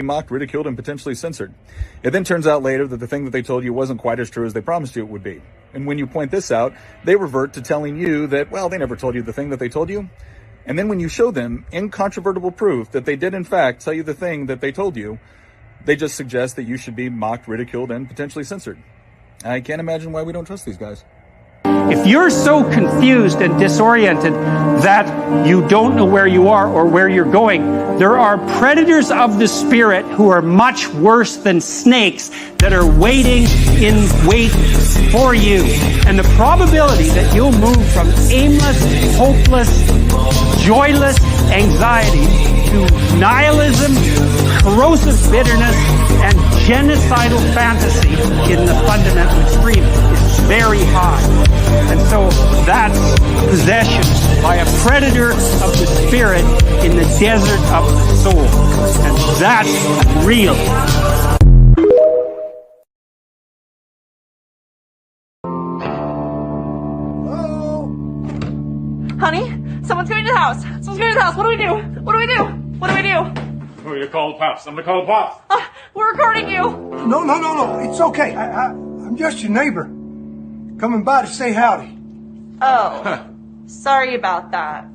mocked, ridiculed, and potentially censored. It then turns out later that the thing that they told you wasn't quite as true as they promised you it would be. And when you point this out, they revert to telling you that, well, they never told you the thing that they told you. And then when you show them incontrovertible proof that they did in fact tell you the thing that they told you, they just suggest that you should be mocked, ridiculed, and potentially censored. I can't imagine why we don't trust these guys. If you're so confused and disoriented that you don't know where you are or where you're going, there are predators of the spirit who are much worse than snakes that are waiting in wait for you. And the probability that you'll move from aimless, hopeless, joyless anxiety to nihilism, corrosive bitterness, and genocidal fantasy in the fundamental extreme is very high. And so that's possession by a predator of the spirit in the desert of the soul. And that's real. Hello? Honey, someone's going to the house. Someone's going to the house. What do we do? What do we do? What do we do? Who are you calling the pops? I'm gonna call the pops. We're recording you. No. It's okay. I'm just your neighbor. Coming by to say howdy. Oh, sorry about that.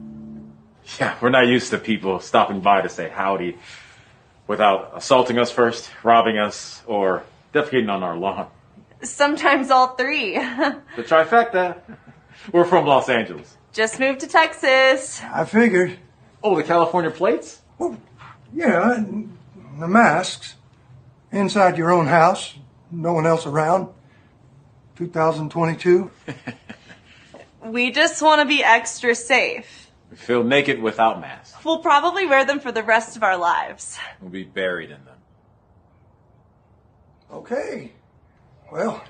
Yeah, we're not used to people stopping by to say howdy without assaulting us first, robbing us, or defecating on our lawn. Sometimes all three. The trifecta. We're from Los Angeles. Just moved to Texas. I figured. Oh, the California plates? Well, yeah, and the masks. Inside your own house. No one else around. 2022. We just want to be extra safe. We feel naked without masks. We'll probably wear them for the rest of our lives. We'll be buried in them. Okay. Well,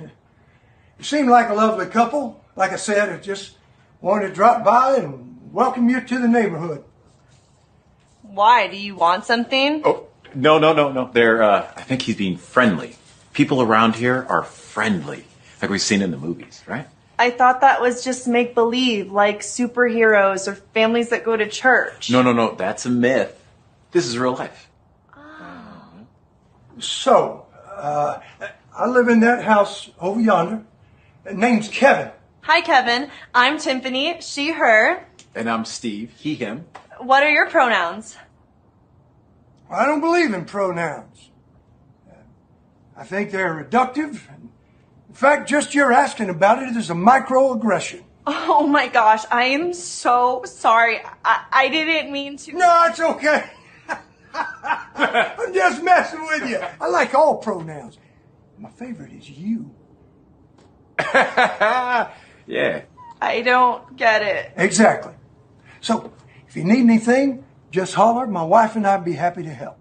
you seem like a lovely couple. Like I said, I just wanted to drop by and welcome you to the neighborhood. Why? Do you want something? Oh, no. They're, I think he's being friendly. People around here are friendly. Like we've seen in the movies, right? I thought that was just make-believe, like superheroes or families that go to church. No. That's a myth. This is real life. So, I live in that house over yonder. Name's Kevin. Hi, Kevin. I'm Tiffany, she, her. And I'm Steve, he, him. What are your pronouns? I don't believe in pronouns. I think they're reductive. In fact, just your asking about it is a microaggression. Oh my gosh, I am so sorry. I didn't mean to. No, it's okay. I'm just messing with you. I like all pronouns. My favorite is you. Yeah. I don't get it. Exactly. So, if you need anything, just holler. My wife and I'd be happy to help.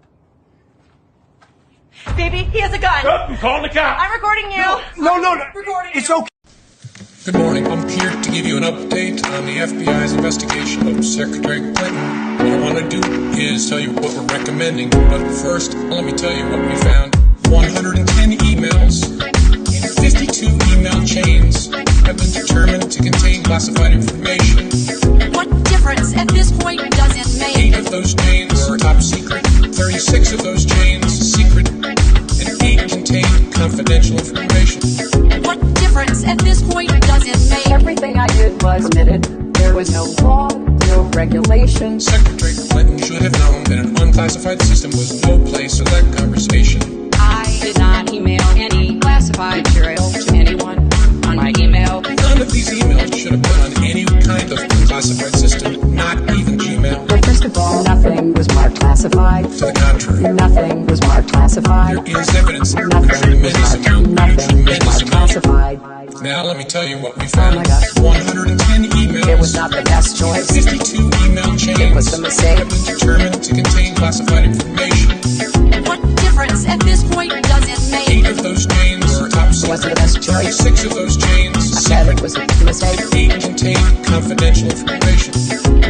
Baby, he has a gun. I'm calling the cops. I'm recording you. No. Recording It's you. okay. Good morning. I'm here to give you an update on the FBI's investigation of Secretary Clinton. What I want to do is tell you what we're recommending. But first, let me tell you what we found. 110 emails in 52 email chains have been determined to contain classified information. What difference at this point does it make? 8 of those chains are top secret, 36 of those chains secret, and 8 contain confidential information. What difference at this point does it make? Everything I did was permitted. There was no law, no regulation. Secretary Clinton should have known that an unclassified system was no place for that conversation. I did not email any classified material to anyone on my email. None of these emails should have been on any kind of classified system, not even Gmail. Well, first of all, nothing was marked classified. To the contrary, Nothing was marked classified. there is evidence, a Nothing was tremendous marked. amount, a Nothing was tremendous marked amount. classified. Now let me tell you what we found. Oh my gosh. 110 emails. It was not the best choice. 52 email chains It was a mistake. have been determined to contain classified information. What difference at this point does it 8 make? of those chains are top Wasn't secret. the best choice. 36 of those chains I said secret. it was a mistake. 8 contain confidential information.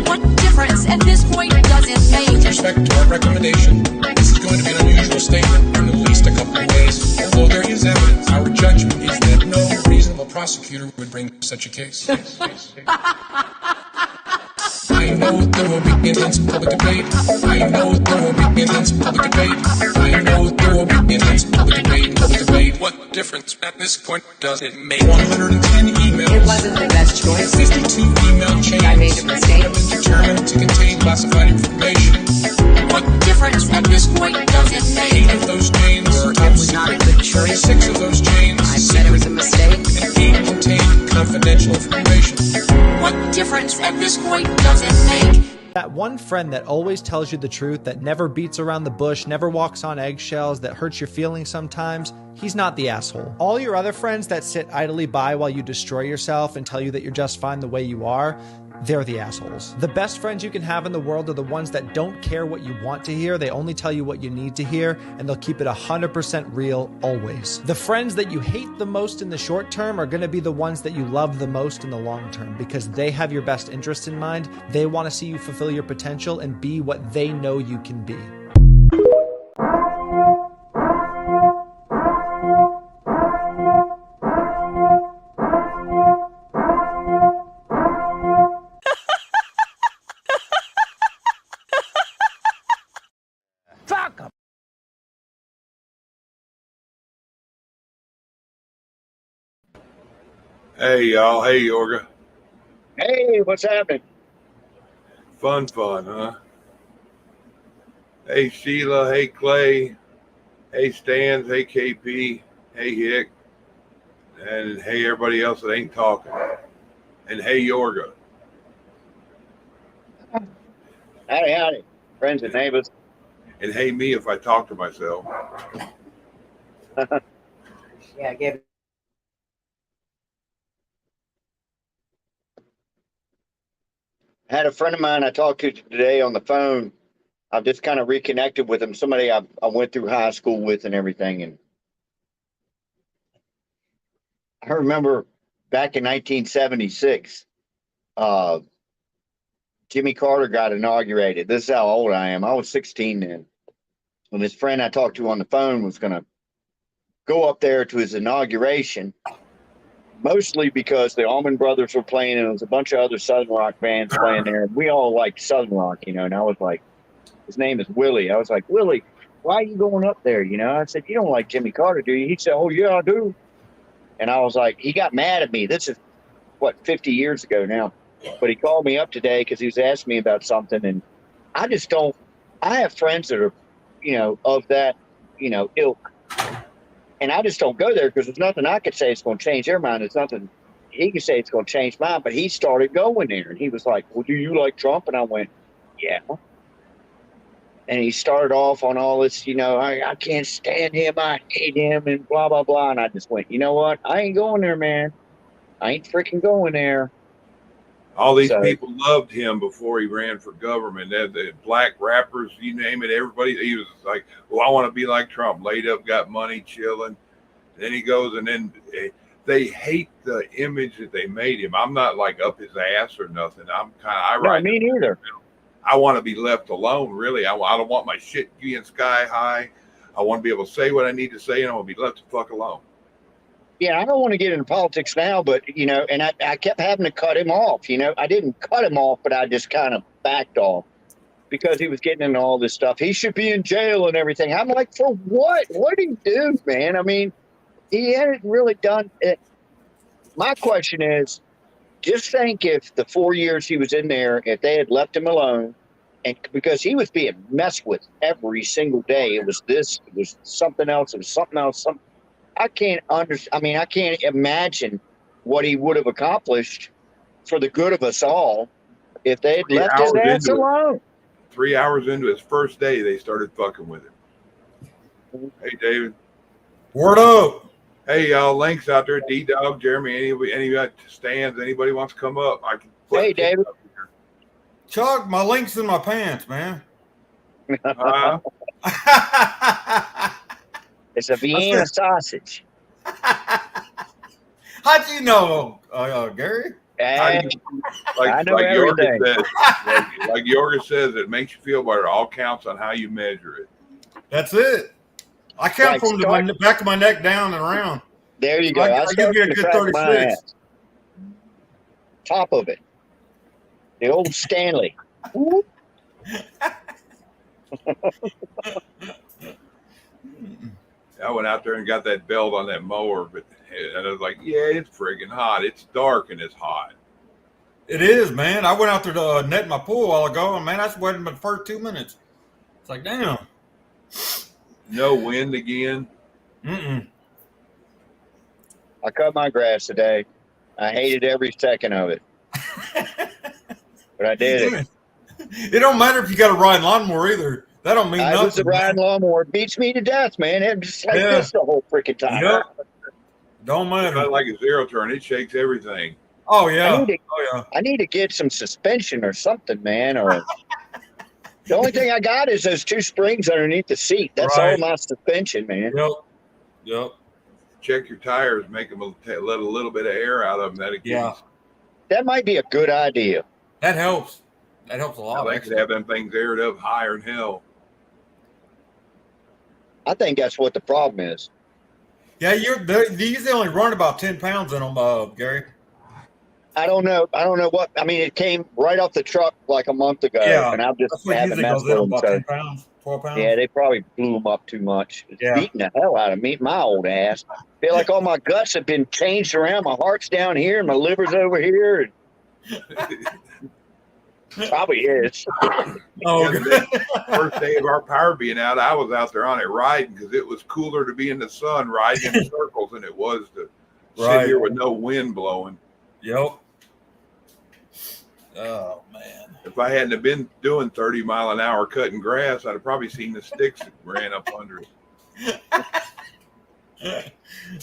What difference at this point does it With make? respect to our recommendation, this is going to be an unusual statement in at least a couple of ways. Although there is evidence, our judgment is that no reasonable prosecutor would bring such a case. I know there will be intense public debate. I know there will be intense public debate. I know there will be intense public debate. Public debate. What difference at this point does it make? 110 emails. It wasn't the best choice. 52 email chains. I made a mistake. Have been determined to contain classified information. What difference at this point does it make? 8 of those chains were top was not a good choice. 6 of those chains I said it was a mistake. and 8 contained confidential information. What difference at this point does it make? That one friend that always tells you the truth, that never beats around the bush, never walks on eggshells, that hurts your feelings sometimes, he's not the asshole. All your other friends that sit idly by while you destroy yourself and tell you that you're just fine the way you are, they're the assholes. The best friends you can have in the world are the ones that don't care what you want to hear. They only tell you what you need to hear, and they'll keep it 100% real always. The friends that you hate the most in the short term are going to be the ones that you love the most in the long term, because they have your best interest in mind. They want to see you fulfill your potential and be what they know you can be. Hey, y'all. Hey, Yorga. Hey, what's happening? Fun, huh? Hey, Sheila. Hey, Clay. Hey, Stans. Hey, KP. Hey, Hick. And hey, everybody else that ain't talking. And hey, Yorga. Howdy, friends and neighbors. And hey, me if I talk to myself. Yeah, give it. I had a friend of mine I talked to today on the phone. I've just kind of reconnected with him. Somebody I went through high school with and everything. And I remember back in 1976, Jimmy Carter got inaugurated. This is how old I am. I was 16 then. And this friend I talked to on the phone was going to go up there to his inauguration, mostly because the Allman Brothers were playing and there was a bunch of other Southern rock bands playing there. And we all liked Southern rock, you know, and I was like, his name is Willie. I was like, Willie, why are you going up there? You know, I said, you don't like Jimmy Carter, do you? He said, oh, yeah, I do. And I was like, he got mad at me. This is, 50 years ago now. But he called me up today because he was asking me about something. And I just don't, I have friends that are, you know, of that, you know, ilk. And I just don't go there because there's nothing I could say it's going to change their mind. There's nothing he could say it's going to change mine. But he started going there. And he was like, well, do you like Trump? And I went, yeah. And he started off on all this, you know, I can't stand him. I hate him and blah, blah, blah. And I just went, you know what? I ain't going there, man. I ain't freaking going there. All these people loved him before he ran for government. The black rappers, you name it, everybody. He was like, well, I want to be like Trump. Laid up, got money, chilling. And then he goes, and then they hate the image that they made him. I'm not like up his ass or nothing. I'm kind of, No, me neither. I want to be left alone, really. I don't want my shit being sky high. I want to be able to say what I need to say, and I want to be left the fuck alone. Yeah, I don't want to get into politics now, but, you know, and I kept having to cut him off. You know, I didn't cut him off, but I just kind of backed off because he was getting into all this stuff. He should be in jail and everything. I'm like, for what? What did he do, man? I mean, he hadn't really done it. My question is, just think if the 4 years he was in there, if they had left him alone, and because he was being messed with every single day. It was this, it was something else, it was something else, something. I can't imagine what he would have accomplished for the good of us all if they had left his ass alone. 3 hours into his first day, they started fucking with him. Hey, David. Word up. Hey, y'all. Links out there. D-Dog, Jeremy, anybody stands, anybody wants to come up. I can. Hey, David. Chuck, my link's in my pants, man. It's a Vienna sausage. How'd you know, Gary? I know like everything. Like Yorga says, it makes you feel better. All counts on how you measure it. That's it. I count from the back of my neck down and around. There you go. I give you a good 36. Top of it. The old Stanley. Whoop. I went out there and got that belt on that mower, but and I was like, yeah, it's friggin' hot. It's dark and it's hot. It is, man. I went out there to net my pool a while ago, and man, I sweated my first 2 minutes. It's like, damn. No wind again. Mm-mm. I cut my grass today. I hated every second of it. But I did it. It don't matter if you got a riding lawnmower either. That don't mean I nothing. was the riding lawnmower. It beats me to death, man. It's just like this the whole freaking time. Yep. Don't It's matter. not like a zero turn. It shakes everything. Oh yeah. I need to get some suspension or something, man. Or the only thing I got is those 2 springs underneath the seat. That's all my suspension, man. Yep. Check your tires. Make them let a little bit of air out of them. That might be a good idea. That helps. That helps a lot. They could have them things aired up higher than hell. I think that's what the problem is. Yeah, these only run about 10 pounds in them, Gary. I don't know. What. I mean, it came right off the truck like a month ago, and I've just haven't messed with them. About so, 10 pounds, 12 pounds. Yeah, they probably blew them up too much. It's beating the hell out of me, my old ass. Feel like all my guts have been changed around. My heart's down here, and my liver's over here. Probably is. First day of our power being out, I was out there on it riding because it was cooler to be in the sun riding in circles than it was to sit here with no wind blowing. Yep. Oh man! If I hadn't have been doing 30-mile-an-hour cutting grass, I'd have probably seen the sticks that ran up under it.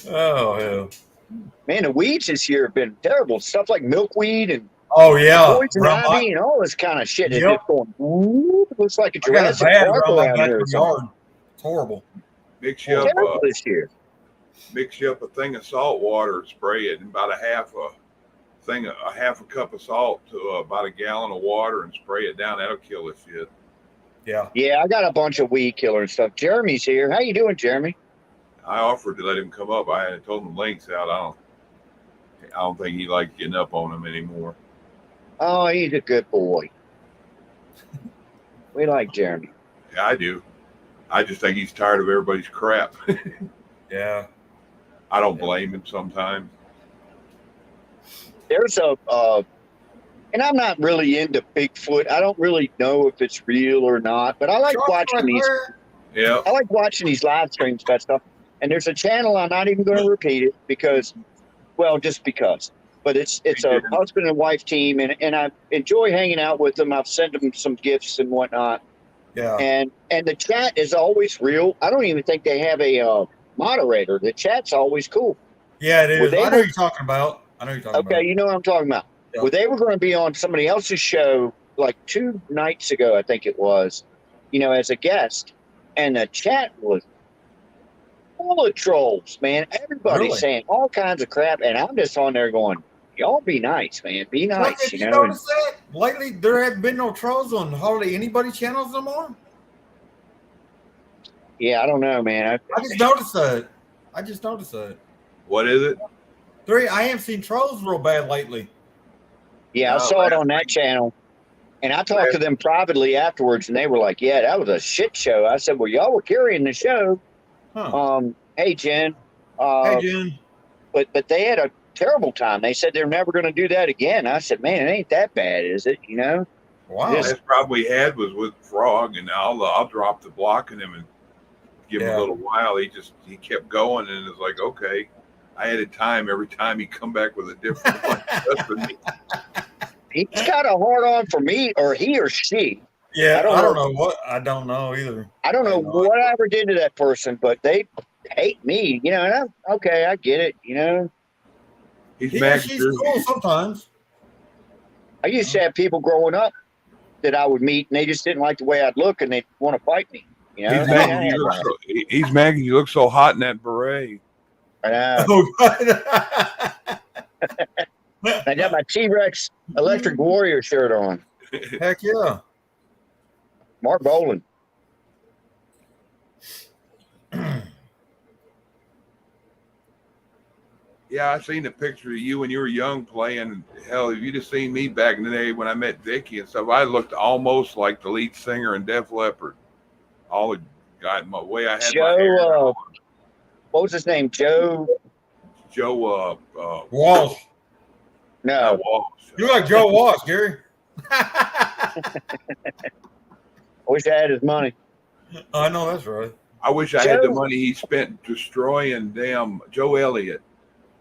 Oh hell! Man, the weeds this year have been terrible. Stuff like milkweed and poison ivy and all this kind of shit. It's just going. It looks like a Jurassic Park around here. It's horrible. Mix you up this year. Mix you up a thing of salt water, spray it, and about a half a cup of salt to about a gallon of water, and spray it down. That'll kill the shit. Yeah, I got a bunch of weed killer and stuff. Jeremy's here. How you doing, Jeremy? I offered to let him come up. I had told him links out. I don't think he likes getting up on him anymore. Oh, he's a good boy. We like Jeremy. Yeah, I do. I just think he's tired of everybody's crap. Yeah. I don't blame him sometimes. There's and I'm not really into Bigfoot. I don't really know if it's real or not, but I like watching these. Yeah. I like watching these live streams, that stuff. And there's a channel, I'm not even going to repeat it because, well, just because. But it's a husband and wife team, and I enjoy hanging out with them. I've sent them some gifts and whatnot. Yeah. And the chat is always real. I don't even think they have a moderator. The chat's always cool. Yeah, it is. I know what you're talking about. Okay, you know what I'm talking about. Yeah. Well, they were going to be on somebody else's show like 2 nights ago, I think it was, as a guest. And the chat was full of trolls, man. Everybody's saying all kinds of crap. And I'm just on there going, y'all be nice, man. Be nice, you notice that? Lately, there have been no trolls on hardly anybody's channels no more. Yeah, I don't know, man. I just noticed that. What is it? I haven't seen trolls real bad lately. Yeah, I saw it on that channel. And I talked to them privately afterwards, and they were like, yeah, that was a shit show. I said, well, y'all were carrying the show. Huh. Hey, Jen. Hey, Jen. But they had a terrible time. They said they're never going to do that again. I said, man, it ain't that bad, is it? Wow. The last problem we had was with Frog, and I'll drop the block on him and give him a little while. He kept going, and it's like, okay. I had a time every time he come back with a different one. He's got a hard on for me, or he or she. Yeah, I don't know what. I don't know either. I don't know what I ever did to that person, but they hate me. And okay, I get it. She's cool sometimes. I used to have people growing up that I would meet, and they just didn't like the way I'd look, and they want to fight me. He's mad because you look so hot in that beret. I know. I got my T-Rex Electric Warrior shirt on. Heck yeah. Mark Boland. Yeah, I seen a picture of you when you were young playing. Hell, if you'd have seen me back in the day when I met Vicky and stuff, I looked almost like the lead singer in Def Leppard. All the my way I had my hair. Joe, what was his name? Joe Joe Walsh. No. Walsh. You're like Joe Walsh, Gary. I wish I had his money. I know that's right. I wish I had the money he spent destroying damn Joe Elliott.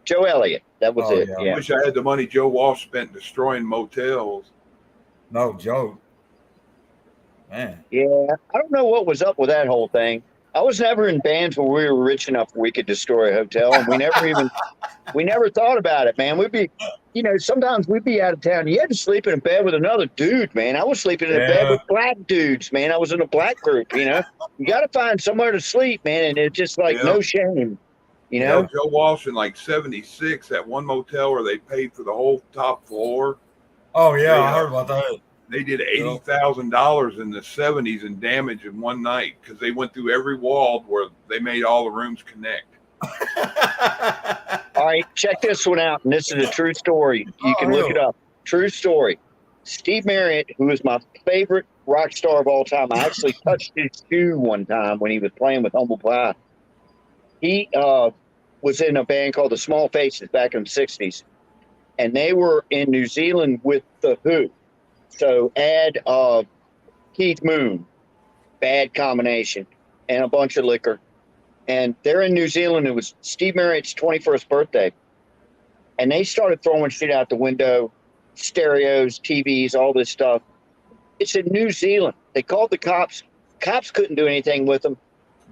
Joe Elliott. That was it. Yeah. I wish I had the money Joe Walsh spent destroying motels. No joke. Man. Yeah. I don't know what was up with that whole thing. I was never in bands where we were rich enough where we could destroy a hotel, and we never thought about it, man. We'd be, sometimes we'd be out of town. You had to sleep in a bed with another dude, man. I was sleeping in a bed with black dudes, man. I was in a black group, You got to find somewhere to sleep, man, and it's just like no shame, Joe Walsh in like 76 at one motel where they paid for the whole top floor. Oh, yeah, I heard about that. They did $80,000 in the 70s in damage in one night because they went through every wall where they made all the rooms connect. All right, check this one out, and this is a true story. You can look it up. True story. Steve Marriott, who is my favorite rock star of all time, I actually touched his shoe one time when he was playing with Humble Pie. He was in a band called the Small Faces back in the 60s, and they were in New Zealand with The Who. So add Keith Moon, bad combination, and a bunch of liquor. And they're in New Zealand. It was Steve Marriott's 21st birthday. And they started throwing shit out the window, stereos, TVs, all this stuff. It's in New Zealand. They called the cops. Cops couldn't do anything with them.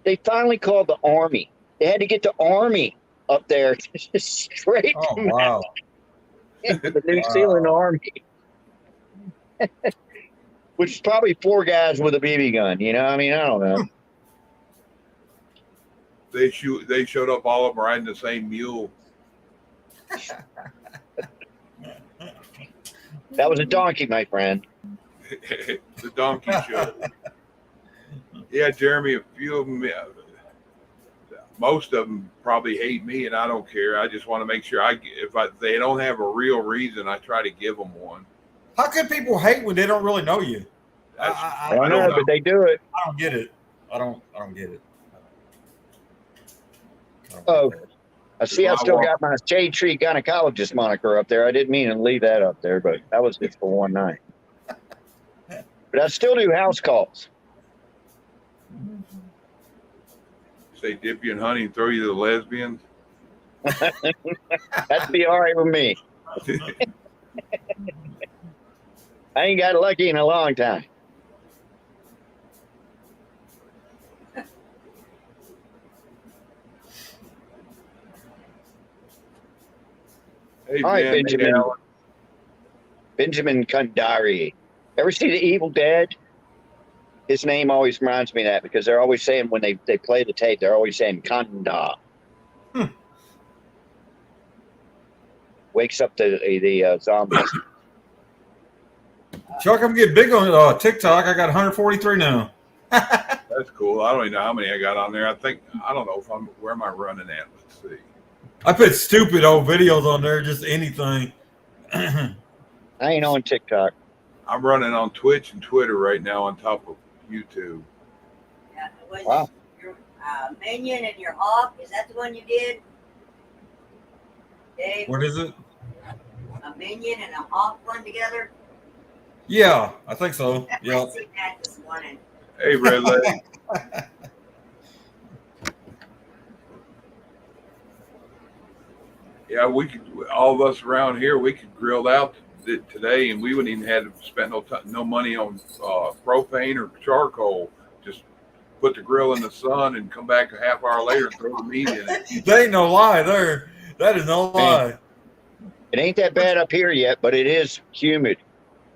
They finally called the Army. They had to get the Army up there straight. Oh, wow. The New Zealand Army. Which is probably 4 guys with a BB gun, I don't know. They showed up, all of them riding the same mule. That was a donkey, my friend. The donkey show. Yeah, Jeremy, a few of them, most of them probably hate me, and I don't care. I just want to make sure if they don't have a real reason, I try to give them one. How can people hate when they don't really know you? I don't know, but they do it. I don't get it. I don't get it. Oh, I see. I still got my Shade Tree gynecologist moniker up there. I didn't mean to leave that up there, but that was just for one night. But I still do house calls. Say dip you in honey and throw you to the lesbians. That'd be all right with me. I ain't got lucky in a long time. Hey, all right, man, Benjamin Kandari. Ever see The Evil Dead? His name always reminds me of that because they're always saying when they play the tape, they're always saying Kanda. Wakes up the zombies. Chuck, I'm getting big on TikTok. I got 143 now. That's cool. I don't even know how many I got on there. I don't know where am I running at? Let's see. I put stupid old videos on there, just anything. I ain't on TikTok. I'm running on Twitch and Twitter right now on top of YouTube. Yeah, was wow. Your Minion and your Hawk, is that the one you did? Dave? What is it? A Minion and a Hawk one together? Yeah, I think so. Yeah. I seen that this morning. Hey, Red Leg. Yeah, all of us around here, we could grill out today, and we wouldn't even have to spend no money on propane or charcoal. Just put the grill in the sun and come back a half hour later and throw the meat in it. That ain't no lie there. That is no lie. It ain't that bad up here yet, but it is humid.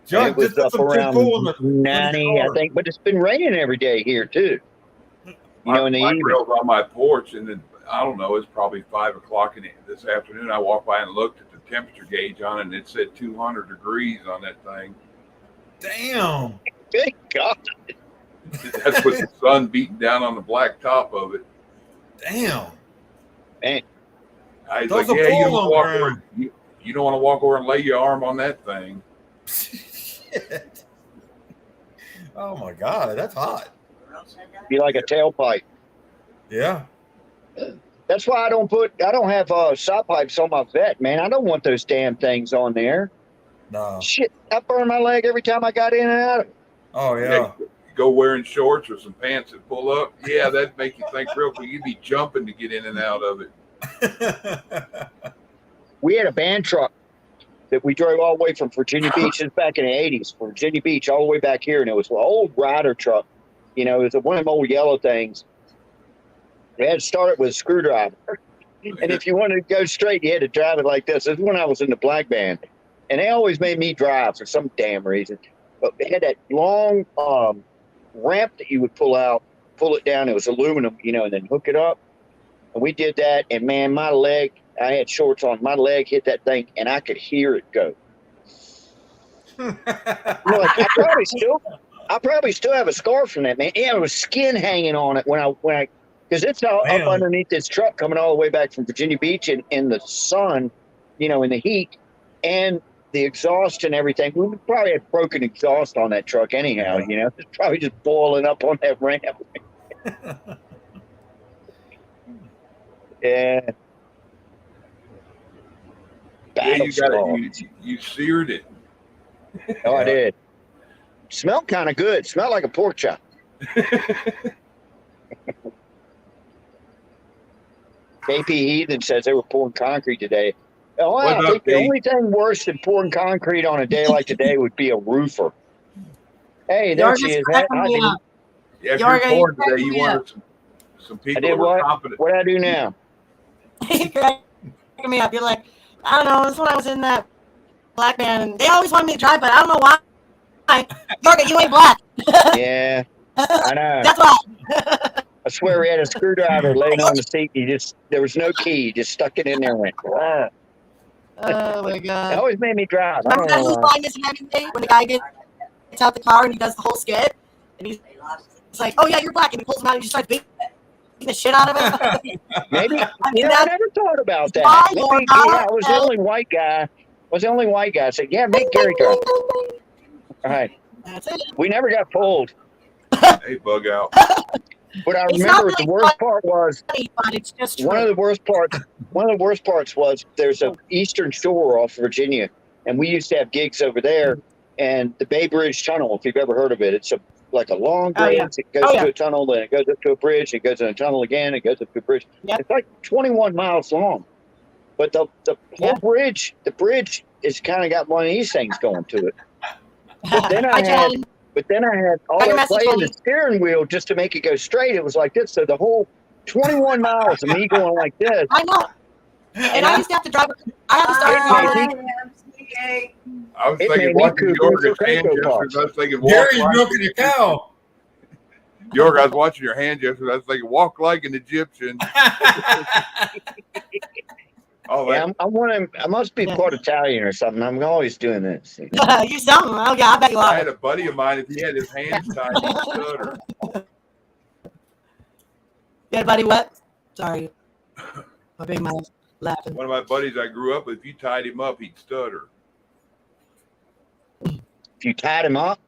John, it was up around 90, I think, but it's been raining every day here too. In the evening. My grill's on my porch, and then I don't know. It's probably 5 o'clock this afternoon. I walked by and looked at the temperature gauge on it, and it said 200 degrees on that thing. Damn! Thank God. That's with the sun beating down on the black top of it. Damn! Man, I was Throw like, some yeah, you foil don't on walk the over. You don't want to walk over and lay your arm on that thing. Shit. Oh my God, that's hot. Be like a tailpipe. Yeah. That's why I don't have shot pipes on my vet, man. I don't want those damn things on there. No. Shit, I burned my leg every time I got in and out of it. Oh yeah. Go wearing shorts or some pants that pull up. Yeah, that'd make you think real quick. You'd be jumping to get in and out of it. We had a band truck that we drove all the way from Virginia Beach. This back in the 80s, from Virginia Beach all the way back here. And it was an old rider truck. You know, it was one of them old yellow things. They had to start it with a screwdriver. And if you wanted to go straight, you had to drive it like this. This is when I was in the black band. And they always made me drive for some damn reason. But they had that long ramp that you would pull it down. It was aluminum, you know, and then hook it up. And we did that. And, man, my leg, I had shorts on. My leg hit that thing, and I could hear it go. Like, I probably still have a scar from that, man. Yeah, it was skin hanging on it when I because it's all up underneath this truck coming all the way back from Virginia Beach in the sun, you know, in the heat, and the exhaust and everything. We probably had broken exhaust on that truck anyhow, you know. It's probably just boiling up on that ramp. Yeah. You seared it. Oh, I did. Smelled kind of good. Smelled like a pork chop. KP Heathen says they were pouring concrete today. Oh, I think the only thing worse than pouring concrete on a day like today would be a roofer. Hey, there she is. Yeah, if you're pouring today, you wanted some people I did who were what? confident. What did I do now? You're cracking me up. You're like, I don't know. This is when I was in that black band, and they always wanted me to drive, but I don't know why. Yorga, you ain't black. Yeah, I know. That's why. I swear we had a screwdriver laying on the seat. There was no key. He just stuck it in there and went, wow. Oh my God. It always made me drive. Remember that who's buying this and everything? When the guy gets out the car and he does the whole skit, and he's like, "Oh yeah, you're black," and he pulls him out and he just starts beating the shit out of him. Maybe. I mean, I never thought about that. Maybe, I was the only white guy. I said, "Yeah, make Gary drive." All right. That's it. We never got pulled. Hey, bug out. But I remember the worst part was it's just one of the worst parts was there's a Eastern Shore off Virginia, and we used to have gigs over there. And the Bay Bridge Tunnel, if you've ever heard of it, it's like a long bridge. It goes to a tunnel, then it goes up to a bridge. It goes in a tunnel again. It goes up to a bridge. Yep. It's like 21 miles long. But the whole bridge, the bridge is kind of got one of these things going to it. But then I had all that play in the steering wheel just to make it go straight. It was like this. So the whole 21 miles of me going like this. I know. And I used to have to drive. I had to start. I was thinking watching Yorga's hand gestures. I was thinking walk Gary's like milking a cow. Yorga, I was watching your hand gestures. I was thinking walk like an Egyptian. I must be part Italian or something. I'm always doing this. You something. Oh yeah, I bet you are. I had a buddy of mine. If he had his hands tied, he'd stutter. You had a buddy what? Sorry. My big mouth laughing. One of my buddies I grew up with, if you tied him up, he'd stutter. If you tied him up?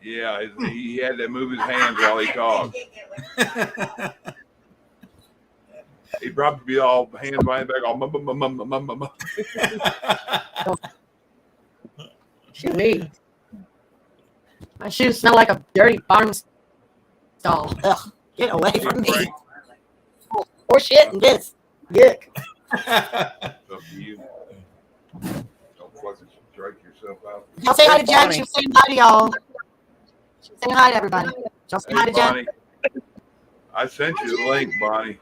Yeah, he had to move his hands while he talked. He'd probably be all hands behind the back, all Shoot me. My shoes smell like a dirty barn stall. Ugh, get away from me. Or shit and this. Yuck. Up to you. Don't fucking strike yourself out. Y'all say hi to Jen. She's saying hi to y'all. She's saying hi to everybody. Y'all say hi to Jen. I sent you the link, Bonnie.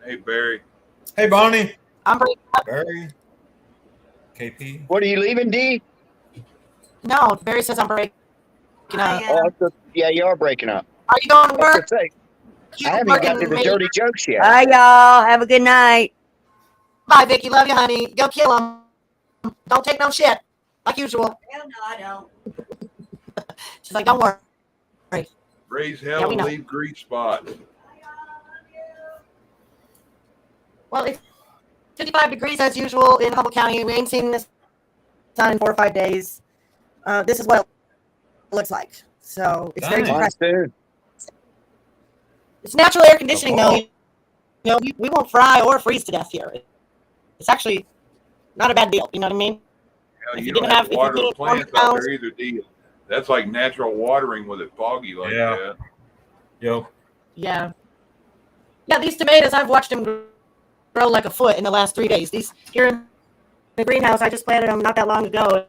Hey, Barry. Hey, Bonnie. I'm breaking up. Barry. KP. What, are you leaving, D? No, Barry says I'm breaking up. Yeah, you are breaking up. Are you going to work? I haven't got to the dirty jokes yet. Bye, y'all. Have a good night. Bye, Vicky. Love you, honey. Go kill him. Don't take no shit. Like usual. Hell no, I don't. She's like, don't worry. Raise hell and leave grease spots. Well, it's 50 65 degrees as usual in Humboldt County. We ain't seen this sun in 4 or 5 days. This is what it looks like. So it's very depressing. It's natural air conditioning, though. You know, we won't fry or freeze to death here. It's actually not a bad deal. You know what I mean? Hell, If you you don't didn't have have, to water the if you plants out there either, do you? That's like natural watering with it foggy like that. Yep. Yeah. Yeah, these tomatoes, I've watched them grow like a foot in the last 3 days. These here in the greenhouse, I just planted them not that long ago,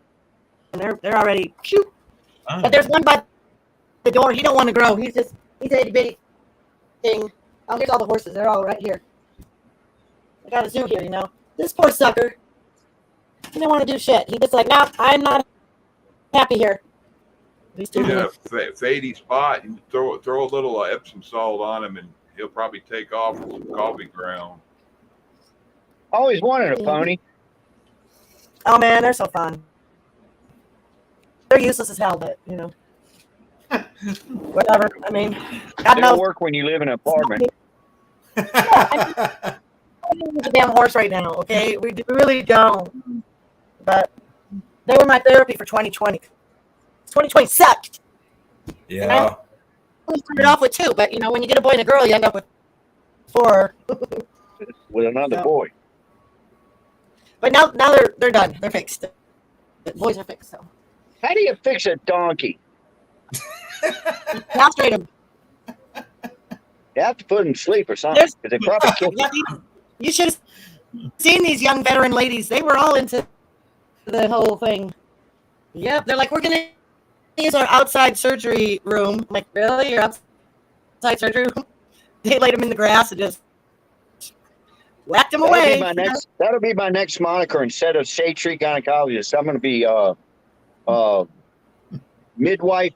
and they're already cute. But there's one by the door. He don't want to grow. He's a itty bitty thing. Oh, here's all the horses. They're all right here. I got a zoo here, you know. This poor sucker. He don't want to do shit. He just like, no, I'm not happy here. These two. You got a fadey spot, and throw a little Epsom salt on him, and he'll probably take off with some coffee ground. Always wanted a pony. Oh man, they're so fun. They're useless as hell, but you know, whatever. I mean, God They'll knows. work when you live in an apartment. I need a damn horse right now. Okay, we really don't. But they were my therapy for 2020. 2020 sucked. Yeah. We started off with 2, but you know, when you get a boy and a girl, you end up with 4. With another boy. But now they're done. They're fixed. The boys are fixed. So how do you fix a donkey? castrate them. You have to put them to sleep or something because they probably kill you. You should have seen these young veteran ladies. They were all into the whole thing. Yep, they're like, we're gonna use our outside surgery room. I'm like, really? Your outside surgery room? They laid them in the grass and just whacked them away. That'll be my next moniker. Instead of Shade Tree Gynecologist, I'm going to be midwife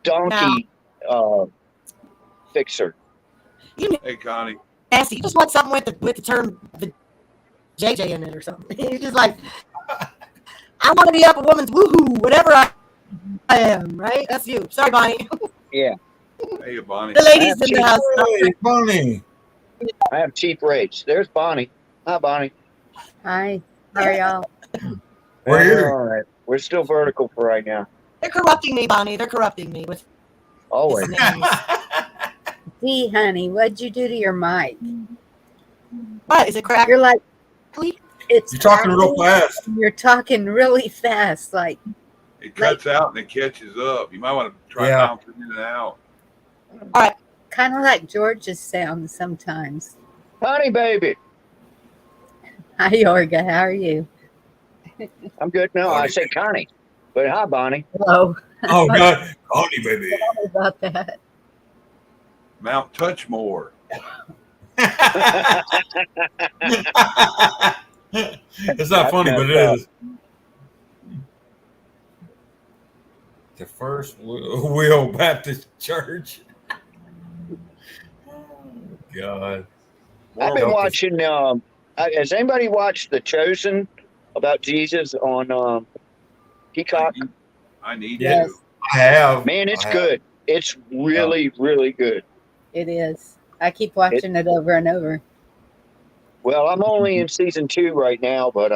donkey fixer. Hey, Connie. Nasty. You just want something with the term the JJ in it or something. You're just like, I want to be up a woman's woohoo, whatever I am, right? That's you. Sorry, Bonnie. Yeah. Hey, Bonnie. The ladies in the house. Hey, Bonnie. I have cheap rates. There's Bonnie. Hi, Bonnie. Hi. How are y'all? We're here. All right. We're still vertical for right now. They're corrupting me, Bonnie. They're corrupting me with always. Gee, honey, what'd you do to your mic? What is it? Cracked? You're like, it's. You're talking real fast. You're talking really fast, like. It cuts out and it catches up. You might want to try bouncing in and out. All right. Kind of like George's sound sometimes. Honey, baby. Hi, Yorga. How are you? I'm good. No, I say Connie. But hi, Bonnie. Hello. Oh, God. Connie, baby. Sorry about that. Mount Touchmore. It's not funny, but it is. The First Wheel Baptist Church. God. I've been watching. Has anybody watched The Chosen about Jesus on Peacock? I need Yes. to. I have. Man, it's good. It's really, really good. It is. I keep watching it over and over. Well, I'm only in season 2 right now, but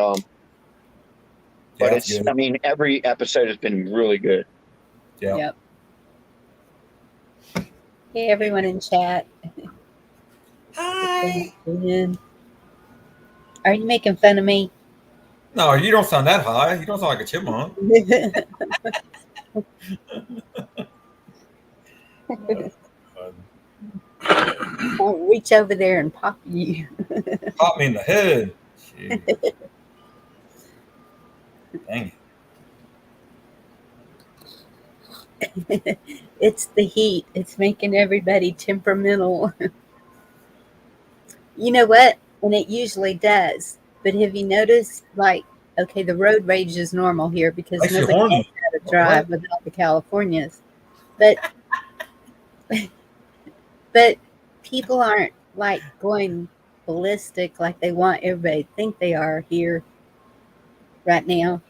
it's. good. I mean, every episode has been really good. Yeah. Yep. Hey, everyone in chat. Hi. Are you making fun of me? No, you don't sound that high. You don't sound like a chipmunk. I'll reach over there and pop you. Pop me in the head. Jeez. Dang it. It's the heat. It's making everybody temperamental. You know what? And it usually does. But have you noticed, like, okay, the road rage is normal here because Makes you nobody horny. knows how to drive without the Californias. But but people aren't like going ballistic like they want everybody to think they are here right now.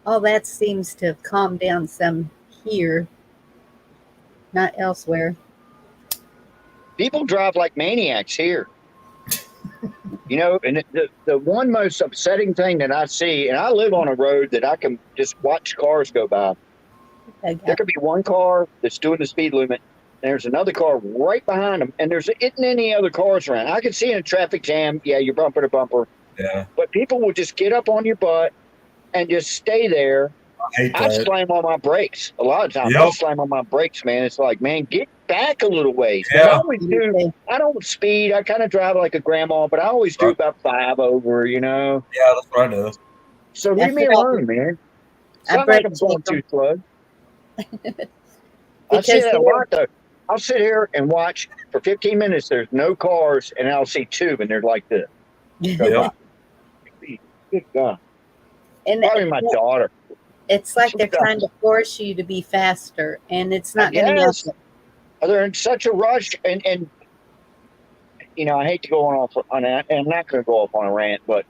All that seems to have calmed down some here, not elsewhere. People drive like maniacs here. You know, and the one most upsetting thing that I see, and I live on a road that I can just watch cars go by. There could be one car that's doing the speed limit, and there's another car right behind them, and there isn't any other cars around. I can see in a traffic jam, yeah, you're bumper to bumper. Yeah. But people will just get up on your butt and just stay there. I hate I that. slam on my brakes. A lot of times I Yep. slam on my brakes, man. It's like, man, get back a little ways. Yeah. But I always do. I don't speed. I kind of drive like a grandma, but I always do about 5 over, you know. Yeah, that's what I do. So That's leave me what I alone, man. It's I not like I'm brake going check 'em. too slow. I Because see that a here- lot, though. I'll sit here and watch for 15 minutes. There's no cars, and I'll see two, and they're like this. Yep. Good God. And Probably my daughter. it's like they're trying to force you to be faster, and it's not going to Yes. happen. They're in such a rush, and you know, I hate to go off on that, and I'm not going to go off on a rant, but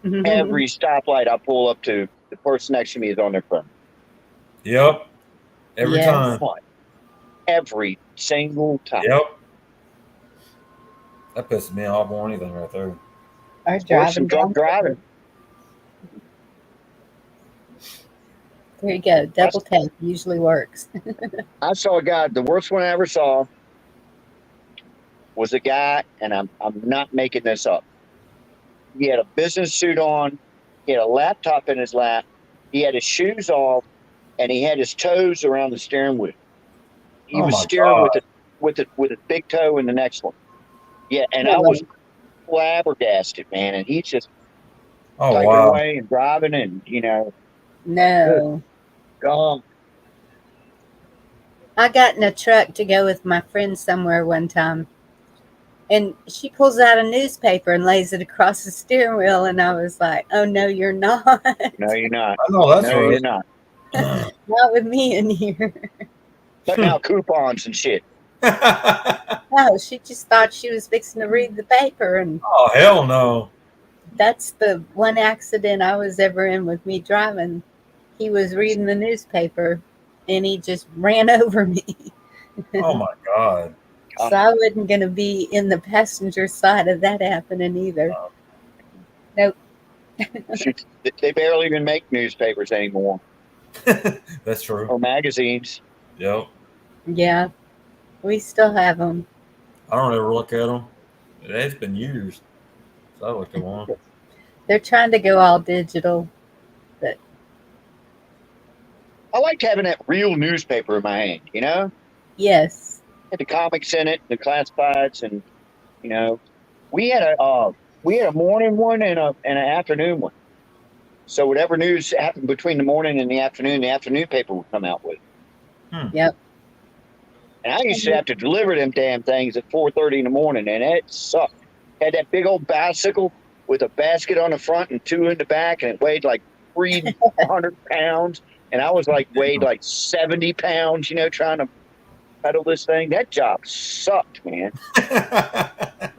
every stoplight I pull up to, the person next to me is on their phone. Yep. Every Yes. time. Every single time. Yep. That pisses me off more than anything right there. Or Worse driving than down drunk driving. There you go. Double tap usually works. I saw a guy, the worst one I ever saw was a guy, and I'm not making this up. He had a business suit on, he had a laptop in his lap, he had his shoes off, and he had his toes around the steering wheel. He Oh was my steering God. with a big toe in the next one. Yeah, and Yeah, I was flabbergasted, man. And he's just Oh, typing wow. away and driving, and you know, No. God. I got in a truck to go with my friend somewhere one time, and she pulls out a newspaper and lays it across the steering wheel, and I was like, "Oh no, you're not! No, you're not. I know that's No, right. you're not. Not with me in here." Putting out coupons and shit. No, she just thought she was fixing to read the paper, and Oh, hell no. that's the one accident I was ever in with me driving. He was reading the newspaper, and he just ran over me. Oh, my God. So I wasn't going to be in the passenger side of that happening either. Nope. Shoot, they barely even make newspapers anymore That's true. or magazines. Yep. Yeah, we still have them. I don't ever look at them. It's been years since I looked at one. They're trying to go all digital, but I liked having that real newspaper in my hand, you know? yes. Had the comics in it, the classifieds, and you know, we had a morning one and an afternoon one. So whatever news happened between the morning and the afternoon paper would come out with. Yep. And I used to have to deliver them damn things at 4:30 in the morning, and it sucked. Had that big old bicycle with a basket on the front and two in the back, and it weighed like 300 pounds. And I was like weighed like 70 pounds, you know, trying to pedal this thing. That job sucked, man.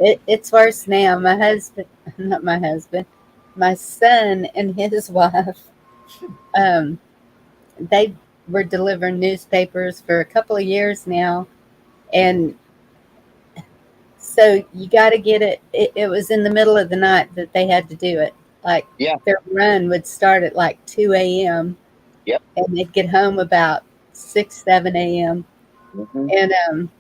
It's worse now. My husband, not my husband, my son and his wife, they were delivering newspapers for a couple of years now. And so you got to get it. It was in the middle of the night that they had to do it. Like their run would start at like 2 a.m. Yep. And they'd get home about 6, 7 a.m. Mm-hmm. And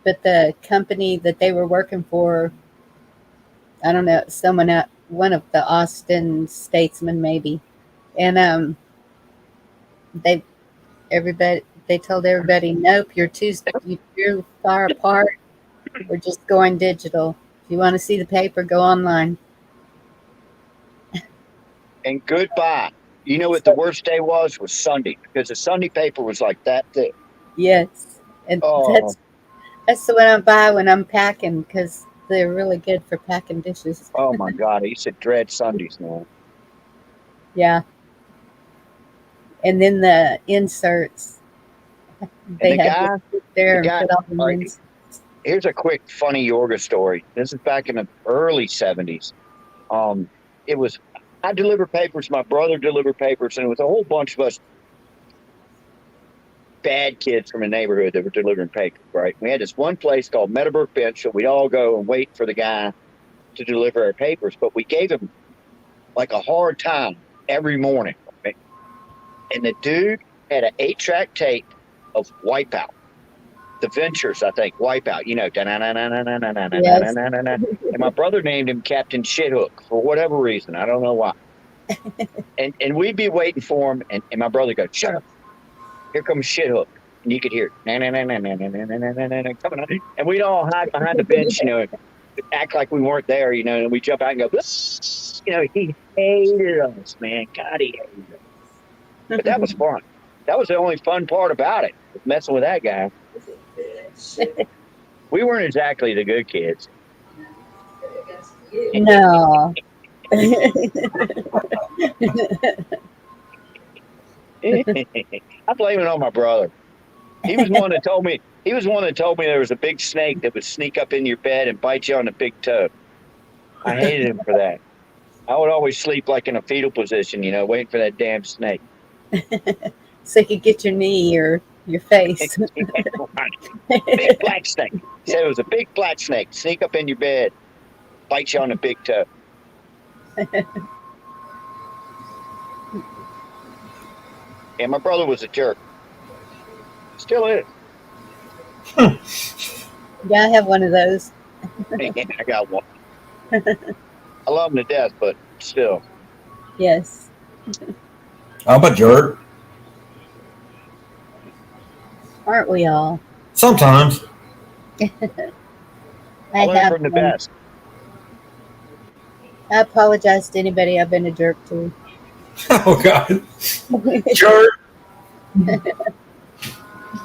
but the company that they were working for, I don't know, someone out, one of the Austin statesmen maybe, and they told everybody, nope, you're too far apart. We're just going digital. If you want to see the paper, go online. And goodbye. You know what the worst day was Sunday, because the Sunday paper was like that thick. Yes, and that's the one I buy when I'm packing, because they're really good for packing dishes. Oh my God, I used to dread Sundays now. Yeah. And then the inserts. They had to sit there and put all the inserts. Here's a quick funny Yorga story. This is back in the early 70s. I delivered papers, my brother delivered papers, and it was a whole bunch of us bad kids from a neighborhood that were delivering papers, right? We had this one place called Meadowbrook Bench, so we'd all go and wait for the guy to deliver our papers, but we gave him like a hard time every morning. Right? And the dude had an 8-track tape of Wipeout. The Ventures, I think, Wipeout, you know. Yes. And my brother named him Captain Shithook for whatever reason. I don't know why. And we'd be waiting for him, and my brother goes, "Shut up. Here comes Shithook." And you could hear coming on. And we'd all hide behind the bench, you know, act like we weren't there, you know, and we jump out and go, you know, he hated us, man. God, he hated us. But that was fun. That was the only fun part about it, messing with that guy. We weren't exactly the good kids. No. I blame it on my brother. He was one that told me. He was one that told me there was a big snake that would sneak up in your bed and bite you on the big toe. I hated him for that. I would always sleep like in a fetal position, you know, waiting for that damn snake. So you could get your knee or your face. Big black snake. He said it was a big black snake. Sneak up in your bed, bite you on the big toe. And my brother was a jerk. Still is. Yeah, I have one of those. I got one. I love him to death, but still. Yes. I'm a jerk. Aren't we all? Sometimes. I learn from the best. I apologize to anybody I've been a jerk to. Oh, God. Jerk.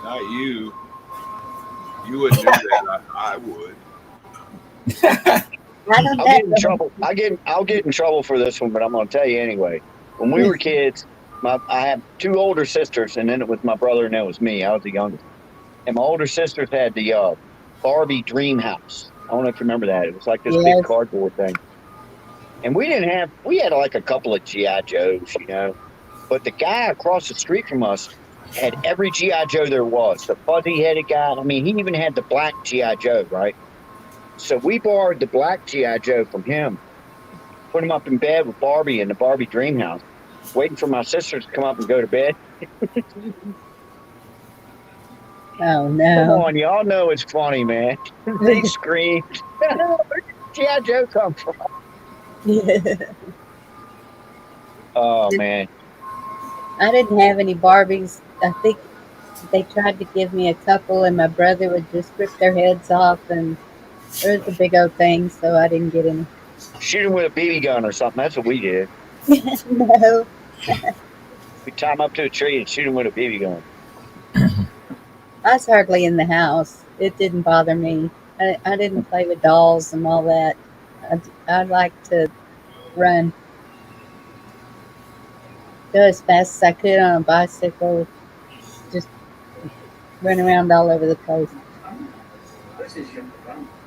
Not you. You wouldn't do that. I would. I'll get in trouble. I'll get in trouble for this one, but I'm going to tell you anyway. When we were kids, I have 2 older sisters, and then it was my brother, and it was me. I was the youngest. And my older sisters had the Barbie dream house. I don't know if you remember that. It was like this big cardboard thing. And we had like a couple of G.I. Joes, you know. But the guy across the street from us had every G.I. Joe there was. The fuzzy-headed guy. I mean, he even had the black G.I. Joe, right? So we borrowed the black G.I. Joe from him, put him up in bed with Barbie in the Barbie dream house, waiting for my sisters to come up and go to bed. Oh, no. Come on, y'all know it's funny, man. They screamed. Where did G.I. Joe come from? Oh, man. I didn't have any Barbies. I think they tried to give me a couple, and my brother would just rip their heads off, and it was a big old thing, so I didn't get any. Shoot them with a BB gun or something. That's what we did. No. We tie them up to a tree and shoot them with a BB gun. I was hardly in the house. It didn't bother me. I didn't play with dolls and all that. I like to run. Go as fast as I could on a bicycle. Just run around all over the place.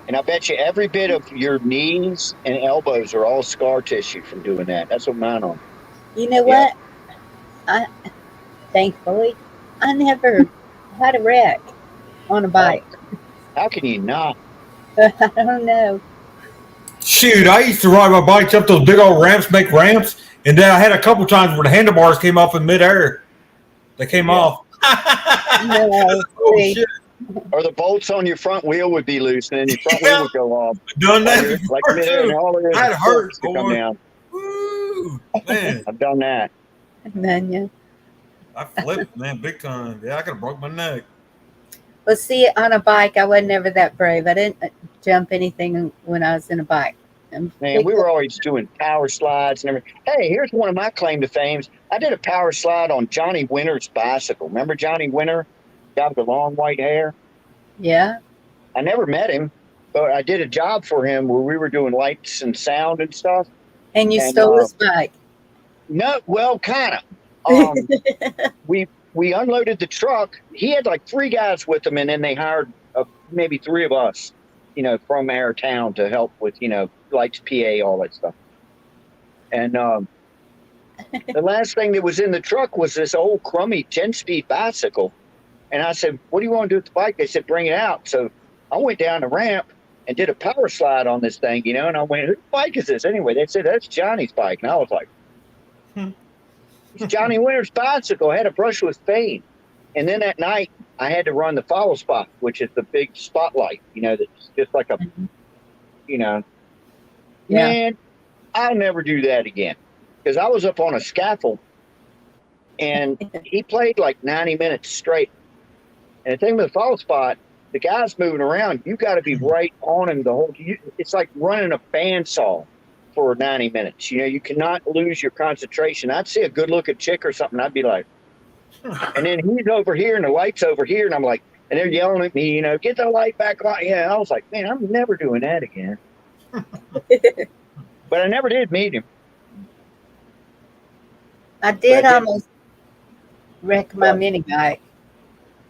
And I bet you every bit of your knees and elbows are all scar tissue from doing that. That's what mine are. You know what? Thankfully, I never had a wreck on a bike. How can you not? I don't know. Shoot, I used to ride my bikes up those big old ramps, make ramps, and then I had a couple times where the handlebars came off in midair. They came off. No, Oh, shit. Or the bolts on your front wheel would be loose, and then your front wheel would go off. Done that like before, midair, too. and all it is That is hurts, to come boy. down. Woo, man. I've done that. None yet. I flipped, man, big time. Yeah, I could have broke my neck. Well, see, on a bike, I wasn't ever that brave. I didn't jump anything when I was in a bike. Man, we were always doing power slides and everything. Hey, here's one of my claim to fames. I did a power slide on Johnny Winter's bicycle. Remember Johnny Winter? Guy with the long white hair? Yeah. I never met him, but I did a job for him where we were doing lights and sound and stuff. And you stole his bike. No, well, kind of. We unloaded the truck. He had like 3 guys with him, and then they hired maybe 3 of us, you know, from our town to help with, you know, lights, PA, all that stuff. And the last thing that was in the truck was this old crummy 10-speed bicycle. And I said, "What do you want to do with the bike?" They said, "Bring it out." So I went down the ramp, and did a power slide on this thing, and I went, whose bike is this anyway? They said, that's Johnny's bike. And I was like, it's Johnny Winter's bicycle. I had a brush with fame. And then that night, I had to run the follow spot, which is the big spotlight, that's just like a, man, I'll never do that again. Because I was up on a scaffold, and he played like 90 minutes straight. And the thing with the follow spot, the guy's moving around. You got to be right on him the whole. It's like running a bandsaw for 90 minutes. You cannot lose your concentration. I'd see a good-looking chick or something, I'd be like, and then he's over here and the light's over here, and I'm like, and they're yelling at me, get the light back on. Yeah, I was like, man, I'm never doing that again. But I never did meet him. I did almost wreck my mini bike.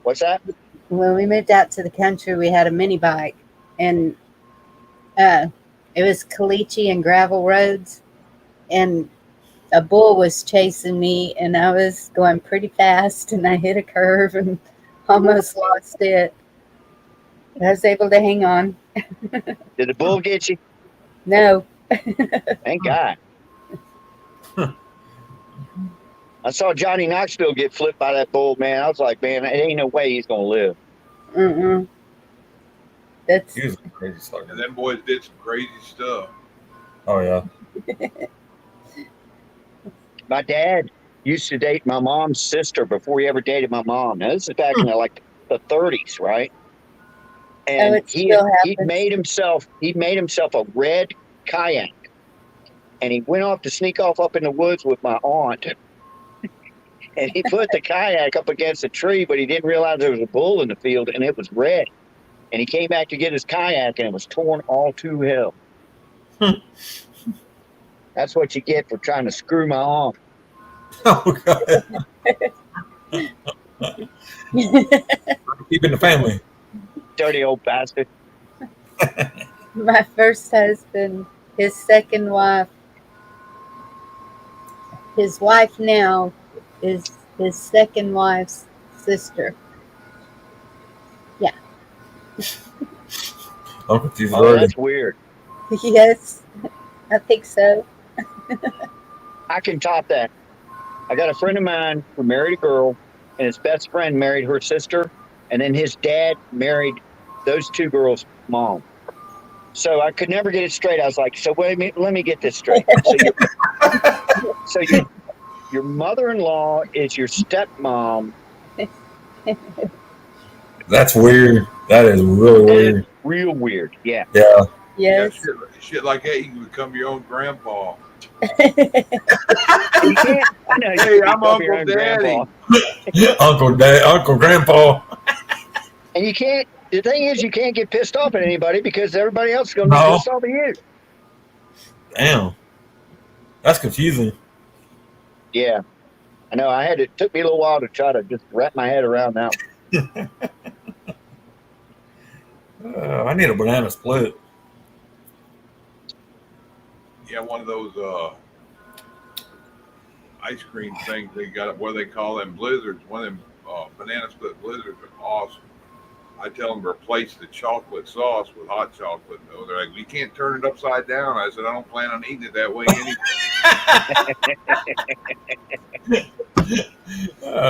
What's that? When we moved out to the country, we had a mini bike, and it was caliche and gravel roads, and a bull was chasing me, and I was going pretty fast, and I hit a curve and almost lost it. I was able to hang on. Did the bull get you? No. Thank God. I saw Johnny Knoxville get flipped by that bull, man. I was like, man, it ain't no way he's gonna live. That's he was a crazy sucker. And them boys did some crazy stuff. Oh yeah. My dad used to date my mom's sister before he ever dated my mom. Now this is back in like the 30s, right? And he made himself a red kayak, and he went off to sneak off up in the woods with my aunt. And he put the kayak up against a tree, but he didn't realize there was a bull in the field, and it was red. And he came back to get his kayak, and it was torn all to hell. That's what you get for trying to screw my arm. Oh, God. Keeping the family. Dirty old bastard. my first husband, his second wife. His wife now is his second wife's sister. Yeah. I'm confused. Oh, that's weird. Yes, I think so. I can top that. I got a friend of mine who married a girl, and his best friend married her sister, and then his dad married those two girls' mom. So I could never get it straight. I was like, so wait a minute, let me get this straight. So your mother-in-law is your stepmom. That's weird. That is really weird. Real weird. Yeah. Yeah. Yes. Yeah, shit like that, you can become your own grandpa. You can't. I know. Hey, I'm Uncle Daddy. Uncle Grandpa. And you can't. The thing is, you can't get pissed off at anybody because everybody else is going to be pissed off at you. Damn. That's confusing. Yeah. I know. It took me a little while to try to just wrap my head around that one. I need a banana split. Yeah, one of those ice cream things they got, what they call them blizzards. One of them banana split blizzards are awesome. I tell them to replace the chocolate sauce with hot chocolate. Though they're like, we can't turn it upside down. I said, I don't plan on eating it that way anyway.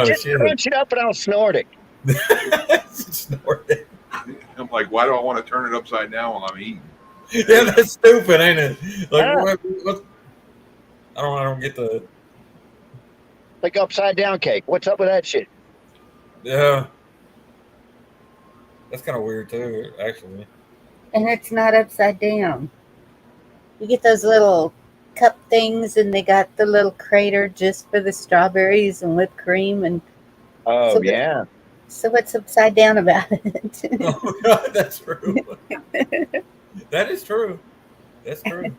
Just crunch it up and I'll snort it. Snort it. I'm like, why do I want to turn it upside down while I'm eating? Yeah, that's stupid, ain't it? Like, what? I don't get the like upside down cake. What's up with that shit? Yeah, that's kind of weird too, actually. And it's not upside down. You get those little cup things, and they got the little crater just for the strawberries and whipped cream, and so yeah. So what's upside down about it? Oh God, that's true. That is true. That's true.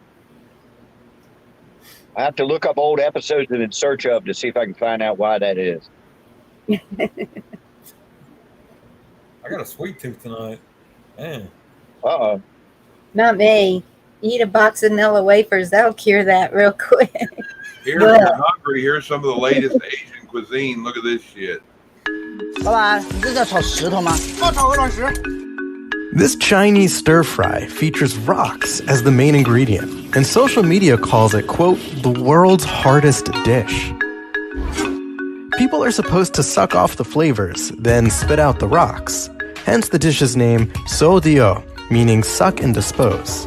I have to look up old episodes and in search of to see if I can find out why that is. I got a sweet tooth tonight. Man. Uh-oh. Not me. Eat a box of vanilla wafers. That'll cure that real quick. Here, if you're hungry, here's some of the latest Asian cuisine. Look at this shit. 老板，你这叫炒石头吗？要炒鹅卵石。This Chinese stir-fry features rocks as the main ingredient, and social media calls it, quote, the world's hardest dish. People are supposed to suck off the flavors, then spit out the rocks. Hence the dish's name, So Dio, meaning suck and dispose.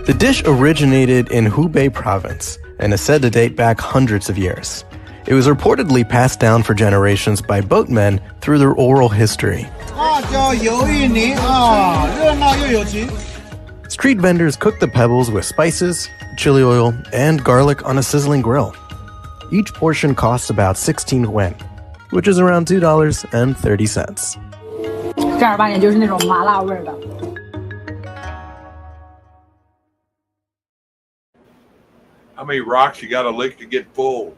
The dish originated in Hubei province and is said to date back hundreds of years. It was reportedly passed down for generations by boatmen through their oral history. Street vendors cook the pebbles with spices, chili oil, and garlic on a sizzling grill. Each portion costs about 16 yuan, which is around $2.30. 正儿八经就是那种麻辣味儿的。How many rocks you got to lick to get full?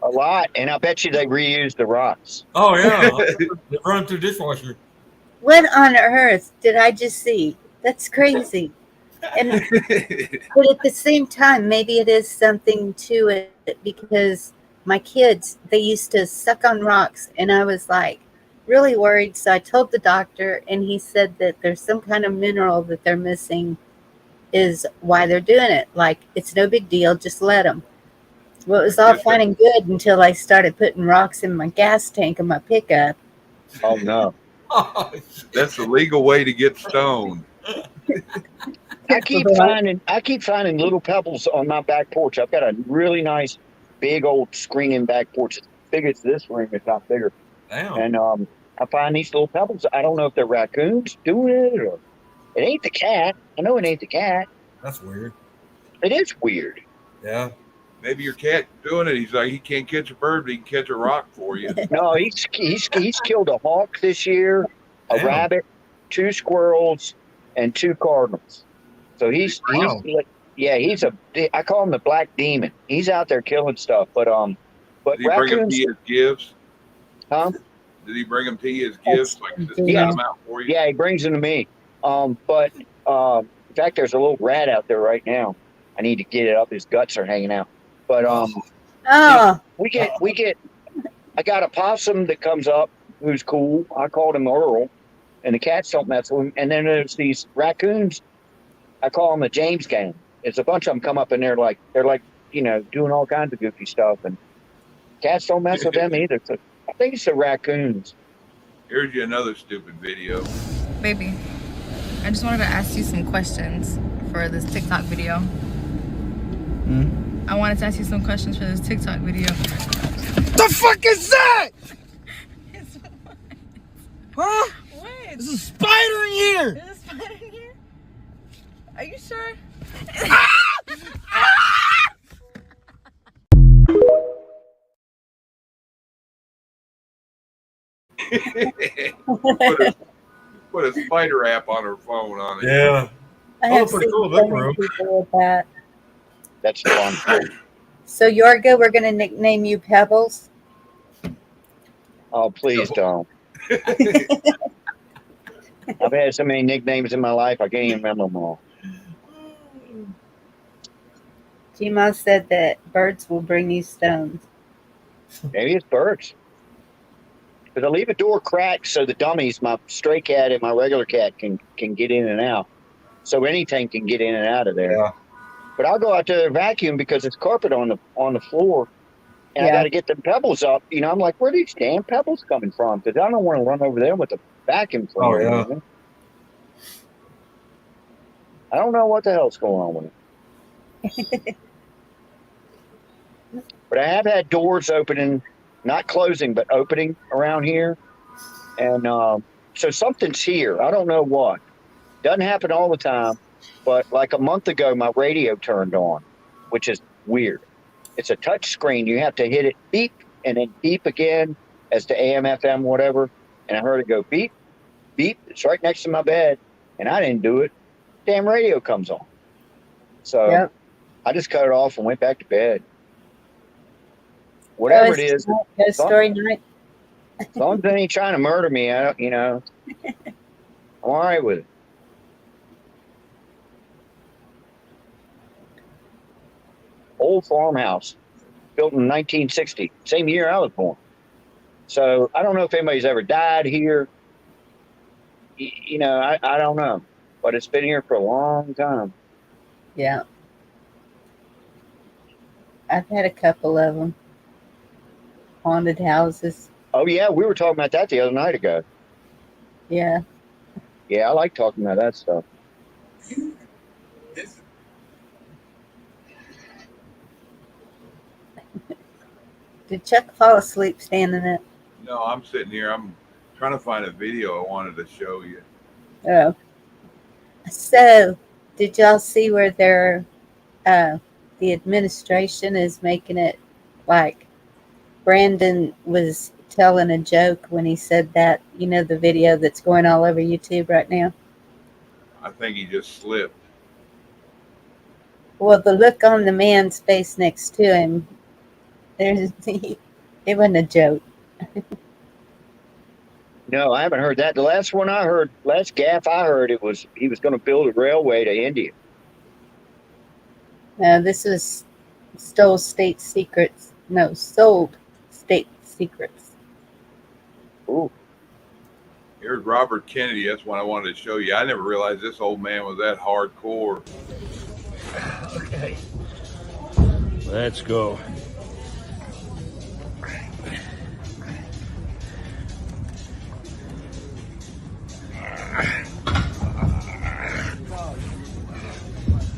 A lot, and I bet you they reuse the rocks. Oh yeah, they run through dishwasher. What on earth did I just see? That's crazy. And but at the same time, maybe it is something to it because my kids, they used to suck on rocks, and I was like really worried. So I told the doctor, and he said that there's some kind of mineral that they're missing is why they're doing it. Like, it's no big deal, just let them. Well, it was all fine and good until I started putting rocks in my gas tank of my pickup. Oh no. That's the legal way to get stoned. I keep finding little pebbles on my back porch. I've got a really nice big old screening back porch. It's big as this room, if not bigger. Damn. And I find these little pebbles. I don't know if they're raccoons doing it or it ain't the cat. I know it ain't the cat. That's weird. It is weird. Yeah. Maybe your cat doing it. He's like, he can't catch a bird, but he can catch a rock for you. No, he's killed a hawk this year, a rabbit, 2 squirrels, and 2 cardinals. So he's I call him the black demon. He's out there killing stuff. But Did he bring him to you as gifts? Huh? Did he bring them to you as gifts? Like, just set them out for you? Yeah, he brings them to me. But in fact, there's a little rat out there right now. I need to get it up. His guts are hanging out. But we get. I got a possum that comes up who's cool. I called him Earl, and the cats don't mess with him. And then there's these raccoons. I call them the James Gang. It's a bunch of them come up and they're like doing all kinds of goofy stuff, and cats don't mess with them either. So I think it's the raccoons. Here's you another stupid video. Baby, I just wanted to ask you some questions for this TikTok video. I wanted to ask you some questions for this TikTok video. The fuck is that? Huh? What? There's a spider in here. There's a spider in here? Are you sure? Put a spider app on her phone on it. Yeah. I have pretty seen cool, so that many room. people with that. That's fun. So Yorga, we're going to nickname you Pebbles. Oh, please don't. I've had so many nicknames in my life, I can't even remember them all. Gmo said that birds will bring you stones. Maybe it's birds. Because I leave a door cracked so the dummies, my stray cat and my regular cat, can get in and out. So anything can get in and out of there. Yeah. But I'll go out there and vacuum because it's carpet on the floor, and I got to get the pebbles up. I'm like, where are these damn pebbles coming from? Because I don't want to run over there with a vacuum cleaner. Oh, yeah. I don't know what the hell's going on with it. But I have had doors opening, not closing, but opening around here. And so something's here. I don't know what. Doesn't happen all the time. But like a month ago, my radio turned on, which is weird. It's a touch screen. You have to hit it beep and then beep again as to AM, FM, whatever. And I heard it go beep, beep. It's right next to my bed. And I didn't do it. Damn radio comes on. So I just cut it off and went back to bed. Whatever it is. Ghost story night. As long as they ain't trying to murder me, I'm all right with it. Old farmhouse, built in 1960, same year I was born. So I don't know if anybody's ever died here. You know, I don't know, but it's been here for a long time. Yeah. I've had a couple of them. Haunted houses. Oh yeah, we were talking about that the other night ago. Yeah. Yeah, I like talking about that stuff. Did Chuck fall asleep standing up? No, I'm sitting here. I'm trying to find a video I wanted to show you. Oh. So, did y'all see where the administration is making it like Brandon was telling a joke when he said that, you know, the video that's going all over YouTube right now? I think he just slipped. Well, the look on the man's face next to him, it wasn't a joke. No, I haven't heard that. The last one I heard, last gaff I heard, it was he was going to build a railway to India. No, this was stole state secrets. No, sold state secrets. Ooh. Here's Robert Kennedy. That's what I wanted to show you. I never realized this old man was that hardcore. Okay. Let's go.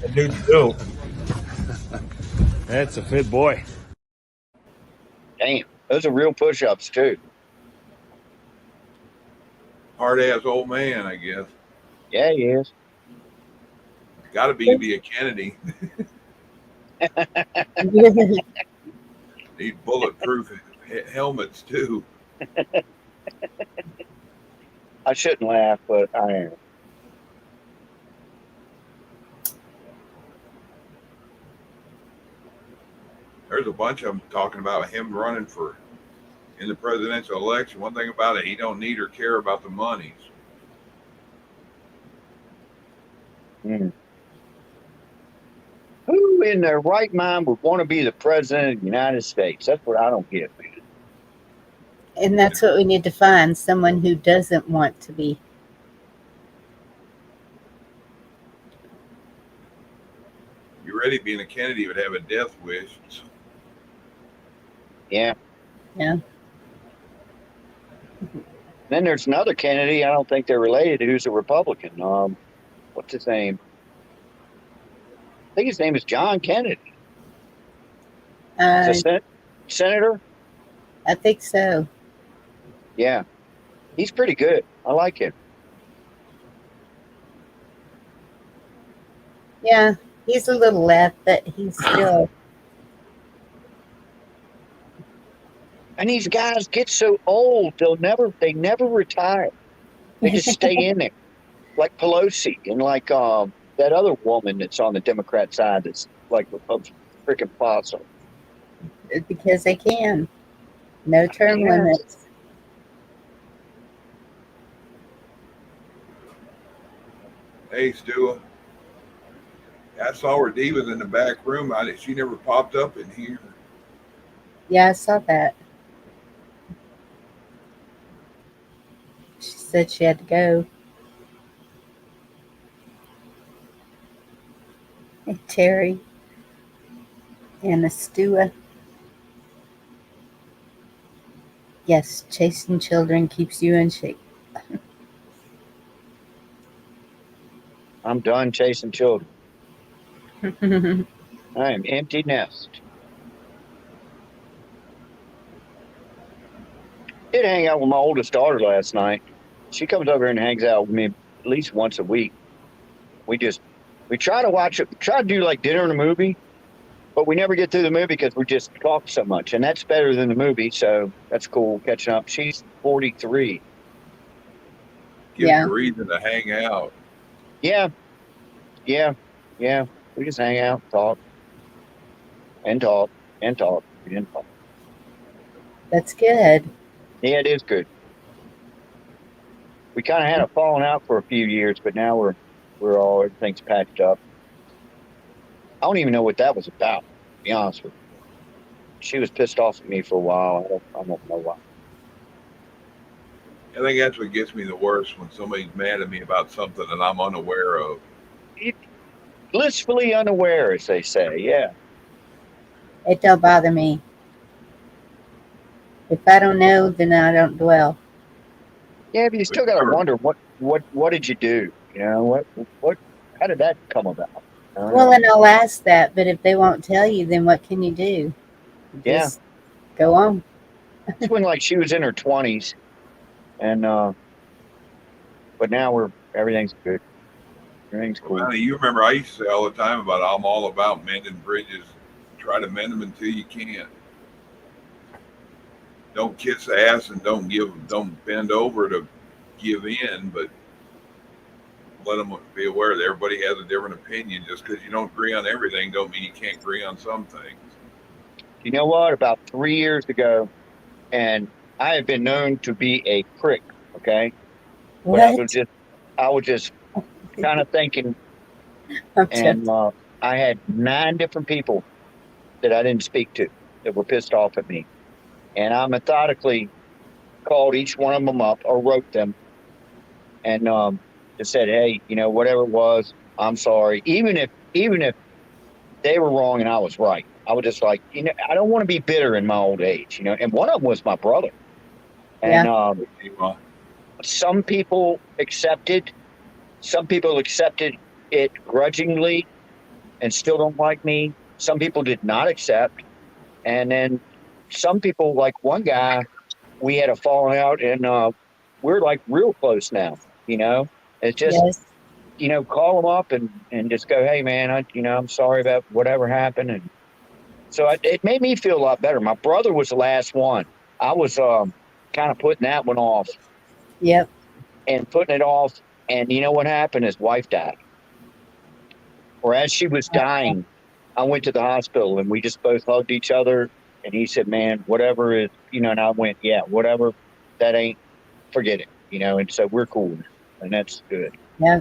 That dude's dope. That's a fit boy. Damn, those are real push-ups too. Hard ass old man, I guess. Yeah, he is. Got to be a Kennedy. Need bulletproof helmets too. I shouldn't laugh, but I am. There's a bunch of them talking about him running for in the presidential election. One thing about it, he don't need or care about the monies. Mm. Who in their right mind would want to be the president of the United States? That's what I don't get, man. And that's what we need to find, someone who doesn't want to be. You ready? Being a Kennedy would have a death wish. Yeah. Yeah. Then there's another Kennedy. I don't think they're related. Who's a Republican? What's his name? I think his name is John Kennedy. Senator? I think so. Yeah. He's pretty good. I like him. Yeah, he's a little left, but he's still. And these guys get so old, they never retire. They just stay in there. Like Pelosi and like that other woman that's on the Democrat side that's like a freaking fossil. Because they can. No term limits. Hey, Stu. I saw her D was in the back room. She never popped up in here. Yeah, I saw that. She said she had to go. Hey, Terry. And Astua. Yes, chasing children keeps you in shape. I'm done chasing children. I am empty nest. Did hang out with my oldest daughter last night. She comes over here and hangs out with me at least once a week. We try to do like dinner and a movie, but we never get through the movie because we just talk so much, and that's better than the movie. So that's cool catching up. She's 43. Gives you a reason to hang out. Yeah. We just hang out, talk, and talk, and talk, and talk. That's good. Yeah, it is good. We kind of had a falling out for a few years, but now everything's patched up. I don't even know what that was about, to be honest with you. She was pissed off at me for a while. I don't know why. I think that's what gets me the worst, when somebody's mad at me about something that I'm unaware of. Blissfully unaware, as they say. Yeah. It don't bother me. If I don't know, then I don't dwell. Yeah, but you still got to wonder what did you do? You know, what how did that come about? Well, and I'll ask that, but if they won't tell you, then what can you do? Yeah. Just go on. It's when like she was in her 20s, and but now everything's good. Everything's cool. Well, you remember I used to say all the time about I'm all about mending bridges. Try to mend them until you can't. Don't kiss ass and don't bend over to give in, but let them be aware that everybody has a different opinion. Just because you don't agree on everything don't mean you can't agree on some things. You know what? About 3 years ago, and I have been known to be a prick, okay? But I was just kind of thinking, and I had 9 different people that I didn't speak to that were pissed off at me. And I methodically called each one of them up or wrote them and just said, hey, you know, whatever it was, I'm sorry. Even if they were wrong and I was right, I was just like, you know, I don't want to be bitter in my old age, you know. And one of them was my brother. And some people accepted it grudgingly and still don't like me. Some people did not accept. And then some people, like one guy, we had a falling out, and we're like real close now, you know. It's just, you know, call them up and just go, hey, man, I'm sorry about whatever happened. And so it made me feel a lot better. My brother was the last one. I was kind of putting that one off. Yep. And putting it off. And you know what happened? His wife died. Or as she was dying, I went to the hospital and we just both hugged each other. And he said, man, whatever is, you know, and I went, yeah, whatever, that ain't, forget it, you know. And so we're cool. And that's good. Yeah.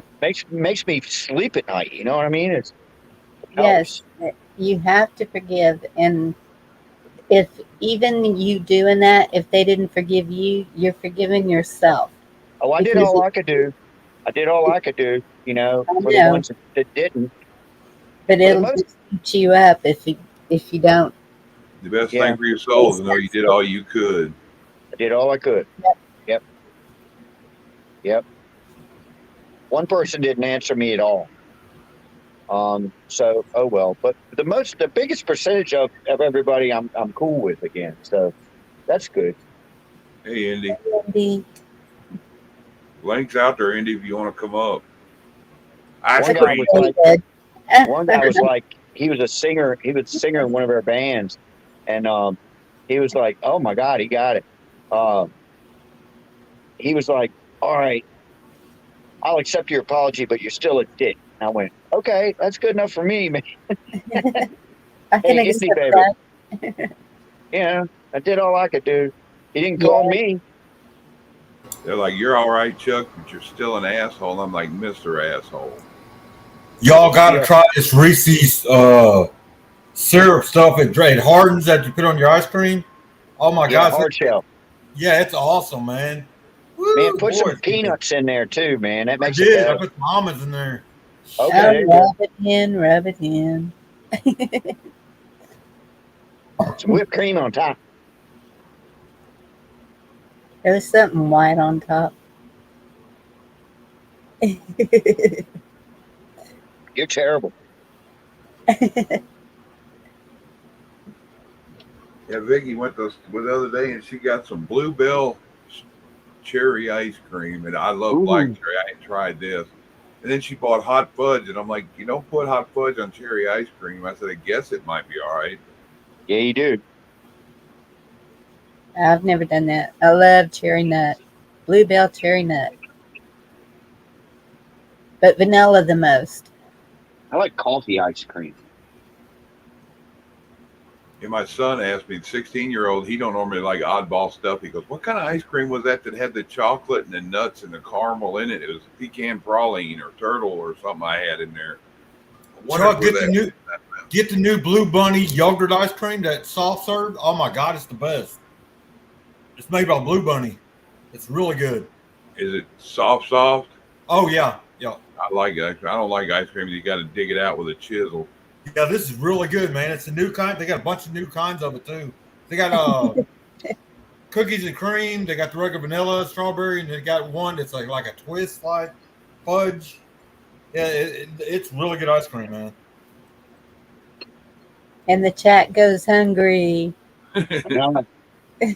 Makes me sleep at night. You know what I mean? Yes, you have to forgive. And if even you doing that, if they didn't forgive you, you're forgiving yourself. Oh, I did all I could do. You know, for the ones that didn't. But it'll just eat you up if you don't. The best thing for your soul is to know you did all you could. I did all I could. Yep. One person didn't answer me at all. So oh well. But the biggest percentage of everybody I'm cool with again. So that's good. Hey Indy. Indy. Link's out there, Indy, if you want to come up. One guy was like, he was a singer in one of our bands, and he was like, oh my God, he got it. He was like, all right, I'll accept your apology, but you're still a dick. And I went, okay, that's good enough for me, man. I can accept that. Yeah, I did all I could do. He didn't call me. They're like, you're all right, Chuck, but you're still an asshole. I'm like, Mr. Asshole. Y'all got to try this Reese's syrup stuff. It hardens that you put on your ice cream. Oh my God! Hard shell. Yeah, it's awesome, man. Woo, man, put some peanuts in there too, man. That makes it better. I put some almonds in there. Okay. Rub it in. Some whipped cream on top. There's something white on top. You're terrible. Yeah, Vicky went the other day and she got some Bluebell cherry ice cream, and I love black cherry. I ain't tried this. And then she bought hot fudge, and I'm like, you don't put hot fudge on cherry ice cream. I said, I guess it might be all right. Yeah, you do. I've never done that. I love cherry nut. Bluebell cherry nut. But vanilla the most. I like coffee ice cream. And my son asked me, 16-year-old, he don't normally like oddball stuff. He goes, what kind of ice cream was that had the chocolate and the nuts and the caramel in it? It was pecan praline or turtle or something I had in there. Chuck, get the new Blue Bunny yogurt ice cream, that soft serve. Oh my God, it's the best. It's made by Blue Bunny. It's really good. Is it soft? Oh yeah. I like it. I don't like ice cream. You got to dig it out with a chisel. Yeah, this is really good, man. It's a new kind. They got a bunch of new kinds of it too. They got cookies and cream. They got the regular vanilla, strawberry, and they got one that's like a twist, like fudge. Yeah, it's really good ice cream, man. And the chat goes hungry.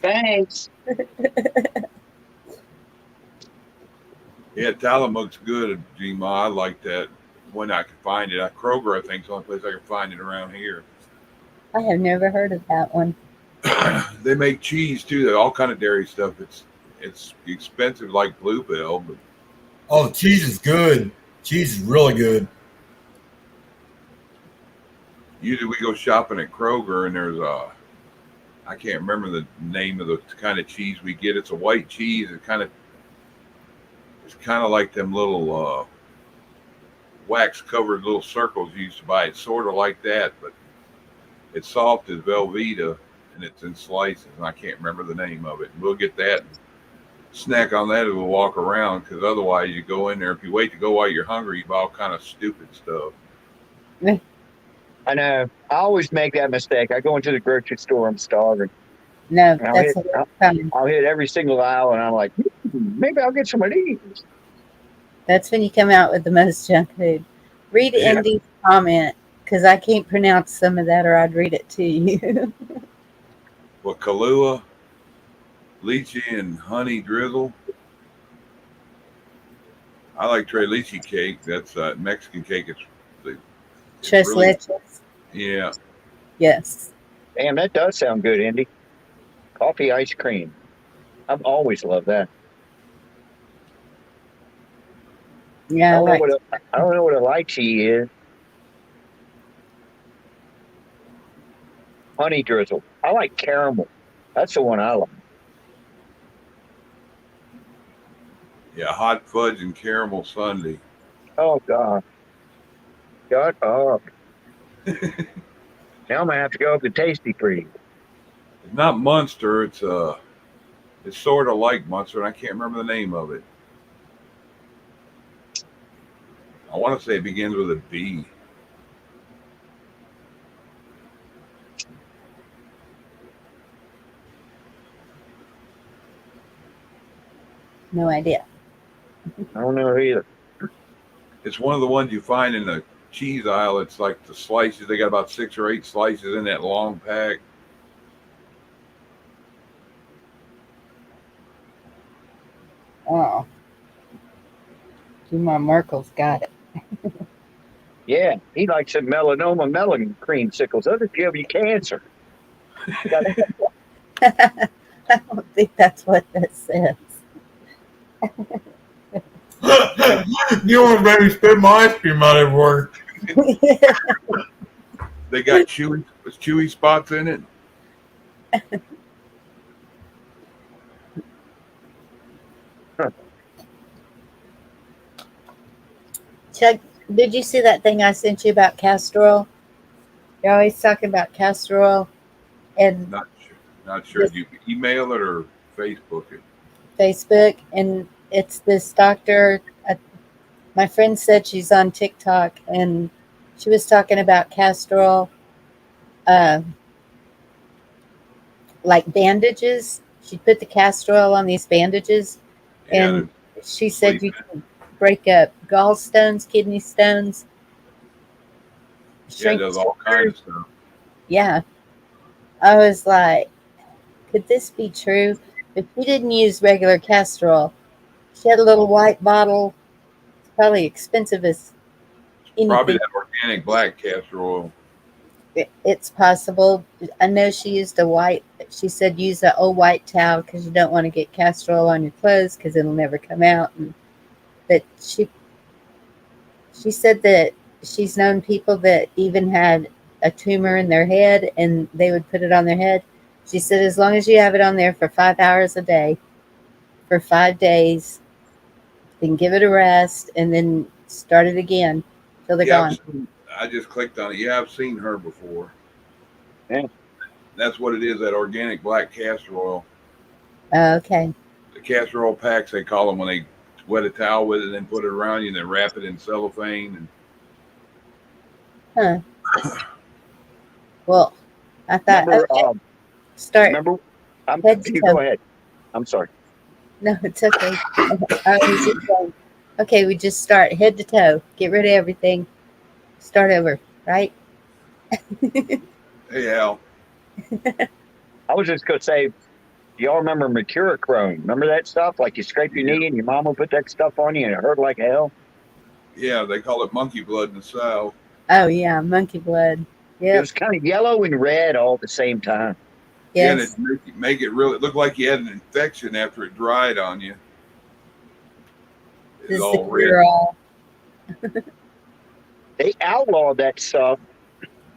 Thanks. Yeah, Tillamook's good, G-Ma. I like that when I can find it. Kroger, I think, is the only place I can find it around here. I have never heard of that one. They make cheese too. All kind of dairy stuff. It's expensive like Bluebell, but oh, the cheese is good. Cheese is really good. Usually we go shopping at Kroger and there's I can't remember the name of the kind of cheese we get. It's a white cheese. It's kind of like them little wax covered little circles you used to buy. It's sort of like that, but it's soft as Velveeta and it's in slices. And I can't remember the name of it. We'll get that and snack on that as we'll walk around, because otherwise you go in there. If you wait to go while you're hungry, you buy all kind of stupid stuff. I know. I always make that mistake. I go into the grocery store, I'm starving. No, I'll hit every single aisle, and I'm like, maybe I'll get some of these. That's when you come out with the most junk food. Read Indy's comment, because I can't pronounce some of that, or I'd read it to you. Well, Kahlua, lychee, and honey drizzle. I like Tres Leche cake. That's Mexican cake. It's Tres Leches. Yeah. Yes. Damn, that does sound good, Indy. Coffee ice cream. I've always loved that. Yeah, I don't know what a lychee is. Honey drizzle. I like caramel. That's the one I like. Yeah, hot fudge and caramel sundae. Oh, God. Shut up. Now I'm going to have to go up to Tasty Freeze. It's not Munster. It's sort of like Munster, and I can't remember the name of it. I want to say it begins with a B. No idea. I don't know either. It's one of the ones you find in the cheese aisle. It's like the slices. They got about 6 or 8 slices in that long pack. Oh. Dumar Merkel's got it. Yeah, he likes some melanoma melon creamsicles. That'll give you cancer. I don't think that's what that says. You want to maybe spit my ice cream out everywhere. They got chewy spots in it. Chuck, did you see that thing I sent you about castor oil? You're always talking about castor oil and Not sure. Did you email it or Facebook it? Facebook, and it's this doctor. My friend said she's on TikTok, and she was talking about castor oil, like bandages. She put the castor oil on these bandages, and she said you can break up gallstones, kidney stones. Yeah, it does all kinds of stuff. Yeah. I was like, could this be true? If she didn't use regular castor oil, she had a little white bottle. It's probably expensive as anything. Probably that organic black castor oil. It's possible. I know she used a white. She said use an old white towel because you don't want to get castor oil on your clothes because it'll never come out. But she said that she's known people that even had a tumor in their head and they would put it on their head. She said as long as you have it on there for 5 hours a day for 5 days, then give it a rest and then start it again till they're gone. I just clicked on it. Yeah, I've seen her before. Yeah. That's what it is, that organic black castor oil. Okay. the casserole packs, they call them, when they wet a towel with it and then put it around you and then wrap it in cellophane. Huh. Well, I thought, Remember, okay, start remember, head to you toe. go ahead. I'm sorry. No, it's okay. I was just saying, okay, we just start head to toe. Get rid of everything. Start over, right? Hey, Al. I was just going to say, y'all remember mercurochrome? Remember that stuff? Like you scrape your knee and your mom would put that stuff on you and it hurt like hell? Yeah, they call it monkey blood in the South. Oh, yeah, monkey blood. It Yep. was kind of yellow and red all at the same time. Yeah, and Yes. it make it really look like you had an infection after it dried on you. This It's is the all red. cure all. They outlawed that stuff.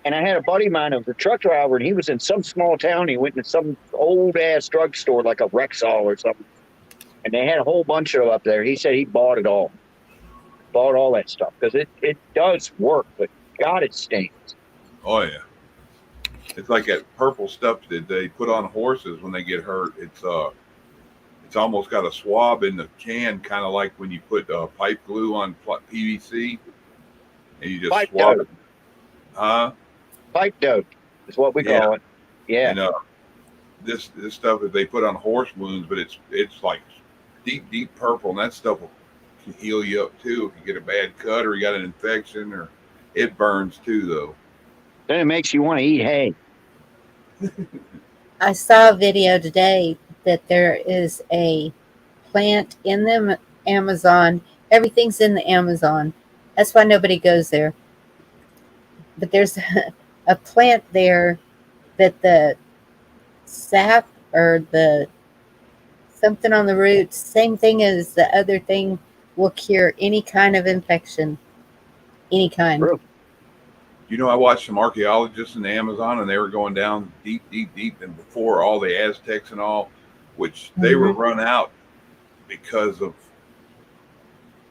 And I had a buddy of mine who was a truck driver, and he was in some small town. He went to some old ass drugstore, like a Rexall or something. And they had a whole bunch of up there. He said he bought it all. Bought all that stuff because it does work, but God, it stinks. Oh yeah, it's like that purple stuff that they put on horses when they get hurt. It's almost got a swab in the can, kind of like when you put pipe glue on PVC, and you just Pipe swab dope. it. Huh? Pipe dope is what we call it. Yeah. And this stuff that they put on horse wounds, but it's like deep purple, and that stuff will heal you up too if you get a bad cut or you got an infection, or it burns too though. Then it makes you want to eat hay. I saw a video today that there is a plant in the Amazon. Everything's in the Amazon. That's why nobody goes there. But there's a plant there that the sap or the something on the roots, same thing as the other thing, will cure any kind of infection. Any kind. True. You know, I watched some archaeologists in the Amazon, and they were going down deep, and before all the Aztecs and all, which they were run out because of,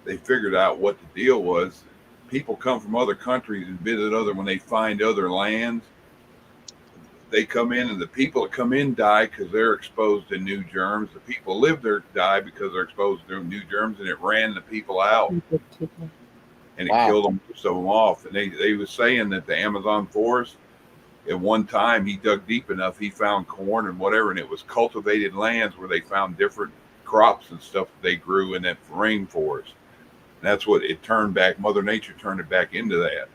they figured out what the deal was. People come from other countries and visit when they find other lands, they come in, and the people that come in die because they're exposed to new germs. The people who live there die because they're exposed to new germs, and it ran the people out. And it killed them, most of them off. And they was saying that the Amazon forest, at one time, he dug deep enough, he found corn and whatever, and it was cultivated lands where they found different crops and stuff that they grew in that rainforest. And that's what it turned back. Mother Nature turned it back into that.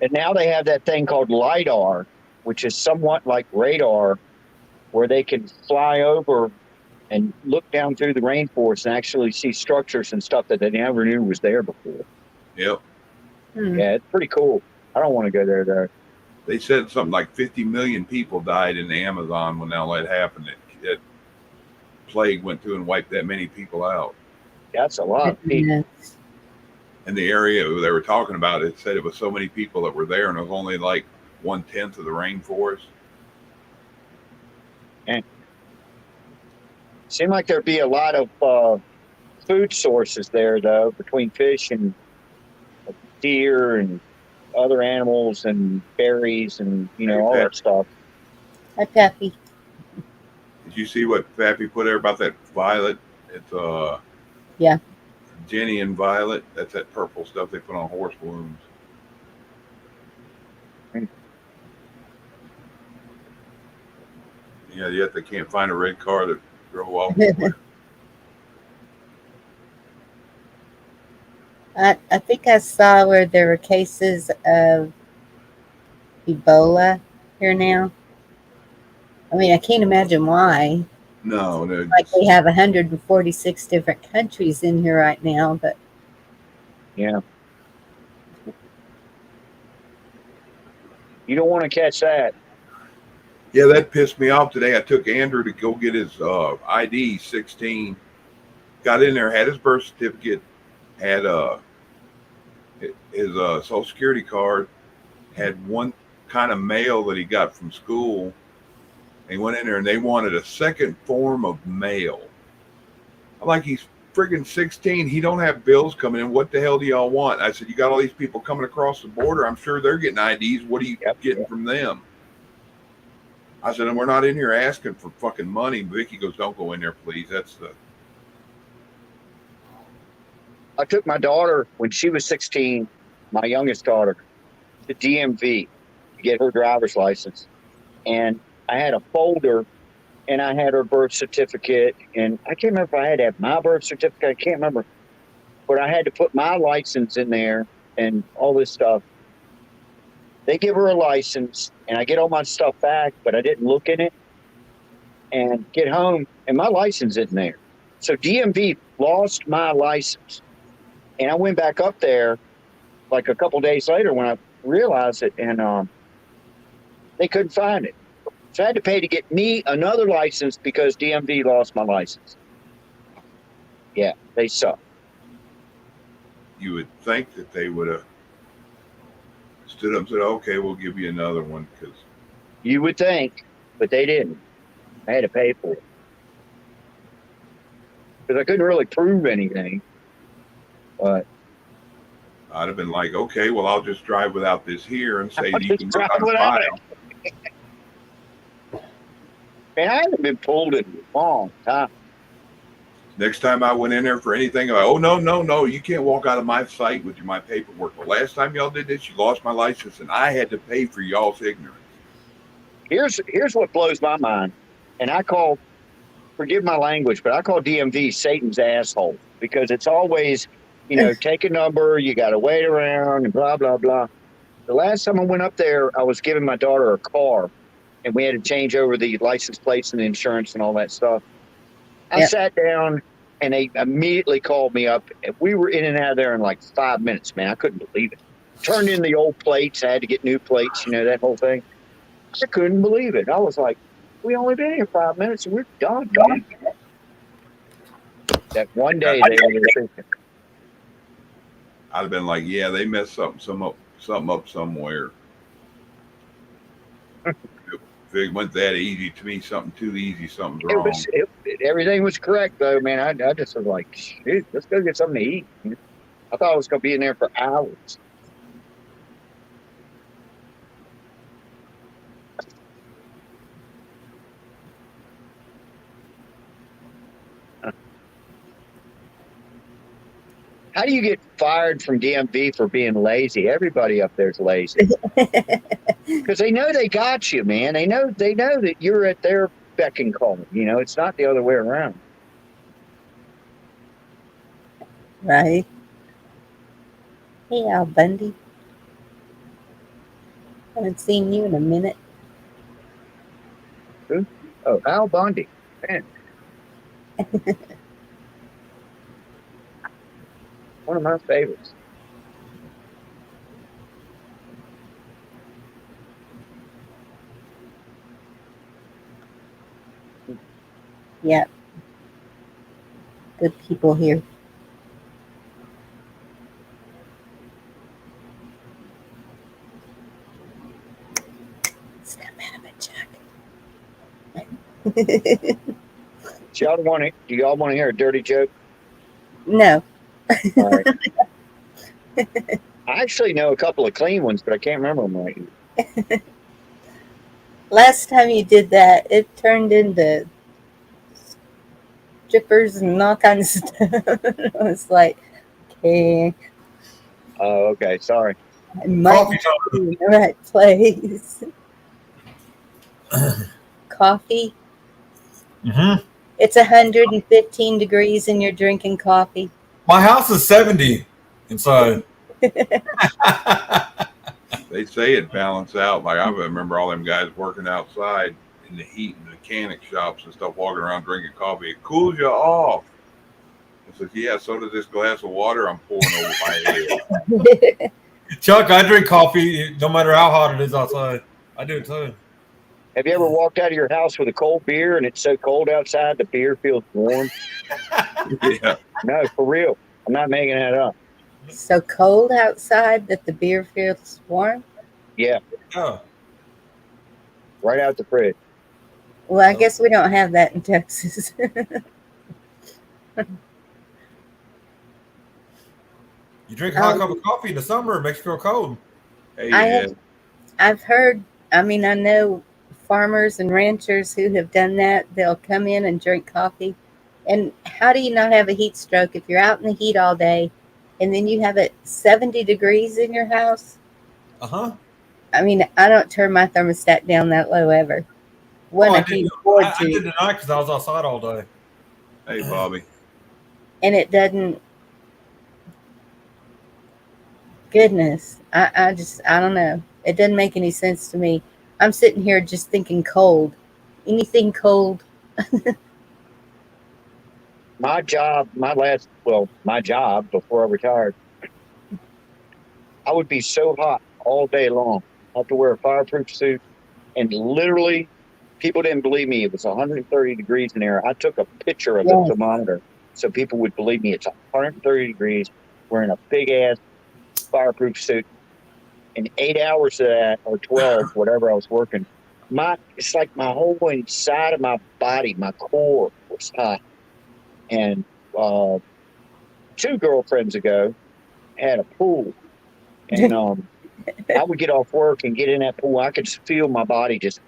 And now they have that thing called LIDAR, which is somewhat like radar, where they can fly over and look down through the rainforest and actually see structures and stuff that they never knew was there before. Yep. Yeah, it's pretty cool. I don't want to go there, though. They said something like 50 million people died in the Amazon when all that happened. That plague went through and wiped that many people out. That's a lot of people. In the area they were talking about, it said it was so many people that were there, and it was only like 1/10 of the rainforest. And seemed like there'd be a lot of food sources there, though, between fish and deer and other animals and berries and, all that stuff. Hi, Pappy. Did you see what Pappy put there about that violet? It's yeah, Jenny and violet. That's that purple stuff they put on horse wounds. Yeah, yet they can't find a red car that drove off. I think I saw where there were cases of Ebola here now. I mean, I can't imagine why. No, like we have 146 different countries in here right now, but yeah, you don't want to catch that. Yeah, that pissed me off today. I took Andrew to go get his ID 16. Got in there, had his birth certificate, had his Social Security card, had one kind of mail that he got from school. He went in there and they wanted a second form of mail. I'm like, he's friggin' 16. He don't have bills coming in. What the hell do y'all want? I said, you got all these people coming across the border. I'm sure they're getting IDs. What are you getting from them? I said, and we're not in here asking for fucking money. Vicky goes, don't go in there, please. That's the. I took my daughter when she was 16, my youngest daughter, to DMV to get her driver's license. And I had a folder and I had her birth certificate. And I can't remember if I had to have my birth certificate. I can't remember. But I had to put my license in there and all this stuff. They give her a license and I get all my stuff back, but I didn't look in it and get home and my license isn't there. So DMV lost my license. And I went back up there like a couple days later when I realized it, and they couldn't find it. So I had to pay to get me another license because DMV lost my license. Yeah, they suck. You would think that they would have stood up and said, okay, we'll give you another one. Because you would think, but they didn't. I had to pay for it. Because I couldn't really prove anything. But I'd have been like, okay, well, I'll just drive without this here and say you can drive look on without file. Man, I haven't been pulled in a long time. Next time I went in there for anything, I'm like, oh, no, you can't walk out of my site with my paperwork. The last time y'all did this, you lost my license, and I had to pay for y'all's ignorance. Here's what blows my mind, and I call, forgive my language, but I call DMV Satan's asshole because it's always, take a number, you got to wait around, and blah, blah, blah. The last time I went up there, I was giving my daughter a car, and we had to change over the license plates and the insurance and all that stuff. I sat down, and they immediately called me up. We were in and out of there in like 5 minutes, man. I couldn't believe it. Turned in the old plates. I had to get new plates, that whole thing. I couldn't believe it. I was like, we only been here 5 minutes, and we're done. That one day they were thinking. I'd have been like, yeah, they messed something up somewhere. If it went that easy, to me, something too easy, something's wrong. Everything was correct, though, man. I just was like, shoot, let's go get something to eat. I thought I was going to be in there for hours. How do you get fired from DMV for being lazy? Everybody up there's lazy. Because they know they got you, man. They know that you're at their beck and call. It's not the other way around. Right. Hey, Al Bundy. Haven't seen you in a minute. Who? Oh, Al Bundy. Man. One of my favorites. Yep. Good people here. Snap out of it, Jack. Do y'all want to hear a dirty joke? No. All right. I actually know a couple of clean ones, but I can't remember them right. Last time you did that, it turned into strippers and all kinds of stuff. I was like, okay. Oh, okay. Sorry. I might be in the right place. Coffee. Mm-hmm. It's 115 degrees and you're drinking coffee. My house is 70 inside. They say it balance out. Like I remember all them guys working outside in the heat in mechanic shops and stuff, walking around drinking coffee. It cools you off. I said, yeah, so does this glass of water I'm pouring over my head. Chuck, I drink coffee no matter how hot it is outside. I do it too. Have you ever walked out of your house with a cold beer and it's so cold outside the beer feels warm? Yeah. No, for real. I'm not making that up. So cold outside that the beer feels warm? Yeah. Oh. Right out the fridge. Well, I guess we don't have that in Texas. You drink a hot cup of coffee in the summer, it makes you feel cold. Hey, I've heard, I know farmers and ranchers who have done that. They'll come in and drink coffee. And how do you not have a heat stroke if you're out in the heat all day and then you have it 70 degrees in your house? Uh-huh. I mean, I don't turn my thermostat down that low ever. When I can't afford I to. did tonight because I was outside all day. Hey, Bobby. And it doesn't. Goodness. I don't know. It doesn't make any sense to me. I'm sitting here just thinking cold. Anything cold. My job before I retired, I would be so hot all day long. I have to wear a fireproof suit, and literally, people didn't believe me. It was 130 degrees in there. I took a picture of the thermometer so people would believe me. It's 130 degrees, wearing a big ass fireproof suit. And 8 hours of that, or 12, whatever I was working, it's like my whole inside of my body, my core was hot. And 2 girlfriends ago had a pool, and I would get off work and get in that pool. I could just feel my body, just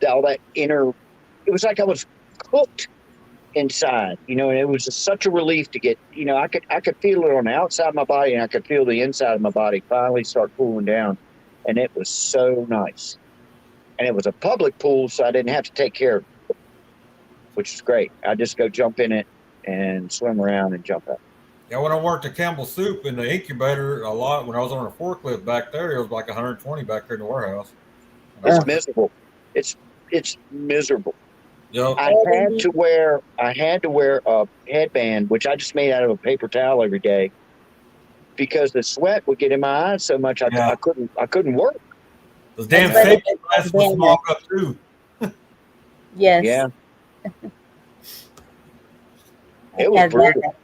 all that inner. It was like I was cooked inside, and it was just such a relief to get. I could feel it on the outside of my body, and I could feel the inside of my body finally start cooling down, and it was so nice. And it was a public pool, so I didn't have to take care of it, which is great. I just go jump in it and swim around and jump out. Yeah, when I worked at Campbell Soup in the incubator a lot, when I was on a forklift back there, it was like 120 back there in the warehouse. It's miserable. It's miserable. Yep. I had to wear a headband, which I just made out of a paper towel every day, because the sweat would get in my eyes so much I couldn't work. Those damn safety glasses would smog up too. Yes. Yeah. It was brutal.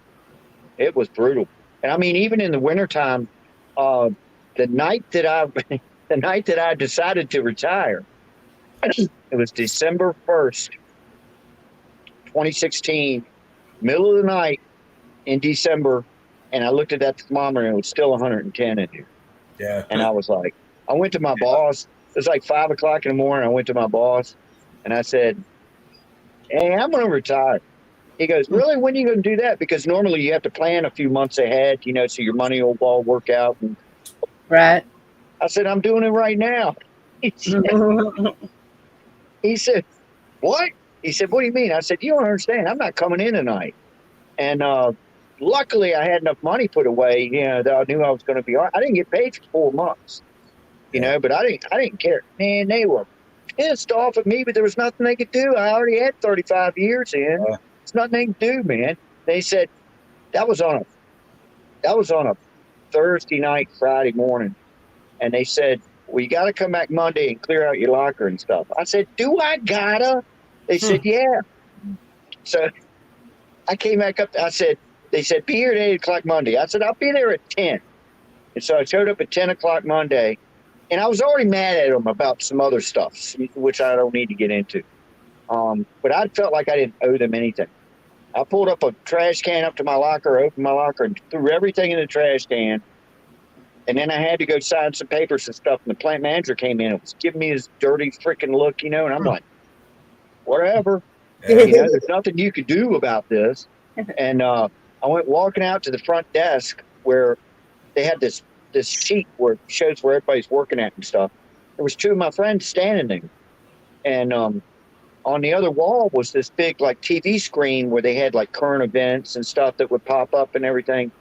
It was brutal. And I mean, even in the wintertime, the night that I decided to retire, it was December 1st, 2016, middle of the night in December, and I looked at that thermometer and it was still 110 in here. Yeah. And I was like, I went to my boss. It was like 5 o'clock in the morning. I went to my boss and I said, "Hey, I'm going to retire." He goes, "Really? When are you going to do that?" Because normally you have to plan a few months ahead, so your money will all work out. And right. I said, "I'm doing it right now." He said, "What?" He said, "What do you mean?" I said, "You don't understand. I'm not coming in tonight." And luckily I had enough money put away, that I knew I was going to be all right. I didn't get paid for 4 months, but I didn't care. Man, they were pissed off at me, but there was nothing they could do. I already had 35 years in. There's nothing they could do, man. They said that was on a Thursday night, Friday morning. And they said, "Well, you got to come back Monday and clear out your locker and stuff." I said, "Do I gotta?" They said, "Yeah." So I came back up. They said, "Be here at 8 o'clock Monday." I said, "I'll be there at 10. And so I showed up at 10 o'clock Monday, and I was already mad at them about some other stuff, which I don't need to get into. But I felt like I didn't owe them anything. I pulled up a trash can up to my locker, opened my locker, and threw everything in the trash can. And then I had to go sign some papers and stuff. And the plant manager came in and was giving me his dirty freaking look, and I'm like, whatever. There's nothing you could do about this. And I went walking out to the front desk where they had this sheet where it shows where everybody's working at and stuff. There was 2 of my friends standing there. And on the other wall was this big TV screen where they had current events and stuff that would pop up and everything.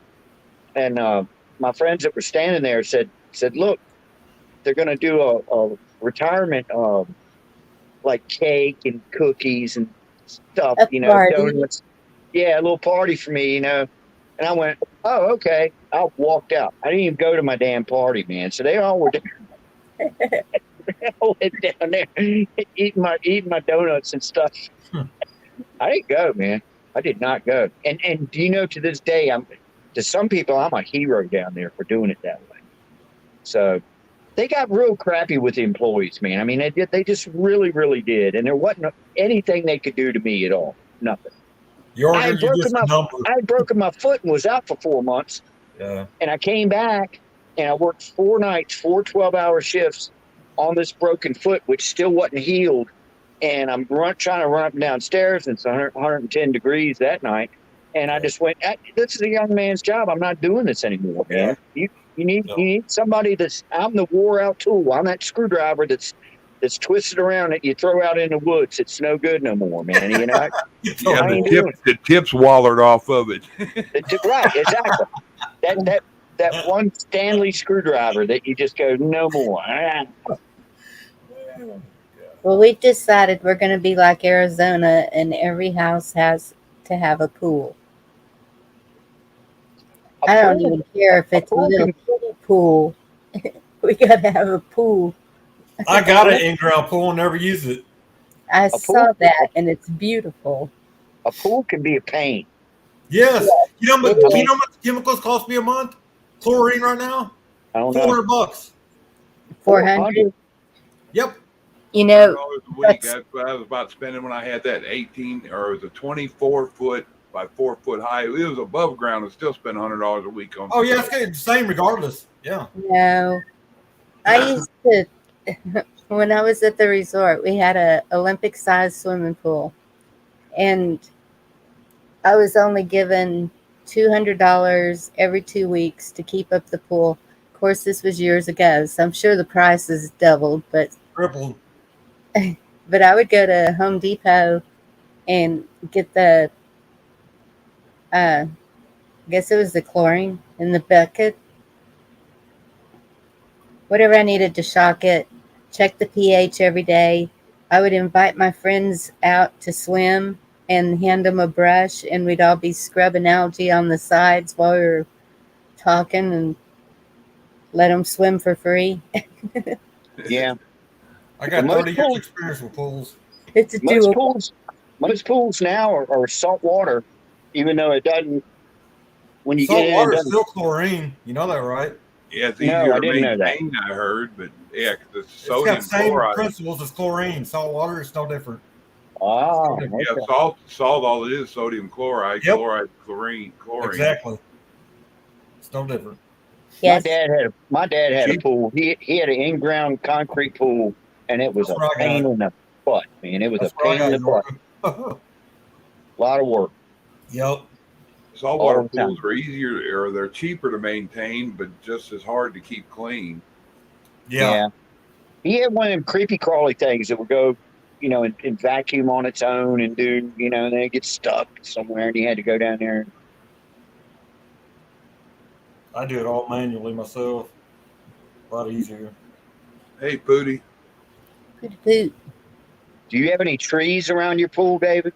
And my friends that were standing there said, "Look, they're going to do a retirement cake and cookies and stuff, donuts. Yeah, a little party for me, And I went, "Oh, okay." I walked out. I didn't even go to my damn party, man. So they all were there. They all went down there eating my donuts and stuff. I didn't go, man. I did not go. And do you know, to this day, to some people, I'm a hero down there for doing it that way. So they got real crappy with the employees, man. I mean, they just really, really did. And there wasn't anything they could do to me at all. Nothing. I had broken my foot and was out for 4 months. Yeah. And I came back and I worked 4 nights, 4 12-hour shifts. on this broken foot, which still wasn't healed. And I'm trying to run up and down stairs, and it's 110 degrees that night. And I just went, this is a young man's job. I'm not doing this anymore, man. You need somebody I'm the wore out tool. I'm that screwdriver that's twisted around that you throw out in the woods. It's no good no more, man. You know, the tips wallered off of it. Right, exactly. That one Stanley screwdriver that you just go, no more. Well, we've decided we're going to be like Arizona, and every house has to have a pool. I don't even care if it's a little kiddie pool. We got to have a pool. I got an in-ground pool and never use it. I saw that, and it's beautiful. A pool can be a pain. Yes. You know how much chemicals cost me a month? Chlorine right now? I don't know. $400. 400. Yep. You know, a week. That's what I was about spending when I had that 18, or it was a 24 foot by 4 foot high. It was above ground. I still spend $100 a week on. Oh yeah, it's the same regardless. Yeah. No, I used to. When I was at the resort, we had a Olympic-sized swimming pool, and I was only given $200 every 2 weeks to keep up the pool. Of course, this was years ago, so I'm sure the price has doubled, but tripled. But I would go to Home Depot and get the, I guess it was the chlorine in the bucket, whatever I needed to shock it, check the pH every day. I would invite my friends out to swim and hand them a brush, and we'd all be scrubbing algae on the sides while we were talking, and let them swim for free. Yeah. I got 30 years experience with pools. It's a most pools now are salt water, even though it doesn't. When you salt get water in, is still chlorine. You know that, right? Yeah, it's easier I to didn't know that. maintain. I heard, but yeah, the It's sodium got the same chloride. principles as chlorine. Salt water is no different. Oh, Yeah, salt. All it is sodium chloride, chloride, chlorine. Exactly. It's no different. Yes. My dad had a pool. He had an in-ground concrete pool, and it was a pain in the butt, man. It was a pain in the butt. A lot of work. Yep. Saltwater pools are easier, or they're cheaper to maintain, but just as hard to keep clean. Yeah. He had one of them creepy crawly things that would go, and vacuum on its own and do, and then it gets stuck somewhere, and he had to go down there. I do it all manually myself. A lot easier. Hey, Pootie. Do you have any trees around your pool, David?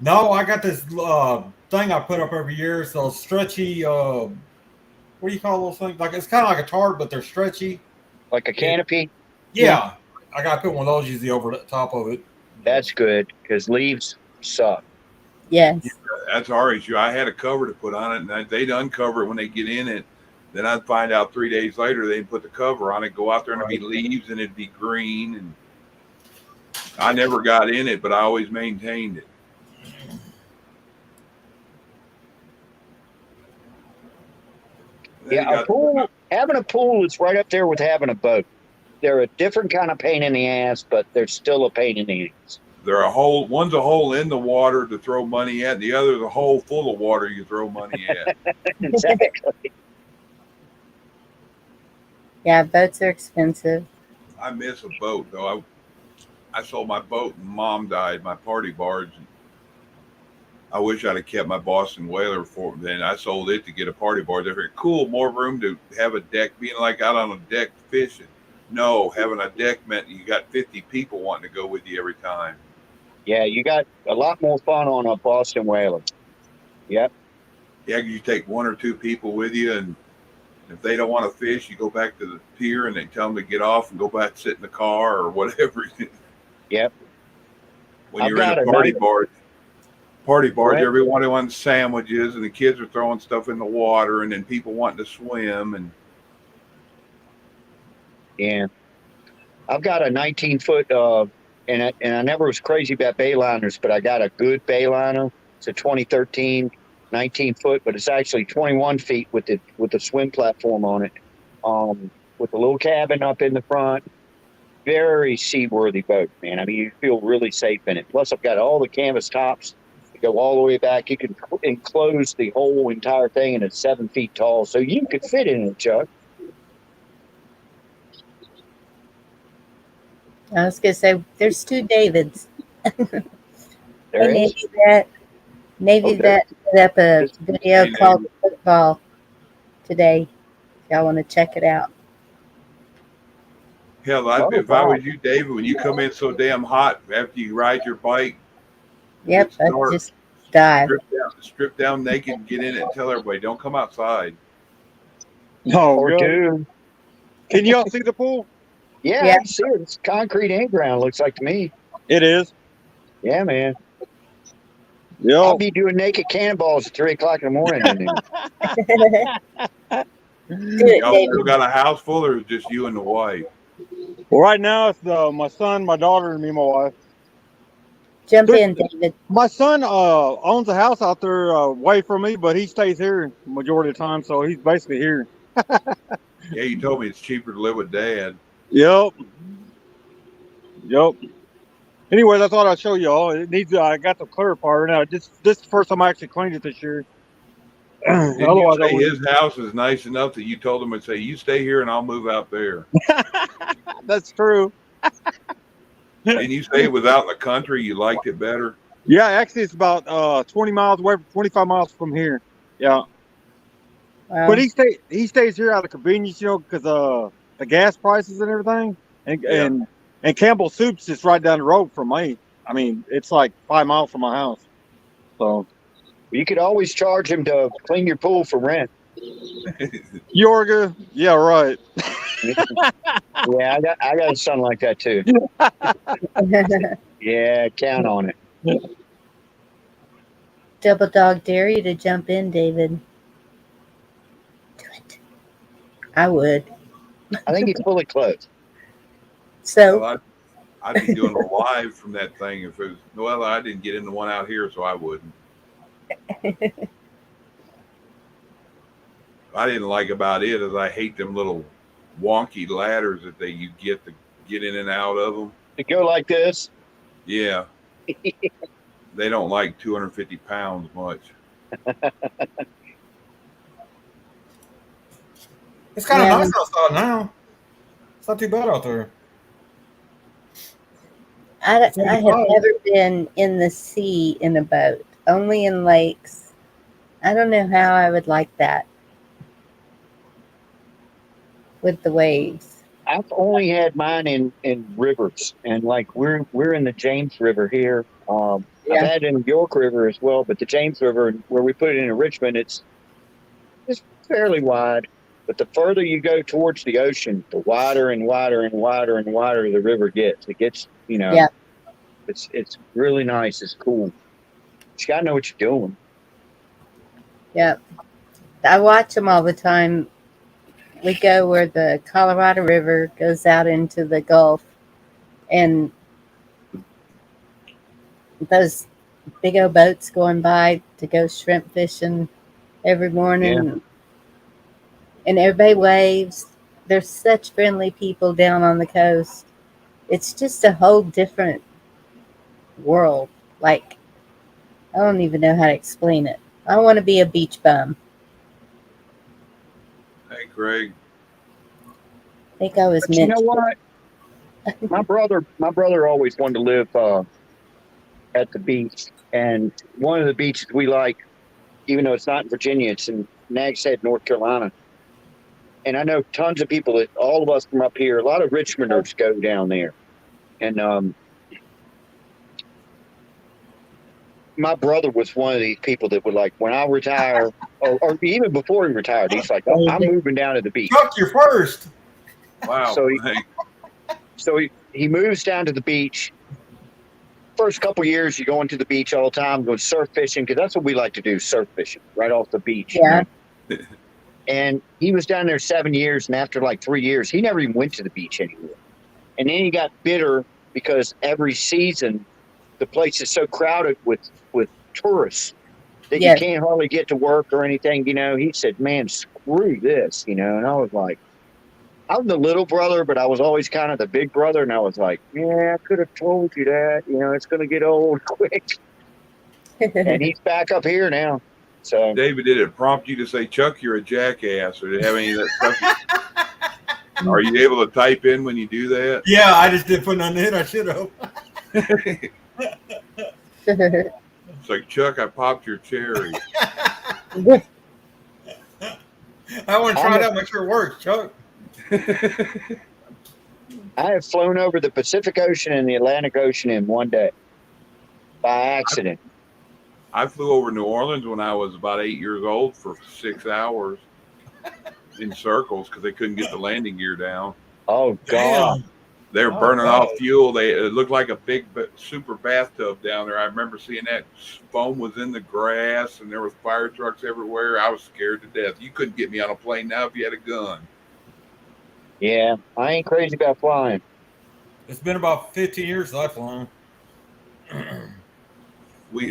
No, I got this thing I put up every year. It's those stretchy, what do you call those things? Like, it's kind of like a tarp, but they're stretchy. Like a canopy? Yeah. I got to put one of those usually over the top of it. That's good, because leaves suck. Yes. Yeah, that's our issue. I had a cover to put on it, and they'd uncover it when they get in it. Then I'd find out 3 days later they didn't put the cover on it. Go out there and it'd be leaves and it'd be green. And I never got in it, but I always maintained it. Yeah, having a pool is right up there with having a boat. They're a different kind of pain in the ass, but they're still a pain in the ass. One's a hole in the water to throw money at, and the other's a hole full of water you throw money at. Exactly. Yeah, boats are expensive. I miss a boat, though. I sold my boat and Mom died, my party barge. I wish I'd have kept my Boston Whaler for then. I sold it to get a party barge. They're cool, more room to have a deck, being like out on a deck fishing. No, having a deck meant you got 50 people wanting to go with you every time. Yeah, you got a lot more fun on a Boston Whaler. Yep. Yeah, you take 1 or 2 people with you, and if they don't want to fish, you go back to the pier and they tell them to get off and go back and sit in the car or whatever. Yep. When you're in a party barge, everyone wants sandwiches, and the kids are throwing stuff in the water, and then people wanting to swim. And yeah, I've got a 19-foot, and I never was crazy about bayliners, but I got a good bayliner. It's a 2013 19-foot, but it's actually 21 feet with the swim platform on it, with a little cabin up in the front, very seaworthy boat, man. I mean, you feel really safe in it. Plus, I've got all the canvas tops that go all the way back. You can enclose the whole entire thing, and it's 7 feet tall, so you could fit in it, Chuck. I was gonna say there's 2 Davids. There Hey, is. Navy Vet put up a video called Football today. If y'all want to check it out. Hell, if I was you, David, when you come in so damn hot after you ride your bike, Yep, I just dive. strip down naked, and get in it, and tell everybody don't come outside. Oh, Or good. do. Can y'all see the pool? Yeah, Yeah. I can see it. It's concrete and ground, looks like to me. It is. Yeah, man. Yep. I'll be doing naked cannonballs at 3 o'clock in the morning. Y'all still got a house full, or just you and the wife? Well, right now it's my son, my daughter, and me, my wife. Jump in, David. My son owns a house out there away from me, but he stays here the majority of the time, so he's basically here. Yeah, you told me it's cheaper to live with Dad. Yep. Anyways, I thought I'd show y'all. It needs. I got the clarifier now. This is the first time I actually cleaned it this year. Didn't you Otherwise, I say wouldn't. his house is nice enough that you told him and say, "You stay here and I'll move out there"? That's true. Didn't you say it was out in the country? You liked it better? Yeah, actually, it's about 20 miles away, 25 miles from here. Yeah. Wow. But he stays here out of convenience, because the gas prices and everything, and Campbell Soup's just right down the road from me. I mean, it's like 5 miles from my house. So you could always charge him to clean your pool for rent. Yorga, yeah, right. Yeah, I got a son like that too. Yeah, count on it. Double Dog dare you to jump in, David. Do it. I would. I think he's fully clothed. So well, I'd be doing a live from that thing if it was. Well, I didn't get in the one out here, so I wouldn't. I didn't like about it is I hate them little wonky ladders that you get to get in and out of them. To go like this? Yeah. They don't like 250 pounds much. It's kind of nice outside now. It's not too bad out there. I have never been in the sea in a boat, only in lakes. I don't know how I would like that with the waves. I've only had mine in rivers, and like we're in the James River here. I've had it in the York River as well, but the James River, where we put it in Richmond, it's fairly wide. But the further you go towards the ocean, the wider and wider and wider and wider the river gets. It gets, it's really nice. It's cool. You gotta know what you're doing. Yep. I watch them all the time. We go where the Colorado River goes out into the Gulf, and those big old boats going by to go shrimp fishing every morning. Yeah. And everybody waves. There's such friendly people down on the coast. It's just a whole different world. Like, I don't even know how to explain it. I want to be a beach bum. Hey, Greg. I think I was But meant. you know what? My brother always wanted to live at the beach, and one of the beaches we like, even though it's not in Virginia, it's in Nags Head, North Carolina. And I know tons of people that all of us from up here, a lot of Richmonders go down there. And my brother was one of these people that would like, when I retire, or even before he retired, he's like, I'm moving down to the beach. Chuck, you're first. Wow. So he moves down to the beach. First couple years, you go into the beach all the time, go surf fishing, because that's what we like to do, surf fishing, right off the beach. Yeah. And he was down there 7 years, and after like 3 years, he never even went to the beach anymore. And then he got bitter because every season, the place is so crowded with tourists that you can't hardly get to work or anything. He said, man, screw this, and I was like, I'm the little brother, but I was always kind of the big brother, and I was like, yeah, I could have told you that. You know, it's going to get old quick. And he's back up here now. So David, did it prompt you to say, Chuck, you're a jackass, or did it have any of that stuff? Are you able to type in when you do that? Yeah, I just didn't put nothing in. I should have. It's like, Chuck, I popped your cherry. I want to try it out, make sure it works, Chuck. I have flown over the Pacific Ocean and the Atlantic Ocean in one day by accident. I flew over New Orleans when I was about 8 years old for 6 hours in circles because they couldn't get the landing gear down. Oh, God. They were burning off fuel. It looked like a big super bathtub down there. I remember seeing that foam was in the grass and there was fire trucks everywhere. I was scared to death. You couldn't get me on a plane now if you had a gun. Yeah, I ain't crazy about flying. It's been about 15 years since I've flown.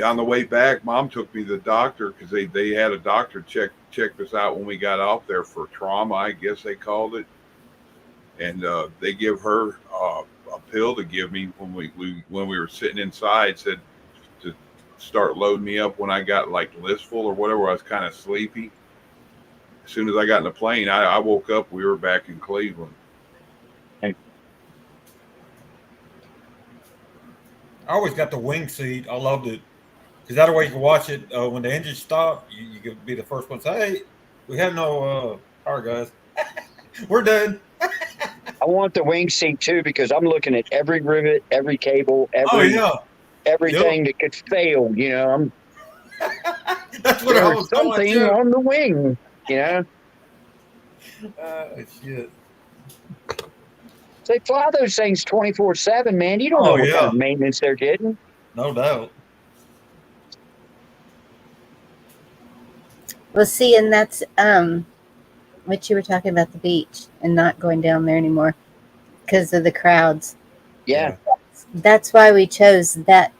On the way back, Mom took me to the doctor because they had a doctor check us out when we got off there for trauma, I guess they called it. And they give her a pill to give me when we were sitting inside. Said to start loading me up when I got like blissful or whatever. I was kind of sleepy. As soon as I got in the plane, I woke up. We were back in Cleveland. I always got the wing seat. I loved it because that way you can watch it when the engine stopped. You could be the first one to say, "Hey, we have no power, guys. We're done." I want the wing seat too because I'm looking at every rivet, every cable, everything that could fail. You know, That's what I was something going to. on the wing. You know, shit. They fly those things 24/7, man. You don't know what kind of maintenance they're getting. No doubt. Well, see, and that's what you were talking about, the beach and not going down there anymore because of the crowds. Yeah. That's why we chose that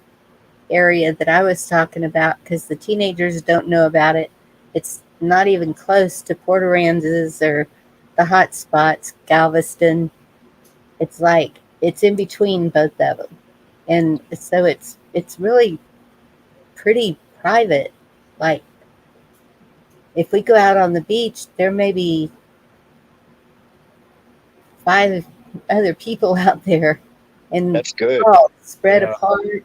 area that I was talking about, because the teenagers don't know about it. It's not even close to Port Aransas or the hot spots, Galveston. It's like it's in between both of them, and so it's really pretty private. Like if we go out on the beach, there may be 5 other people out there, and that's good. All spread apart.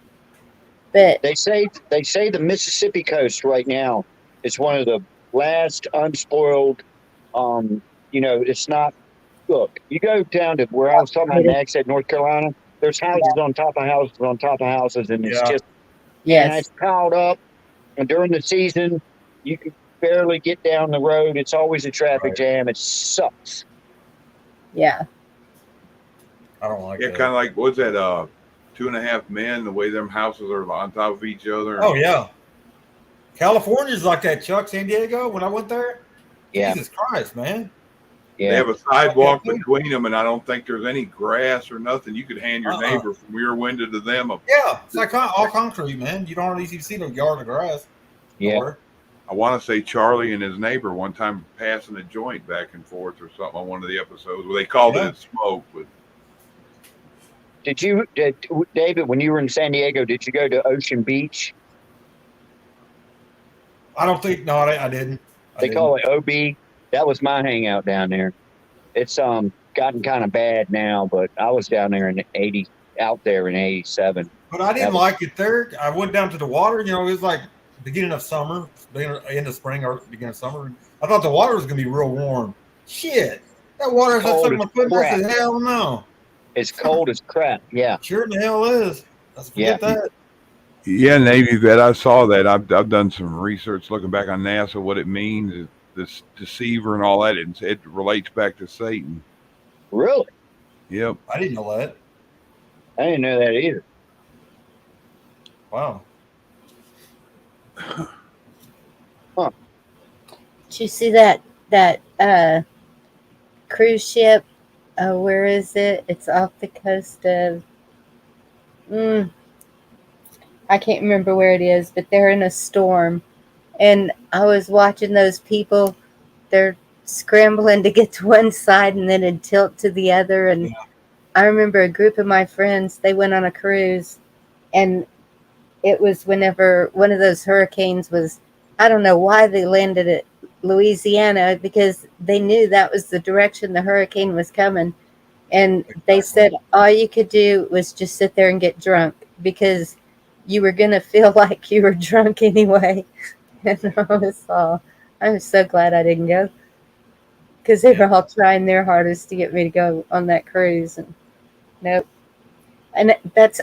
But they say the Mississippi coast right now is one of the last unspoiled. You know, it's not. Look, you go down to where I was talking about next at North Carolina. There's houses on top of houses on top of houses, and it's just and it's piled up. And during the season, you can barely get down the road. It's always a traffic jam. It sucks. Yeah. I don't like that. Kind of like, what's that, 2.5 Men, the way them houses are on top of each other. Oh, yeah. California's like that, Chuck. San Diego, when I went there. Yeah. Jesus Christ, man. Yeah. They have a sidewalk between them, and I don't think there's any grass or nothing. You could hand your neighbor from your window to them. Yeah, it's like all concrete, man. You don't easily see no yard of grass. Yeah. I want to say Charlie and his neighbor one time passing a joint back and forth or something on one of the episodes where they called it smoke. But David, when you were in San Diego, did you go to Ocean Beach? I don't think. No, I didn't. They call it OB. That was my hangout down there. It's gotten kind of bad now, but I was down there in out there in 87. But I didn't like it there. I went down to the water. You know, it was like beginning of summer, end of spring or beginning of summer. I thought the water was gonna be real warm. Shit, that water is like my foot. I said, hell no. It's cold as crap. Yeah. Sure in the hell is. Let's forget that. Yeah, Navy vet. I saw that. I've done some research looking back on NASA, what it means. This deceiver and all that, it relates back to Satan. Really? Yep. I didn't know that. I didn't know that either. Wow. Huh. Did you see that cruise ship? Where is it? It's off the coast of. I can't remember where it is, but they're in a storm. And I was watching those people. They're scrambling to get to one side and then it'd tilt to the other. And I remember a group of my friends, they went on a cruise, and it was whenever one of those hurricanes was, I don't know why they landed at Louisiana, because they knew that was the direction the hurricane was coming. And they said all you could do was just sit there and get drunk, because you were going to feel like you were drunk anyway. And I was so glad I didn't go, because they were all trying their hardest to get me to go on that cruise. And nope. And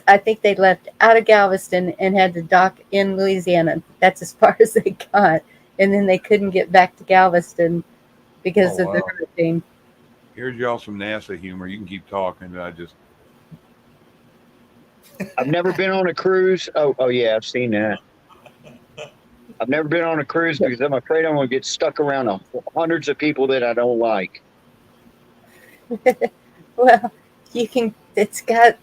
I think they left out of Galveston and had to dock in Louisiana. That's as far as they got. And then they couldn't get back to Galveston because of the hurricane. Here's y'all some NASA humor. You can keep talking. I've never been on a cruise. Oh yeah, I've seen that. I've never been on a cruise because I'm afraid I'm going to get stuck around hundreds of people that I don't like. Well, it's got,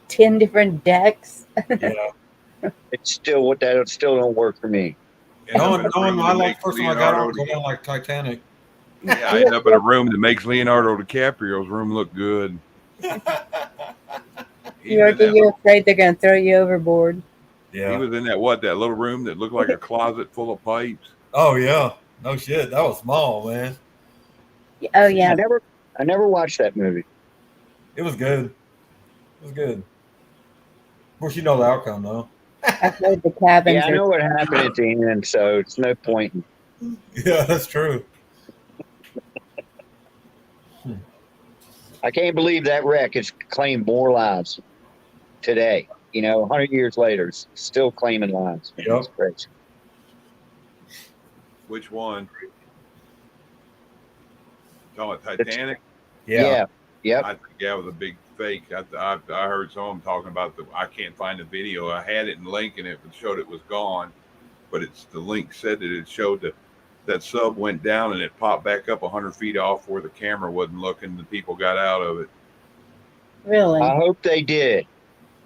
10 different decks? Yeah. It's still that still don't work for me. I like first time I got on, go down like Titanic. Yeah, I end up in a room that makes Leonardo DiCaprio's room look good. You're afraid they're going to throw you overboard. Yeah. He was in that little room that looked like a closet full of pipes. Oh yeah. No shit. That was small, man. Oh yeah. I never watched that movie. It was good. It was good. Of course, you know the outcome, though. I played the cabins. Yeah, I know what happened at the end, so it's no point. Yeah, that's true. I can't believe that wreck has claimed more lives today. 100 years later, it's still claiming lives. Yep. That's crazy. Which one? Talking about Titanic? Yeah. Yep. I think that was a big fake. I heard someone talking about I can't find the video. I had it in link and it showed it was gone, but the link said that it showed that sub went down and it popped back up 100 feet off where the camera wasn't looking. The people got out of it. Really? I hope they did.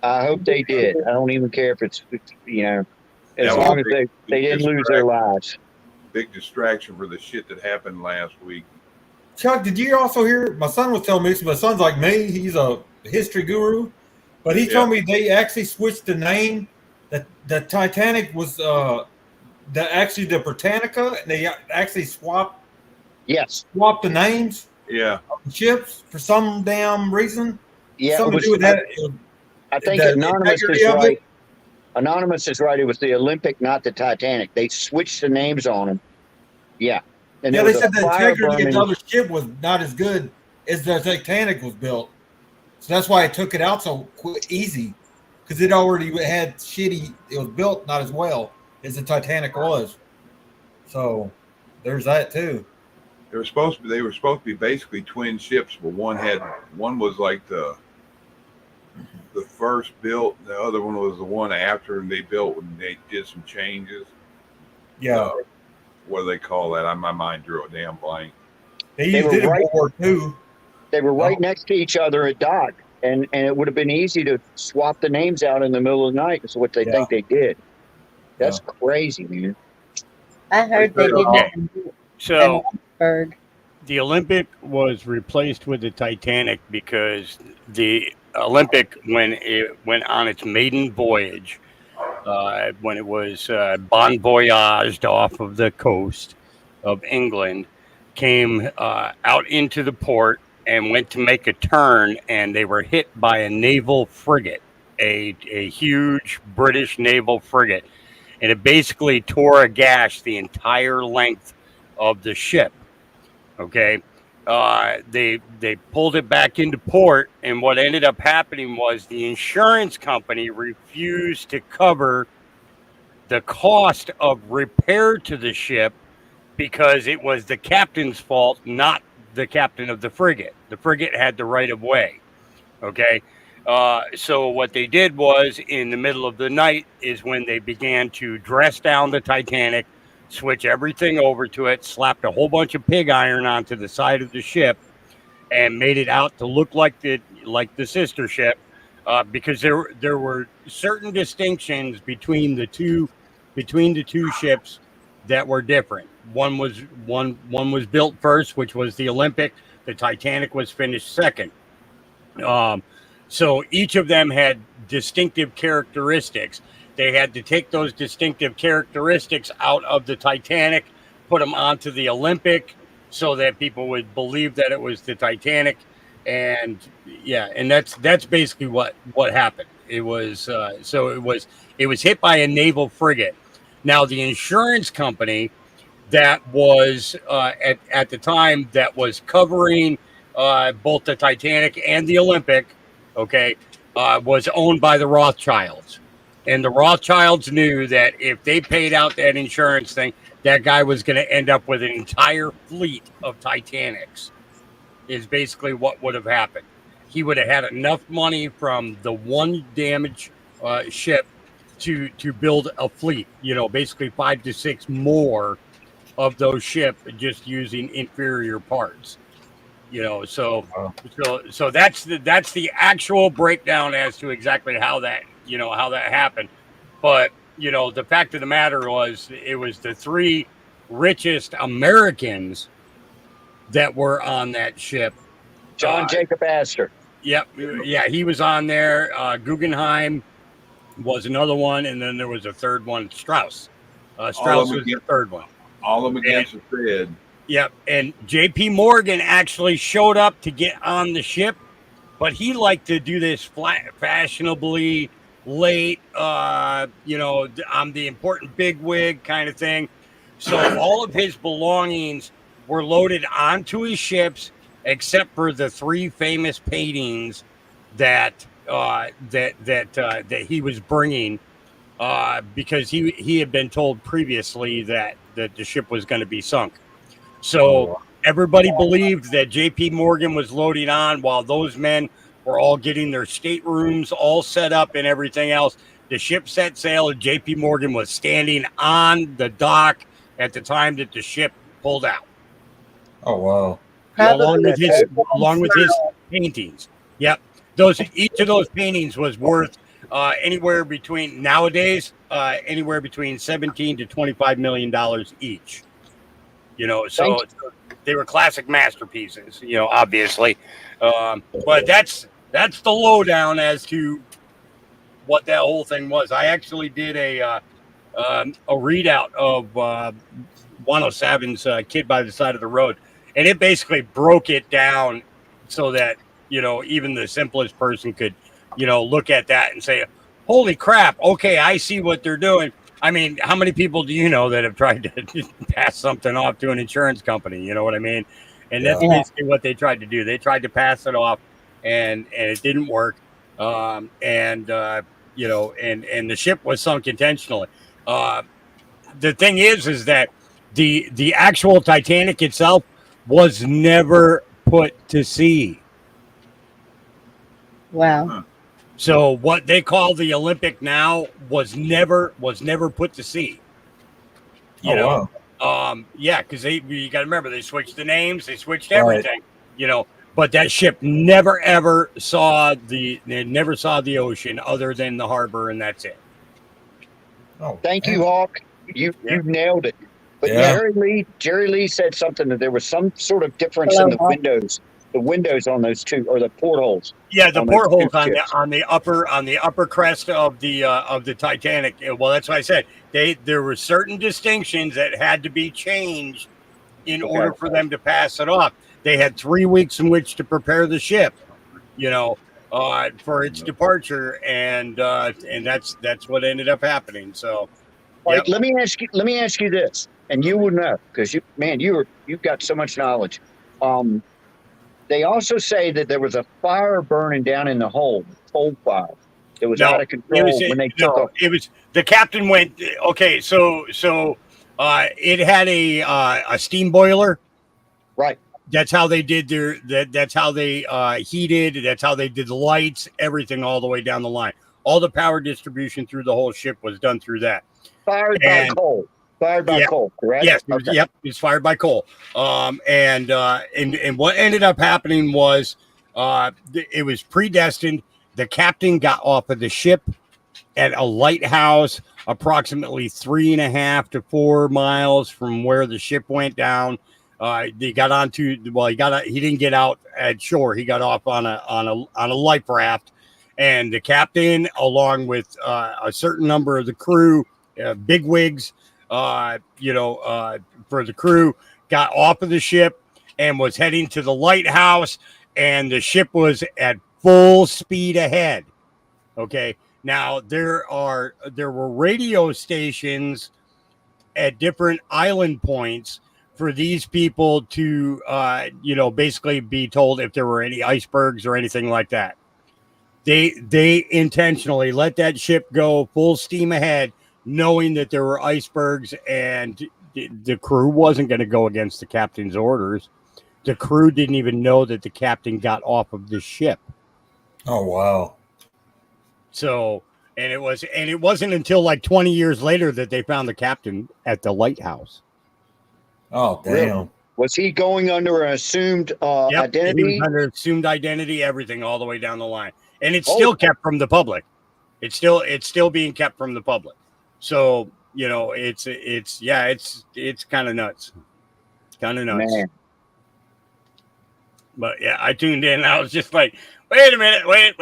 I don't even care if it's, as long as they didn't lose their lives. Big distraction for the shit that happened last week. Chuck, did you also hear? My son was telling me, so my son's like me. He's a history guru. But he told me they actually switched the name. That the Titanic was actually the Britannica, and they actually swapped the names of the ships for some damn reason. Yeah, something to do with that. I think Anonymous is right. Anonymous is right. It was the Olympic, not the Titanic. They switched the names on them. Yeah. And they said the integrity of the other ship was not as good as the Titanic was built. So that's why it took it out so easy, because it already had shitty. It was built not as well as the Titanic was. So there's that too. They were supposed to be basically twin ships, but one was like the first built, the other one was the one after, and they built and they did some changes. Yeah. What do they call that? My mind drew a damn blank. They did it in World War II. They were right next to each other at dock, and it would have been easy to swap the names out in the middle of the night. That's what they think they did. That's crazy, man. I heard they didn't. So the Olympic was replaced with the Titanic because the Olympic, when it went on its maiden voyage, when it was bon voyaged off of the coast of England, came out into the port and went to make a turn, and they were hit by a naval frigate, a huge British naval frigate, and it basically tore a gash the entire length of the ship. Okay. They pulled it back into port, and what ended up happening was the insurance company refused to cover the cost of repair to the ship because it was the captain's fault, not the captain of the frigate. The frigate had the right of way. Okay. So what they did was, in the middle of the night is when they began to dress down the Titanic, switch everything over to it, slapped a whole bunch of pig iron onto the side of the ship, and made it out to look like the sister ship, because there were certain distinctions between the two ships that were different. one was built first, which was the Olympic. The Titanic was finished second. So each of them had distinctive characteristics. They had to take those distinctive characteristics out of the Titanic, put them onto the Olympic, so that people would believe that it was the Titanic. And yeah, and that's basically what happened. It was it was hit by a naval frigate. Now the insurance company that was at the time that was covering both the Titanic and the Olympic, okay, was owned by the Rothschilds. And the Rothschilds knew that if they paid out that insurance thing, that guy was going to end up with an entire fleet of Titanics, is basically what would have happened. He would have had enough money from the one damaged ship to build a fleet, basically 5 to 6 more of those ships just using inferior parts. So that's the actual breakdown as to exactly how that happened. But the fact of the matter was, it was the 3 richest Americans that were on that ship. John Jacob Astor. Yep. Yeah, he was on there. Guggenheim was another one, and then there was a third one, Strauss. Strauss was the third one. All of them against the Fed. Yep, and J.P. Morgan actually showed up to get on the ship, but he liked to do this fashionably late, I'm the important bigwig kind of thing. So all of his belongings were loaded onto his ships, except for the 3 famous paintings that he was bringing, because he had been told previously that the ship was going to be sunk. So everybody believed that J.P. Morgan was loading on while those men were all getting their staterooms all set up and everything else. The ship set sail, and J.P. Morgan was standing on the dock at the time that the ship pulled out. Oh, wow. Along with his paintings. Yep. Each of those paintings was worth anywhere between, nowadays, anywhere between $17 to $25 million each. So they were classic masterpieces, obviously. But that's the lowdown as to what that whole thing was. I actually did a readout of 107's Kid by the Side of the Road, and it basically broke it down so that, even the simplest person could, look at that and say, holy crap, okay, I see what they're doing. I mean, how many people do you know that have tried to pass something off to an insurance company? You know what I mean? And that's basically what they tried to do. They tried to pass it off, and it didn't work. And the ship was sunk intentionally. The thing is that the actual Titanic itself was never put to sea. Wow. So what they call the Olympic now was never put to sea. Wow. Because you got to remember, they switched the names, they switched everything. But that ship never ever saw the ocean other than the harbor, and that's it. Oh, thank you, Hawk. You nailed it. But Jerry Lee said something, that there was some sort of difference in the windows on those 2, or the portholes. Yeah, the portholes on the upper crest of the Titanic. Well, that's what I said. There were certain distinctions that had to be changed in order for them to pass it off. They had 3 weeks in which to prepare the ship, for its departure, and that's what ended up happening. So, all right, let me ask you this, and you will know, because you've got so much knowledge. They also say that there was a fire burning down in the hold fire. It was out of control when they took off. It was the captain went. Okay, so it had a steam boiler. Right. That's how they did that's how they heated. That's how they did the lights. Everything all the way down the line. All the power distribution through the whole ship was done through that. Fired by coal. Fired by coal, correct? Yes. Okay. It's fired by coal. And what ended up happening was it was predestined. The captain got off of the ship at a lighthouse approximately 3.5 to 4 miles from where the ship went down. They got onto he didn't get out at shore. He got off on a life raft, and the captain, along with a certain number of the crew, big wigs, for the crew, got off of the ship and was heading to the lighthouse, and the ship was at full speed ahead. Okay. Now there were radio stations at different island points for these people to, basically be told if there were any icebergs or anything like that. They intentionally let that ship go full steam ahead, knowing that there were icebergs, and the crew wasn't going to go against the captain's orders. The crew didn't even know that the captain got off of the ship. Oh, wow. So, and it wasn't until like 20 years later that they found the captain at the lighthouse. Oh, damn. Really? Was he going under an assumed identity? He was under assumed identity, everything all the way down the line. And it's still kept from the public. It's still being kept from the public. So, it's kind of nuts. Kind of nuts. Man. But yeah, I tuned in and I was just like, wait a minute, wait.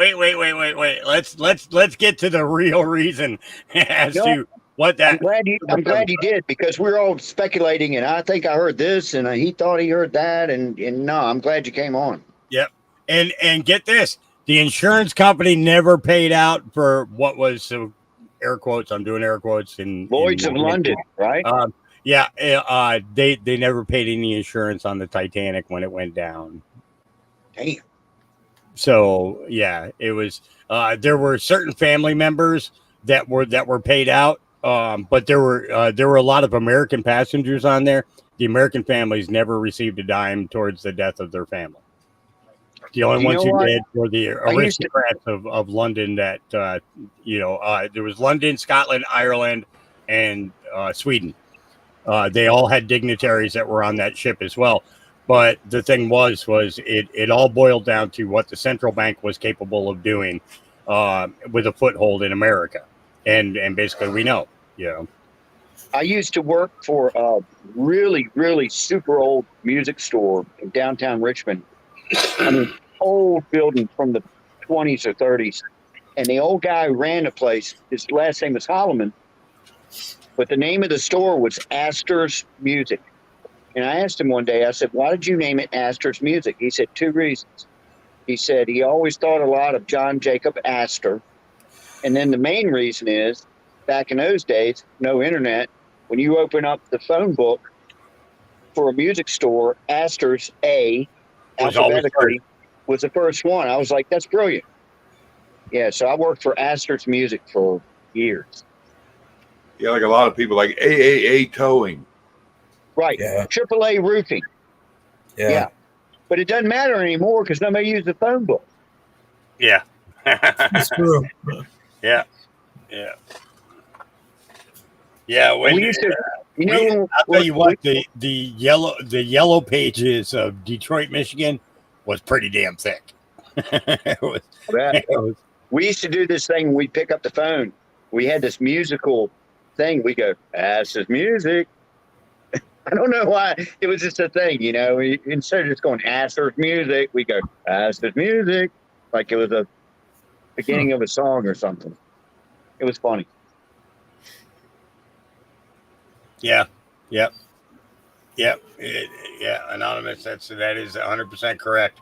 Let's get to the real reason as to what that. I'm glad you did, because we're all speculating, and I think I heard this, and he thought he heard that, and no, I'm glad you came on. Yep, and get this: the insurance company never paid out for what was air quotes. I'm doing air quotes in Lloyd's of London, right? They never paid any insurance on the Titanic when it went down. Damn. So yeah, it was. There were certain family members that were paid out, but there were a lot of American passengers on there. The American families never received a dime towards the death of their family. The only ones who did were the aristocrats of London. That there was London, Scotland, Ireland, and Sweden. They all had dignitaries that were on that ship as well. But the thing was it all boiled down to what the central bank was capable of doing with a foothold in America. And basically we know, I used to work for a really, really super old music store in downtown Richmond. I mean, old building from the 20s or 30s. And the old guy who ran the place, his last name was Holloman, but the name of the store was Astor's Music. And I asked him one day, I said, why did you name it Astor's Music? He said, 2 reasons. He said he always thought a lot of John Jacob Astor. And then the main reason is, back in those days, no internet, when you open up the phone book for a music store, Astor's A, alphabetically, was the first one. I was like, that's brilliant. Yeah, so I worked for Astor's Music for years. Yeah, like a lot of people, like AAA Towing. Right. Yeah. AAA Roofing. Yeah. But it doesn't matter anymore because nobody uses the phone book. Yeah. That's true. Yeah. When we used to, I'll tell you what, the yellow pages of Detroit, Michigan was pretty damn thick. We used to do this thing when we pick up the phone. We had this musical thing. We go, Astor's Music. I don't know why. It was just a thing, instead of just going Astor's Music, we go Astor's Music, like it was a beginning of a song or something. It was funny. Yeah. Anonymous. That is 100% correct.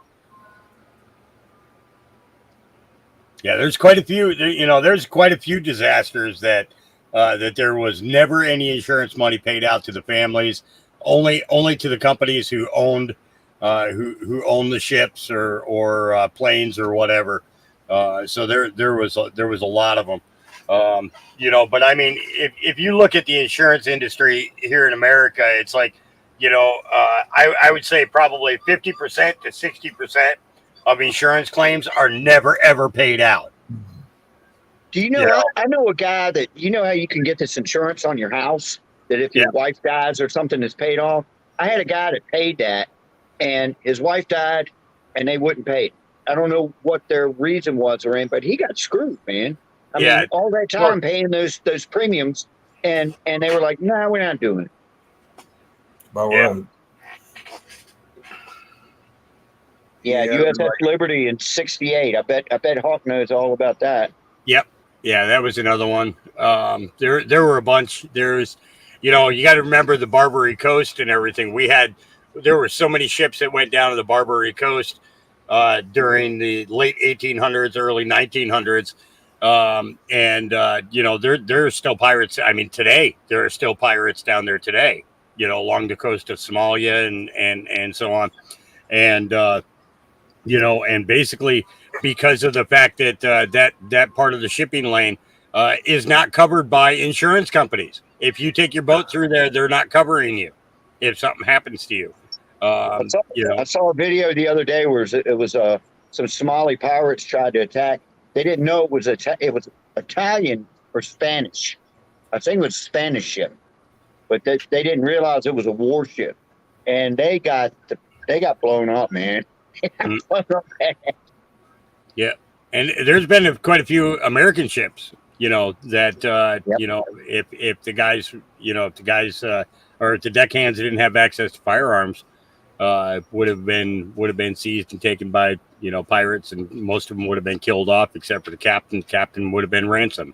Yeah, there's quite a few. There's quite a few disasters that there was never any insurance money paid out to the families, only to the companies who owned the ships or planes or whatever. So there was a lot of them. But I mean, if you look at the insurance industry here in America, it's like, I would say probably 50% to 60% of insurance claims are never ever paid out. Do you know? I know a guy that how you can get this insurance on your house that if your wife dies or something is paid off. I had a guy that paid that, and his wife died, and they wouldn't pay it. I don't know what their reason was or anything, but he got screwed, man. I mean, all that time paying those premiums, and they were like, "No, we're not doing it." By road. Yeah, Yeah, USS Liberty in '68. I bet Hawk knows all about that. Yep. Yeah, that was another one. There were a bunch. There's, you got to remember the Barbary Coast and everything. There were so many ships that went down to the Barbary Coast during the late 1800s, early 1900s. There's still pirates. I mean, today there are still pirates down there today, along the coast of Somalia and so on. And, and basically because of the fact that that part of the shipping lane is not covered by insurance companies. If you take your boat through there, they're not covering you if something happens to you. I saw a video the other day where it was some Somali pirates tried to attack. They didn't know it was Italian or Spanish. I think it was a Spanish ship, but they didn't realize it was a warship, and they got blown up, man. Yeah, and there's been quite a few American ships, that if the guys, or if the deckhands didn't have access to firearms, would have been seized and taken by pirates, and most of them would have been killed off except for the captain. Captain would have been ransomed.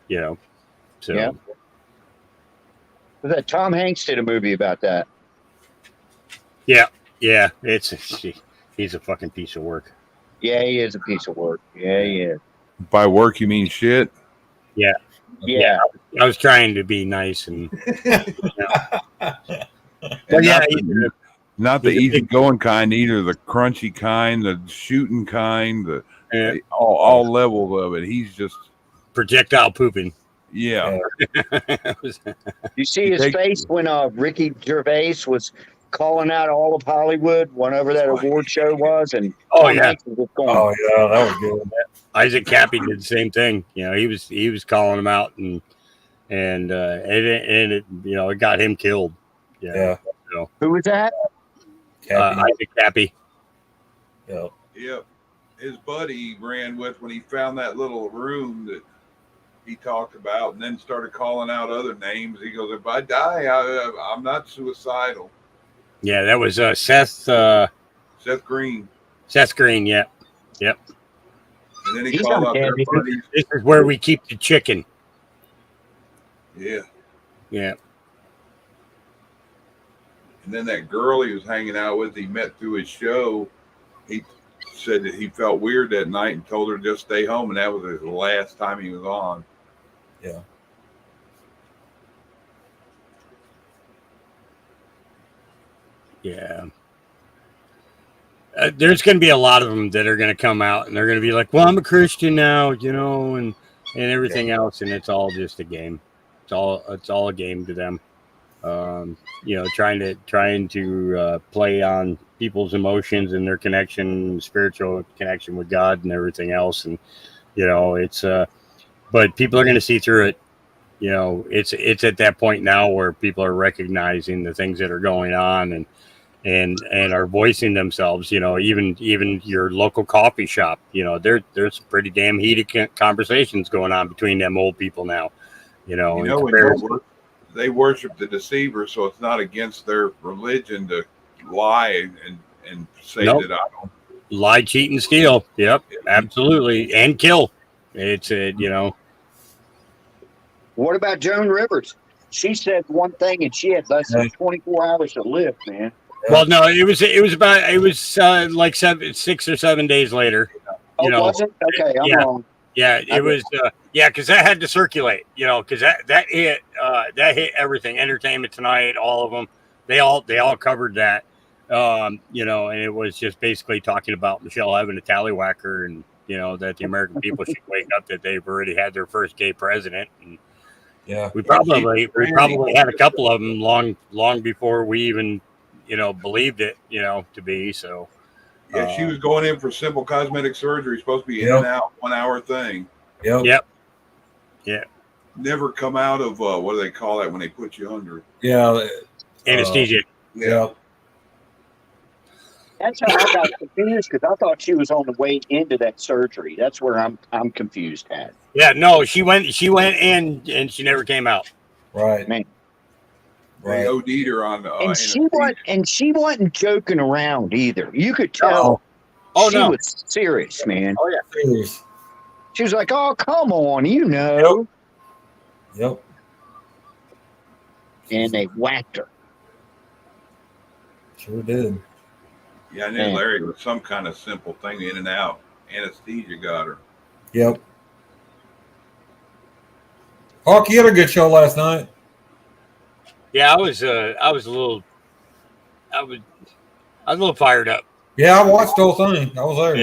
So yeah. That Tom Hanks did a movie about that. Yeah, he's a fucking piece of work. Yeah, he is a piece of work. Yeah, he is. By work, you mean shit? Yeah. I was trying to be nice and. But yeah, not the easygoing kind either. The crunchy kind, the shooting kind, all levels of it. He's just projectile pooping. Yeah. You see his face when Ricky Gervais was calling out all of Hollywood, whenever that award show was, and that was good. Isaac Cappy did the same thing. He was calling him out, and it got him killed. Yeah. Who was that? Isaac Cappy. Yep. His buddy he ran with when he found that little room that he talked about, and then started calling out other names. He goes, "If I die, I'm not suicidal." Yeah, that was Seth Green. Seth Green, yep. And then he called up their buddies. This is where we keep the chicken. Yeah. Yeah. And then that girl he was hanging out with, he met through his show. He said that he felt weird that night and told her to just stay home, and that was his last time he was on. Yeah. Yeah. There's going to be a lot of them that are going to come out, and they're going to be like, "Well, I'm a Christian now," and everything else, and it's all just a game. It's all a game to them. Trying to play on people's emotions and their spiritual connection with God and everything else, and but people are going to see through it. It's at that point now where people are recognizing the things that are going on and are voicing themselves. Even your local coffee shop. There's some pretty damn heated conversations going on between them old people now. They worship the deceiver, so it's not against their religion to lie and say that I don't lie, cheat, and steal. Yep, absolutely, and kill. It's What about Joan Rivers? She said one thing, and she had less than 24 hours to live, man. Well, no, it was like 6 or 7 days later. Was it? Okay, I'm wrong. Yeah, it was. Because that had to circulate. Because that hit everything. Entertainment Tonight, all of them. They all covered that. And it was just basically talking about Michelle having a tallywhacker, and that the American people should wake up that they've already had their first gay president. And we probably had a couple of them long before we even believed it to be so. Yeah, she was going in for simple cosmetic surgery, supposed to be in and out 1 hour thing. Yep. Never come out of what do they call that when they put you under? Yeah. Anesthesia. Yeah. That's how I got confused because I thought she was on the way into that surgery. That's where I'm confused at. Yeah, no, she went in and she never came out. Right. Man. They OD'd her on the And she wasn't joking around either. You could tell she was serious, man. Oh yeah, serious. She was like, "Oh, come on, you know." Yep. And they whacked her. Sure did. Yeah, I knew Larry was some kind of simple thing in and out. Anesthesia got her. Yep. Hawk, you had a good show last night. Yeah, I was a little fired up. Yeah, I watched the whole thing. I was there.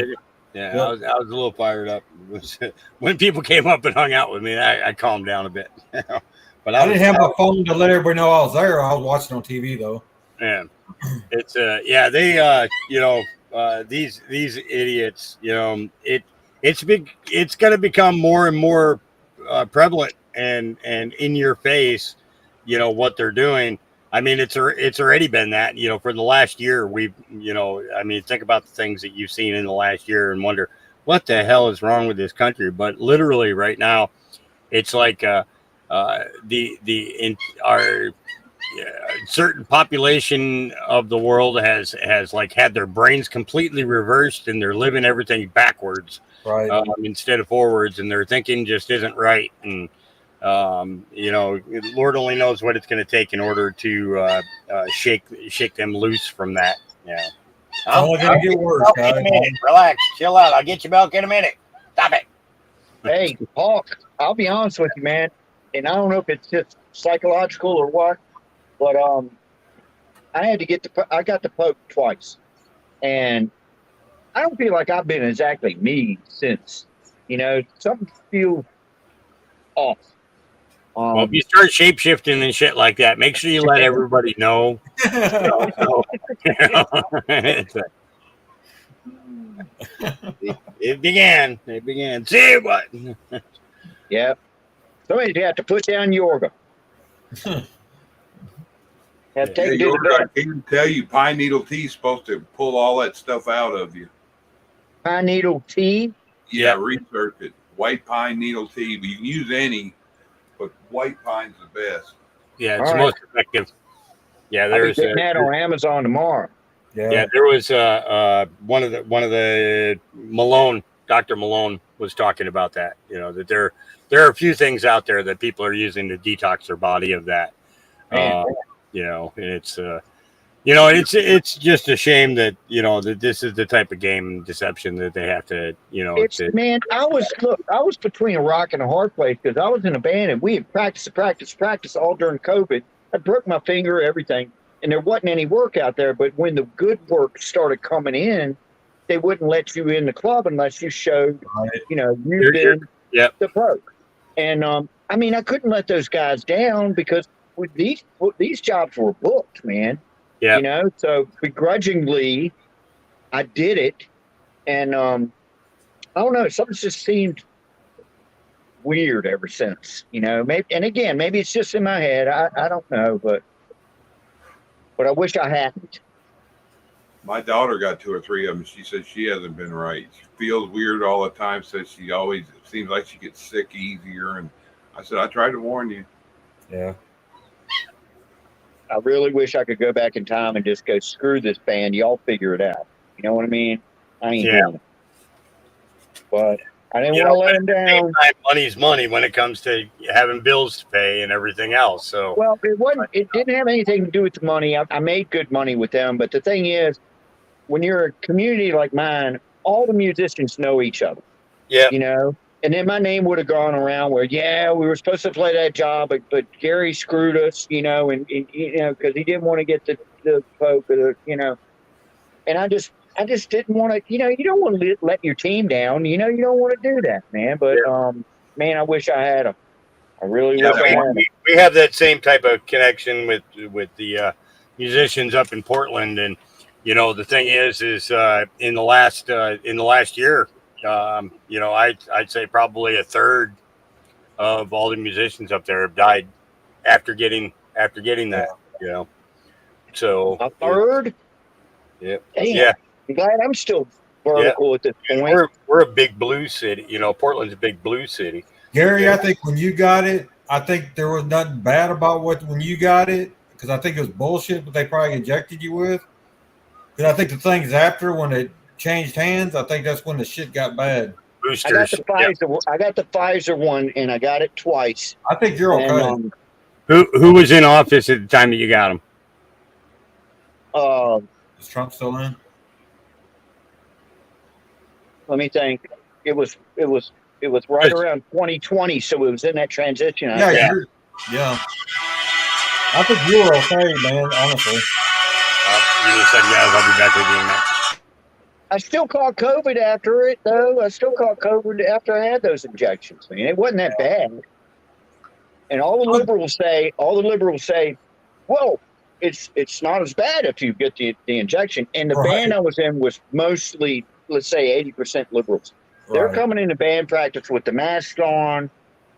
Yeah, Yep. I was a little fired up. When people came up and hung out with me, I calmed down a bit. But I didn't have my phone to let everybody know I was there. I was watching on TV though. Yeah, it's they these idiots, it's going to become more and more prevalent and in your face, what they're doing. I mean, it's already been that, for the last year. We've, think about the things that you've seen in the last year and wonder what the hell is wrong with this country. But literally right now, it's like our certain population of the world has like had their brains completely reversed and they're living everything backwards, right, instead of forwards, and their thinking just isn't right. And Lord only knows what it's going to take in order to shake them loose from that. Yeah, it's only going to get worse, guys. In a minute. Relax, chill out. I'll get you milk in a minute. Stop it. Hey, Hawk, I'll be honest with you, man, and I don't know if it's just psychological or what, but I got the poke twice, and I don't feel like I've been exactly me since. Something feels off. Well, if you start shape shifting and shit like that, make sure you let everybody know. It began. See what? Yeah. Somebody's have to put down yoga. Yoga, I can tell you, pine needle tea is supposed to pull all that stuff out of you. Pine needle tea? Yeah, research it. White pine needle tea. But you can use any, but white pine's the best. Yeah, it's the most effective. Yeah, there's getting that on Amazon tomorrow. Yeah, there was one of the Malone, Dr. Malone was talking about that. That there are a few things out there that people are using to detox their body of that. It's just a shame that that this is the type of game deception that they have to Man, I was between a rock and a hard place because I was in a band and we had practiced all during COVID. I broke my finger, everything, and there wasn't any work out there. But when the good work started coming in, they wouldn't let you in the club unless you showed, you've been the poke. And I couldn't let those guys down because with these jobs were booked, man. Yeah. So begrudgingly, I did it, and I don't know, something just seemed weird ever since. Maybe it's just in my head. I don't know, but I wish I hadn't. My daughter got 2 or 3 of them. She says she hasn't been right. She feels weird all the time. Says she always seems like she gets sick easier. And I said, I tried to warn you. Yeah. I really wish I could go back in time and just go, screw this band. Y'all figure it out. You know what I mean? I ain't doing it. But I didn't want to let them down. Money's money when it comes to having bills to pay and everything else. So it didn't have anything to do with the money. I made good money with them. But the thing is, when you're a community like mine, all the musicians know each other. Yeah. And then my name would have gone around where, we were supposed to play that job, but Gary screwed us, and because he didn't want to get the poke, and I just didn't want to, you don't want to let your team down, you don't want to do that, man. But, man, I wish I had him. I really wish I had him. We have that same type of connection with the musicians up in Portland. And, the thing is in the last year, I'd say probably a third of all the musicians up there have died after getting that. So a third. Yeah. Damn. Yeah. I'm glad I'm still vertical at this point. We're a big blue city. You know, Portland's a big blue city. Gary, Yeah. I think when you got it, I think there was nothing bad about when you got it, because I think it was bullshit what they probably injected you with. Because I think the things after when it changed hands, I think that's when the shit got bad. I got the Pfizer. I got the Pfizer one, and I got it twice. I think you're okay. And, Who was in office at the time that you got them? Is Trump still in? Let me think. It was right around 2020, so it was in that transition. Yeah. I think you were okay, man. Honestly. You just said yes. I'll be back with you in a minute. I still caught COVID after it, though. I still caught COVID after I had those injections. I mean, it wasn't that bad. And all the liberals say, well, it's not as bad if you get the injection. And the band I was in was mostly, let's say, 80% liberals. They're coming into band practice with the mask on.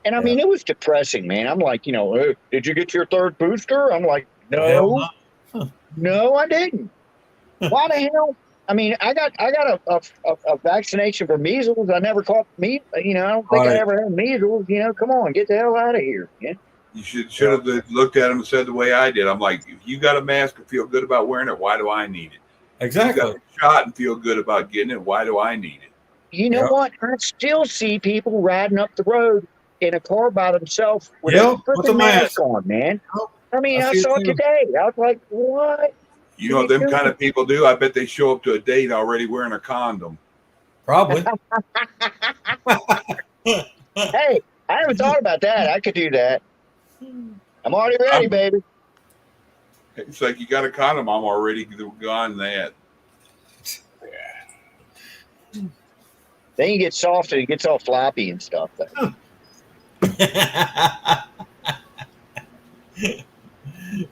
And I mean, it was depressing, man. I'm like, you know, hey, did you get your third booster? I'm like, no, no, I didn't. Why the hell? I mean, I got a vaccination for measles. I never caught measles. You know, I don't think I ever had measles. You know, come on, get the hell out of here. Yeah. You should have looked at him and said the way I did. I'm like, if you got a mask and feel good about wearing it, why do I need it? Exactly. If you got a shot and feel good about getting it, why do I need it? You know what? I still see people riding up the road in a car by themselves with a freaking mask on, man. I mean, I saw it today. I was like, what? You know what them kind of people do? I bet they show up to a date already wearing a condom. Probably. Hey, I haven't thought about that. I could do that. I'm already ready, baby. It's like you got a condom. I'm already gone that. Then you get soft and it gets all floppy and stuff.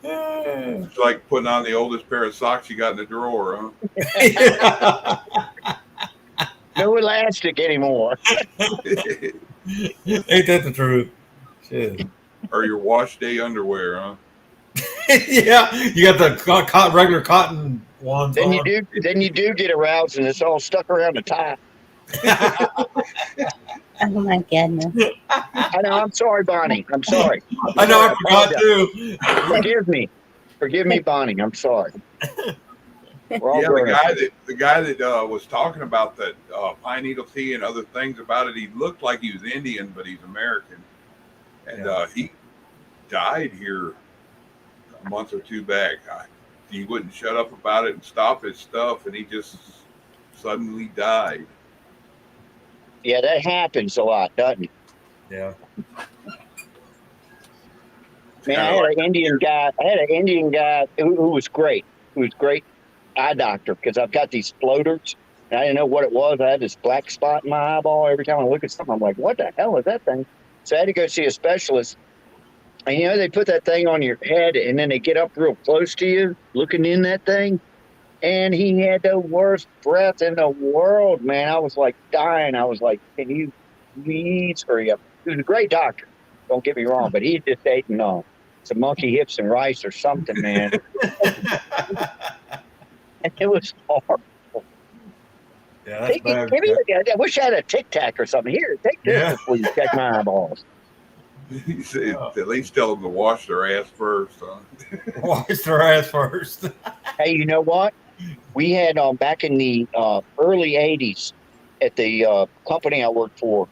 It's like putting on the oldest pair of socks you got in the drawer, huh? No elastic anymore. Ain't that the truth? Shit. Or your wash day underwear, huh? Yeah, you got the regular cotton ones. Then you do get aroused and it's all stuck around the tie. Oh my goodness. I know. I'm sorry, Bonnie. I'm sorry. I know. I forgot too. Forgive me, Bonnie. I'm sorry. The guy that was talking about that pine needle tea and other things about it, he looked like he was Indian, but he's American, and he died here a month or two back. He wouldn't shut up about it and stop his stuff, and he just suddenly died. Yeah, that happens a lot, doesn't it? Yeah. Man, I had an Indian guy who was great. Who was great eye doctor because I've got these floaters and I didn't know what it was. I had this black spot in my eyeball every time I look at something. I'm like, what the hell is that thing? So I had to go see a specialist. And you know, they put that thing on your head and then they get up real close to you looking in that thing. And he had the worst breath in the world, man. I was like dying. I was like, can you please hurry up? He was a great doctor. Don't get me wrong, but he just ate some monkey hips and rice or something, man. And it was horrible. Yeah, that's bad. I wish I had a Tic Tac or something. Here, take this before you check my eyeballs. At least tell them to wash their ass first. Huh? Wash their ass first. Hey, you know what? We had back in the early 80s at the company I worked for,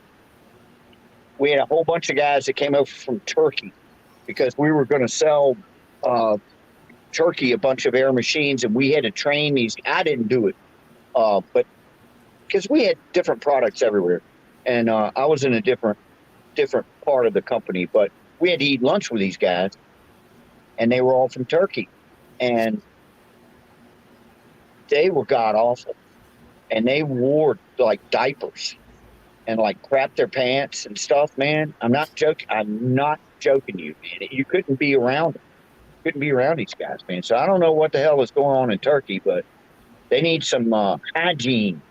we had a whole bunch of guys that came over from Turkey because we were going to sell Turkey a bunch of air machines, and we had to train these. I didn't do it, but because we had different products everywhere, and I was in a different part of the company, but we had to eat lunch with these guys, and they were all from Turkey, and they were god awful, and they wore like diapers and like crap their pants and stuff, man. I'm not joking you, man. You couldn't be around them. Couldn't be around these guys, man. So I don't know what the hell is going on in Turkey, but they need some hygiene.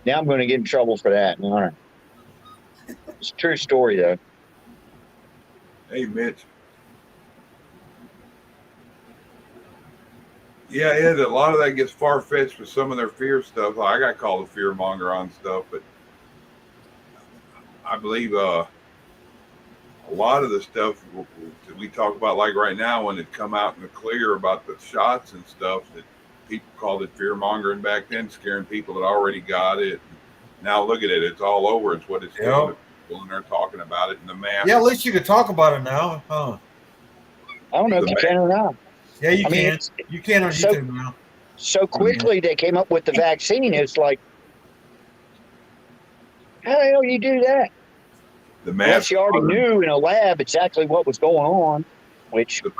Now I'm going to get in trouble for that. All right. It's a true story, though. Hey, Mitch. Yeah, a lot of that gets far fetched with some of their fear stuff. I got called a fear monger on stuff, but I believe a lot of the stuff that we talk about, like right now, when it come out in the clear about the shots and stuff, that people called it fear mongering back then, scaring people that already got it. Now look at it; it's all over. It's what it's doing to people, and they're talking about it in the mass. Yeah, at least you can talk about it now, huh? I don't know if you can or not. Yeah, you I mean, can. You can on YouTube now. So quickly they came up with the vaccine. It's like, how the hell you do that? The Unless mask you already causing, knew in a lab exactly what was going on, which the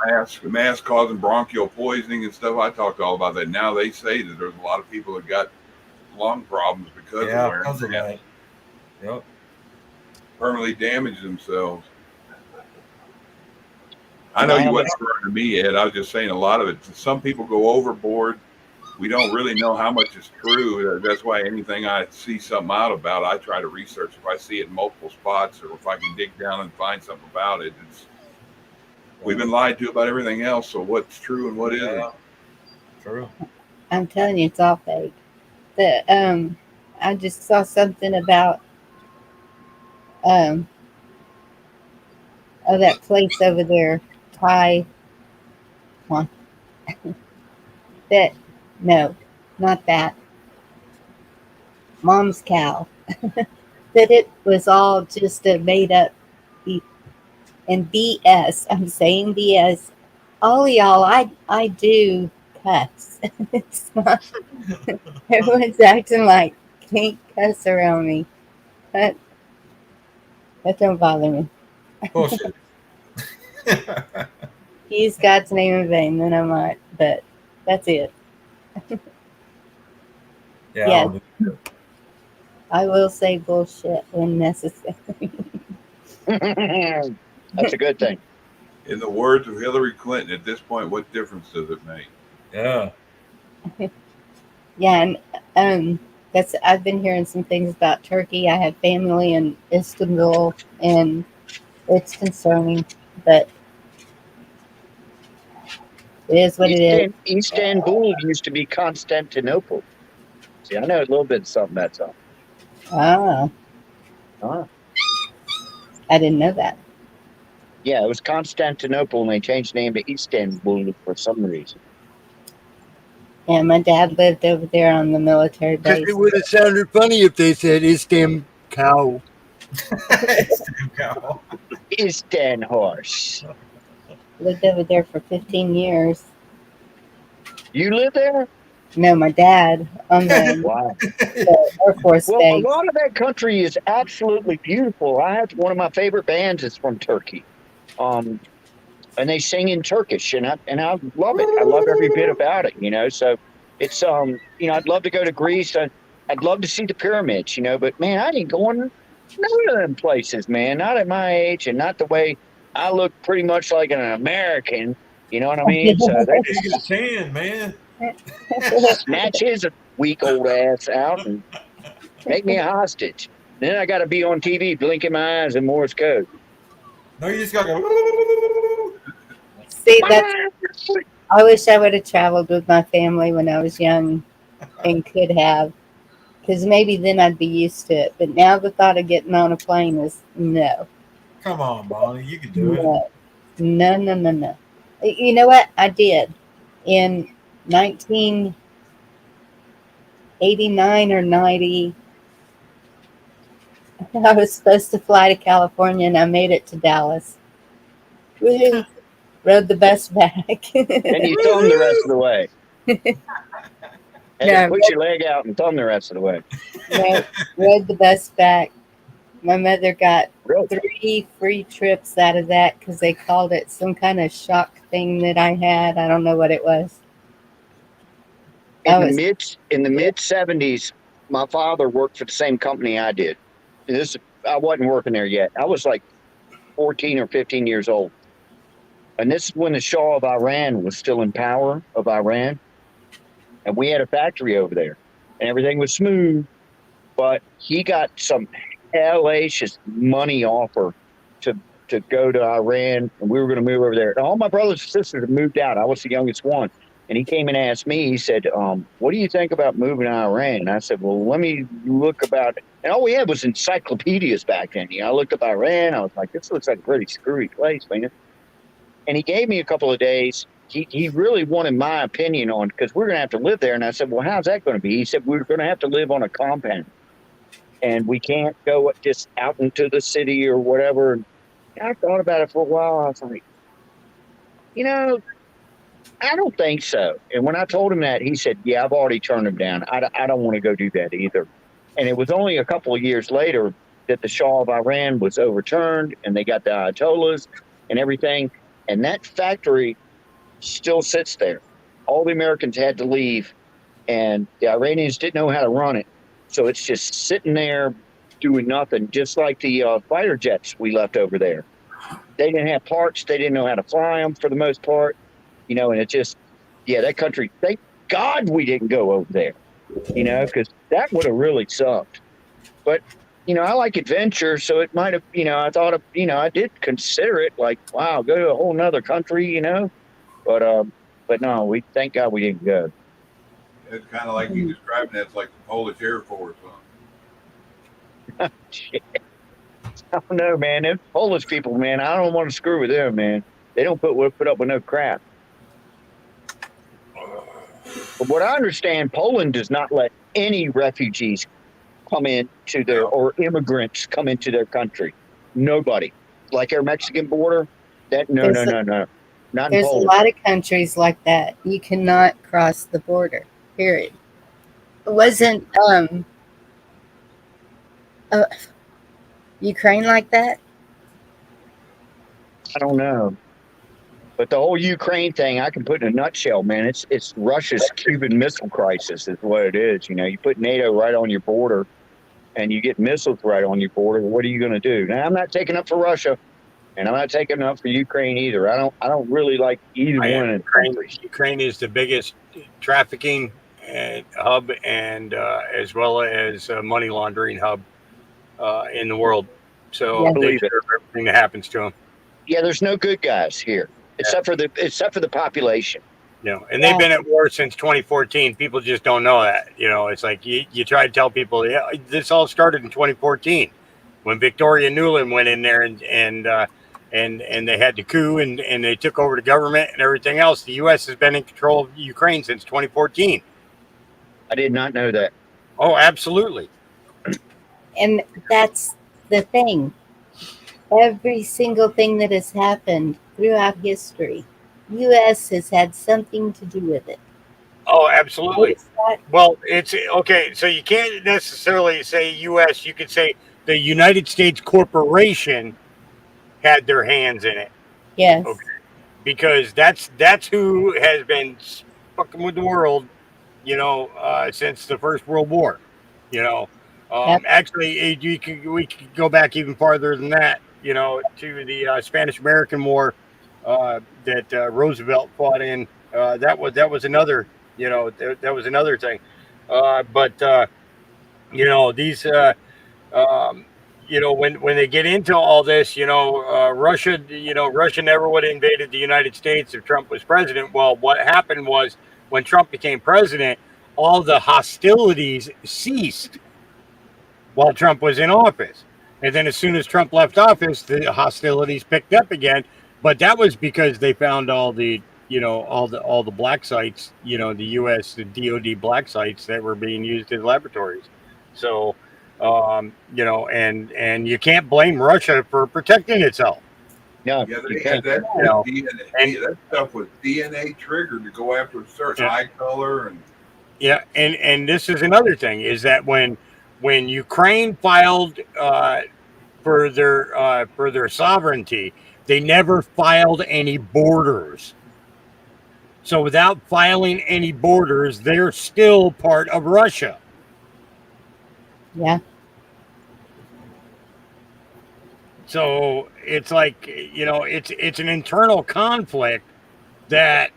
mask causing bronchial poisoning and stuff. I talked all about that. Now they say that there's a lot of people that got lung problems because of wearing because of masks. that. Yep. Permanently damage themselves. I know you wasn't referring to me, Ed. I was just saying a lot of it. Some people go overboard. We don't really know how much is true. That's why anything I see something out about, I try to research. If I see it in multiple spots, or if I can dig down and find something about it, we've been lied to about everything else. So what's true and what isn't? True. I'm telling you, it's all fake. I just saw something about that place over there, Thai. That no, not that. Mom's cow. That it was all just a made up and BS. I'm saying BS. All y'all, I do cuss. It's not. Everyone's acting like can't cuss around me. That don't bother me. Bullshit. Use God's name in vain, then I might. But that's it. Yeah. I will say bullshit when necessary. That's a good thing. In the words of Hillary Clinton, at this point, what difference does it make? Yeah. Yeah, and that's I've been hearing some things about Turkey. I have family in Istanbul, and it's concerning, but it is what it is. Istanbul used to be Constantinople. See, I know a little bit of something about something. Ah, I didn't know that. Yeah, it was Constantinople, and they changed the name to Istanbul for some reason. Yeah, my dad lived over there on the military Because base. it would have sounded funny if they said Istam cow. Istan horse. Lived over there for 15 years. You live there? No, my dad on the Air Force Well, base. a lot of that country is absolutely beautiful. I have one of my favorite bands is from Turkey. And they sing in Turkish, and I love it. I love every bit about it, So it's I'd love to go to Greece. I'd love to see the pyramids, but man, I ain't going none of them places, man. Not at my age, and not the way I look. Pretty much like an American, you know what I mean? So they You get a tan, man. snatch his weak old ass out and make me a hostage. Then I got to be on TV, blinking my eyes in Morse code. No, you just got to go. See, I wish I would have traveled with my family when I was young and could have, because maybe then I'd be used to it. But now the thought of getting on a plane is no. Come on, Bonnie, you can do it. No. You know what? I did. In 1989 or 90, I was supposed to fly to California, and I made it to Dallas. Woo-hoo. Rode the bus back. And you thumb the rest of the way. And put your leg out and thumb the rest of the way. Rode the bus back. My mother got 3 free trips out of that because they called it some kind of shock thing that I had. I don't know what it was. In the mid 70s, my father worked for the same company I did. I wasn't working there yet. I was like 14 or 15 years old. And this is when the Shah of Iran was still in power of Iran. And we had a factory over there. And everything was smooth. But he got some hellacious money offer to go to Iran. And we were going to move over there. And all my brothers and sisters had moved out. I was the youngest one. And he came and asked me, he said, what do you think about moving to Iran? And I said, well, let me look about it. And all we had was encyclopedias back then. I looked up Iran. I was like, this looks like a pretty screwy place, man. And he gave me a couple of days. He really wanted my opinion on, because we're going to have to live there. And I said, well, how's that going to be? He said, we're going to have to live on a compound. And we can't go just out into the city or whatever. And I thought about it for a while. I was like, I don't think so. And when I told him that, he said, yeah, I've already turned him down. I don't want to go do that either. And it was only a couple of years later that the Shah of Iran was overturned and they got the Ayatollahs and everything. And that factory still sits there. All the Americans had to leave and the Iranians didn't know how to run it. So it's just sitting there doing nothing, just like the fighter jets we left over there. They didn't have parts. They didn't know how to fly them for the most part. And it just, that country, thank God we didn't go over there, because that would have really sucked. But, I like adventure. So it might have, I thought of, I did consider it like, wow, go to a whole nother country, but no, thank God we didn't go. It's kind of like you describing it. It's like the Polish Air Force. Huh? Shit. I don't know, man. Them Polish people, man, I don't want to screw with them, man. They don't put up with no crap. But what I understand, Poland does not let any refugees come into their, or immigrants come into their country. Nobody. Like our Mexican border, no. Not in There's Poland. a lot of countries like that. You cannot cross the border, period. It wasn't Ukraine like that? I don't know. But the whole Ukraine thing, I can put in a nutshell, man. It's Russia's Cuban Missile Crisis is what it is. You put NATO right on your border, and you get missiles right on your border. What are you going to do? Now, I'm not taking up for Russia, and I'm not taking up for Ukraine either. I don't really like either one of the countries. Ukraine is the biggest trafficking hub, and as well as money laundering hub in the world. So they deserve everything that happens to them. Yeah, there's no good guys here. Except for the population. And they've been at war since 2014. People just don't know that. It's like you try to tell people, this all started in 2014 when Victoria Nuland went in there and they had the coup and they took over the government and everything else. The U.S. has been in control of Ukraine since 2014. I did not know that. Oh, absolutely. And that's the thing. Every single thing that has happened throughout history, U.S. has had something to do with it. Oh, absolutely. Well, it's okay. So you can't necessarily say U.S. You could say the United States Corporation had their hands in it. Yes. Okay. Because that's who has been fucking with the world, since the First World War. Actually, we could go back even farther than that. To the Spanish-American War that Roosevelt fought in. That was another, that was another thing. These, when they get into all this, Russia never would have invaded the United States if Trump was president. Well, what happened was when Trump became president, all the hostilities ceased while Trump was in office. And then as soon as Trump left office, the hostilities picked up again. But that was because they found all the black sites, the U.S. the DOD black sites that were being used in laboratories. So, and you can't blame Russia for protecting itself. No, yeah, they had that DNA. That stuff was DNA triggered to go after a certain eye color and. Yeah, and this is another thing is that when Ukraine filed for their sovereignty, they never filed any borders. So without filing any borders, they're still part of Russia. Yeah. So it's like, it's an internal conflict that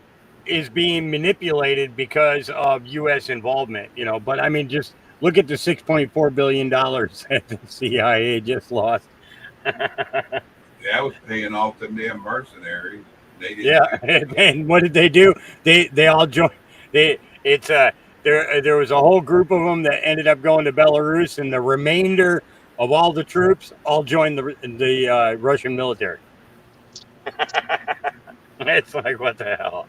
is being manipulated because of U.S. involvement, But I mean, just look at the $6.4 billion that the CIA just lost. That was paying off the damn mercenaries. They didn't. Yeah, and what did they do? They all joined. There was a whole group of them that ended up going to Belarus, and the remainder of all the troops all joined the Russian military. It's like, what the hell?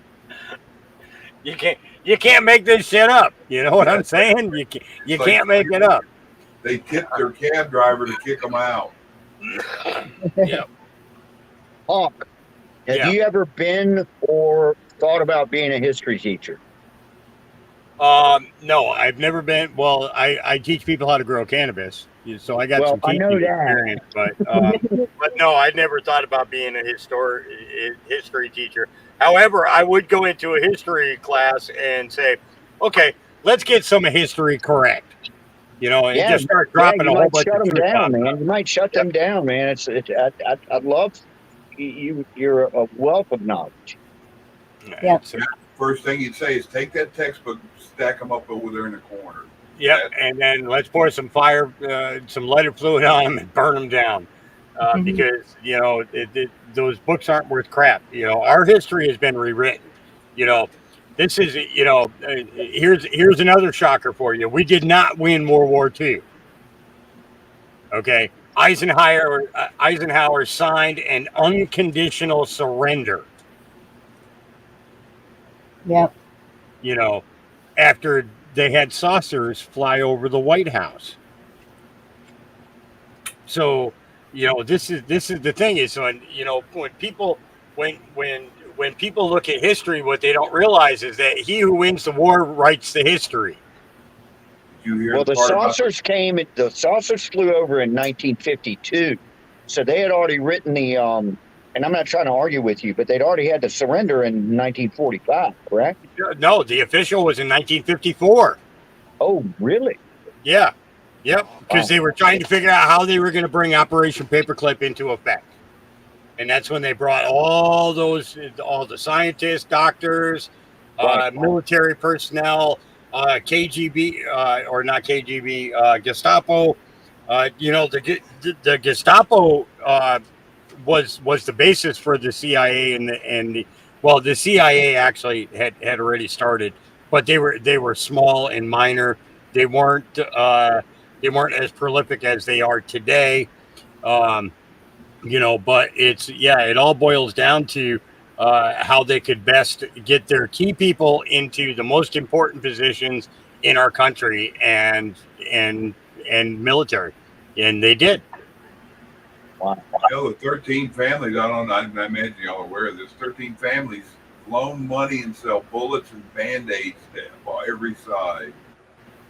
You can't make this shit up. You know what I'm saying? You can't make it up. They tipped their cab driver to kick them out. Yep. Hawk, have you ever been or thought about being a history teacher? No, I've never been. Well, I teach people how to grow cannabis, so I got some I know teaching that. experience. But no, I never thought about being a history teacher. However, I would go into a history class and say, okay, let's get some history correct. You know, and just start dropping a whole bunch of truth down, man. You might shut them down, man. I'd love you. You're a wealth of knowledge. Yeah. First thing you'd say is take that textbook, stack them up over there in the corner. Yep, and then let's pour some some lighter fluid on them and burn them down, because you know those books aren't worth crap. You know, our history has been rewritten. You know, this is here's another shocker for you. We did not win World War II. Okay, Eisenhower signed an unconditional surrender. Yep. You know, after they had saucers fly over the White House. So, you know, this is the thing is when people look at history, what they don't realize is that he who wins the war writes the history. The saucers flew over in 1952, so they had already written the and I'm not trying to argue with you, but they'd already had to surrender in 1945, correct? No, the official was in 1954. Oh, really? Yeah. Yep. Because they were trying to figure out how they were going to bring Operation Paperclip into effect. And that's when they brought all the scientists, doctors, military personnel, KGB, or not KGB, Gestapo. The Gestapo was the basis for the CIA the CIA actually had already started, but they were small and minor. They weren't as prolific as they are today. But it all boils down to how they could best get their key people into the most important positions in our country and military, and they did. Wow. You know, the 13 families, I imagine y'all are aware of this, 13 families loan money and sell bullets and Band-Aids to every side.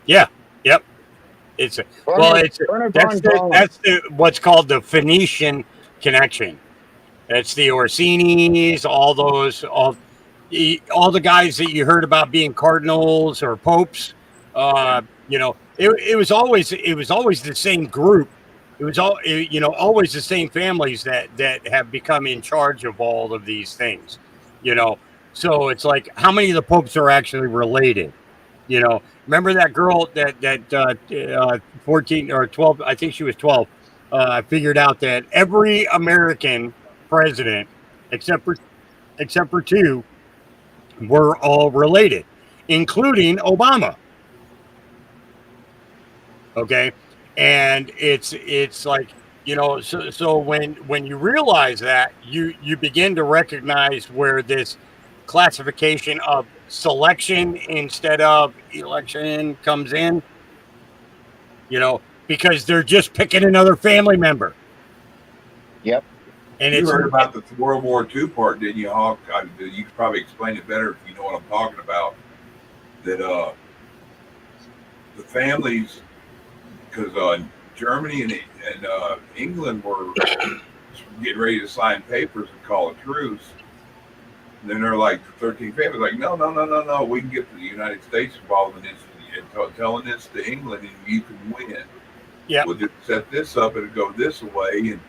Yeah. Yep. That's what's called the Phoenician connection. That's the Orsinis, all the guys that you heard about being cardinals or popes. It was always the same group. It was always the same families that have become in charge of all of these things. So it's like, how many of the popes are actually related? Remember that girl that 14 or 12, I think she was 12, figured out that every American president except for two were all related, including Obama. Okay. And it's like, so when you realize that, you begin to recognize where this classification of selection instead of election comes in, because they're just picking another family member. Yep. And you heard about the World War II part, didn't you, Hawk? You could probably explain it better if you know what I'm talking about. That the families, because Germany and England were getting ready to sign papers and call a truce. And then they're like, the 13 families like, no, we can get the United States involved in this and telling this to England and you can win. Yeah. We'll just set this up and go this way, and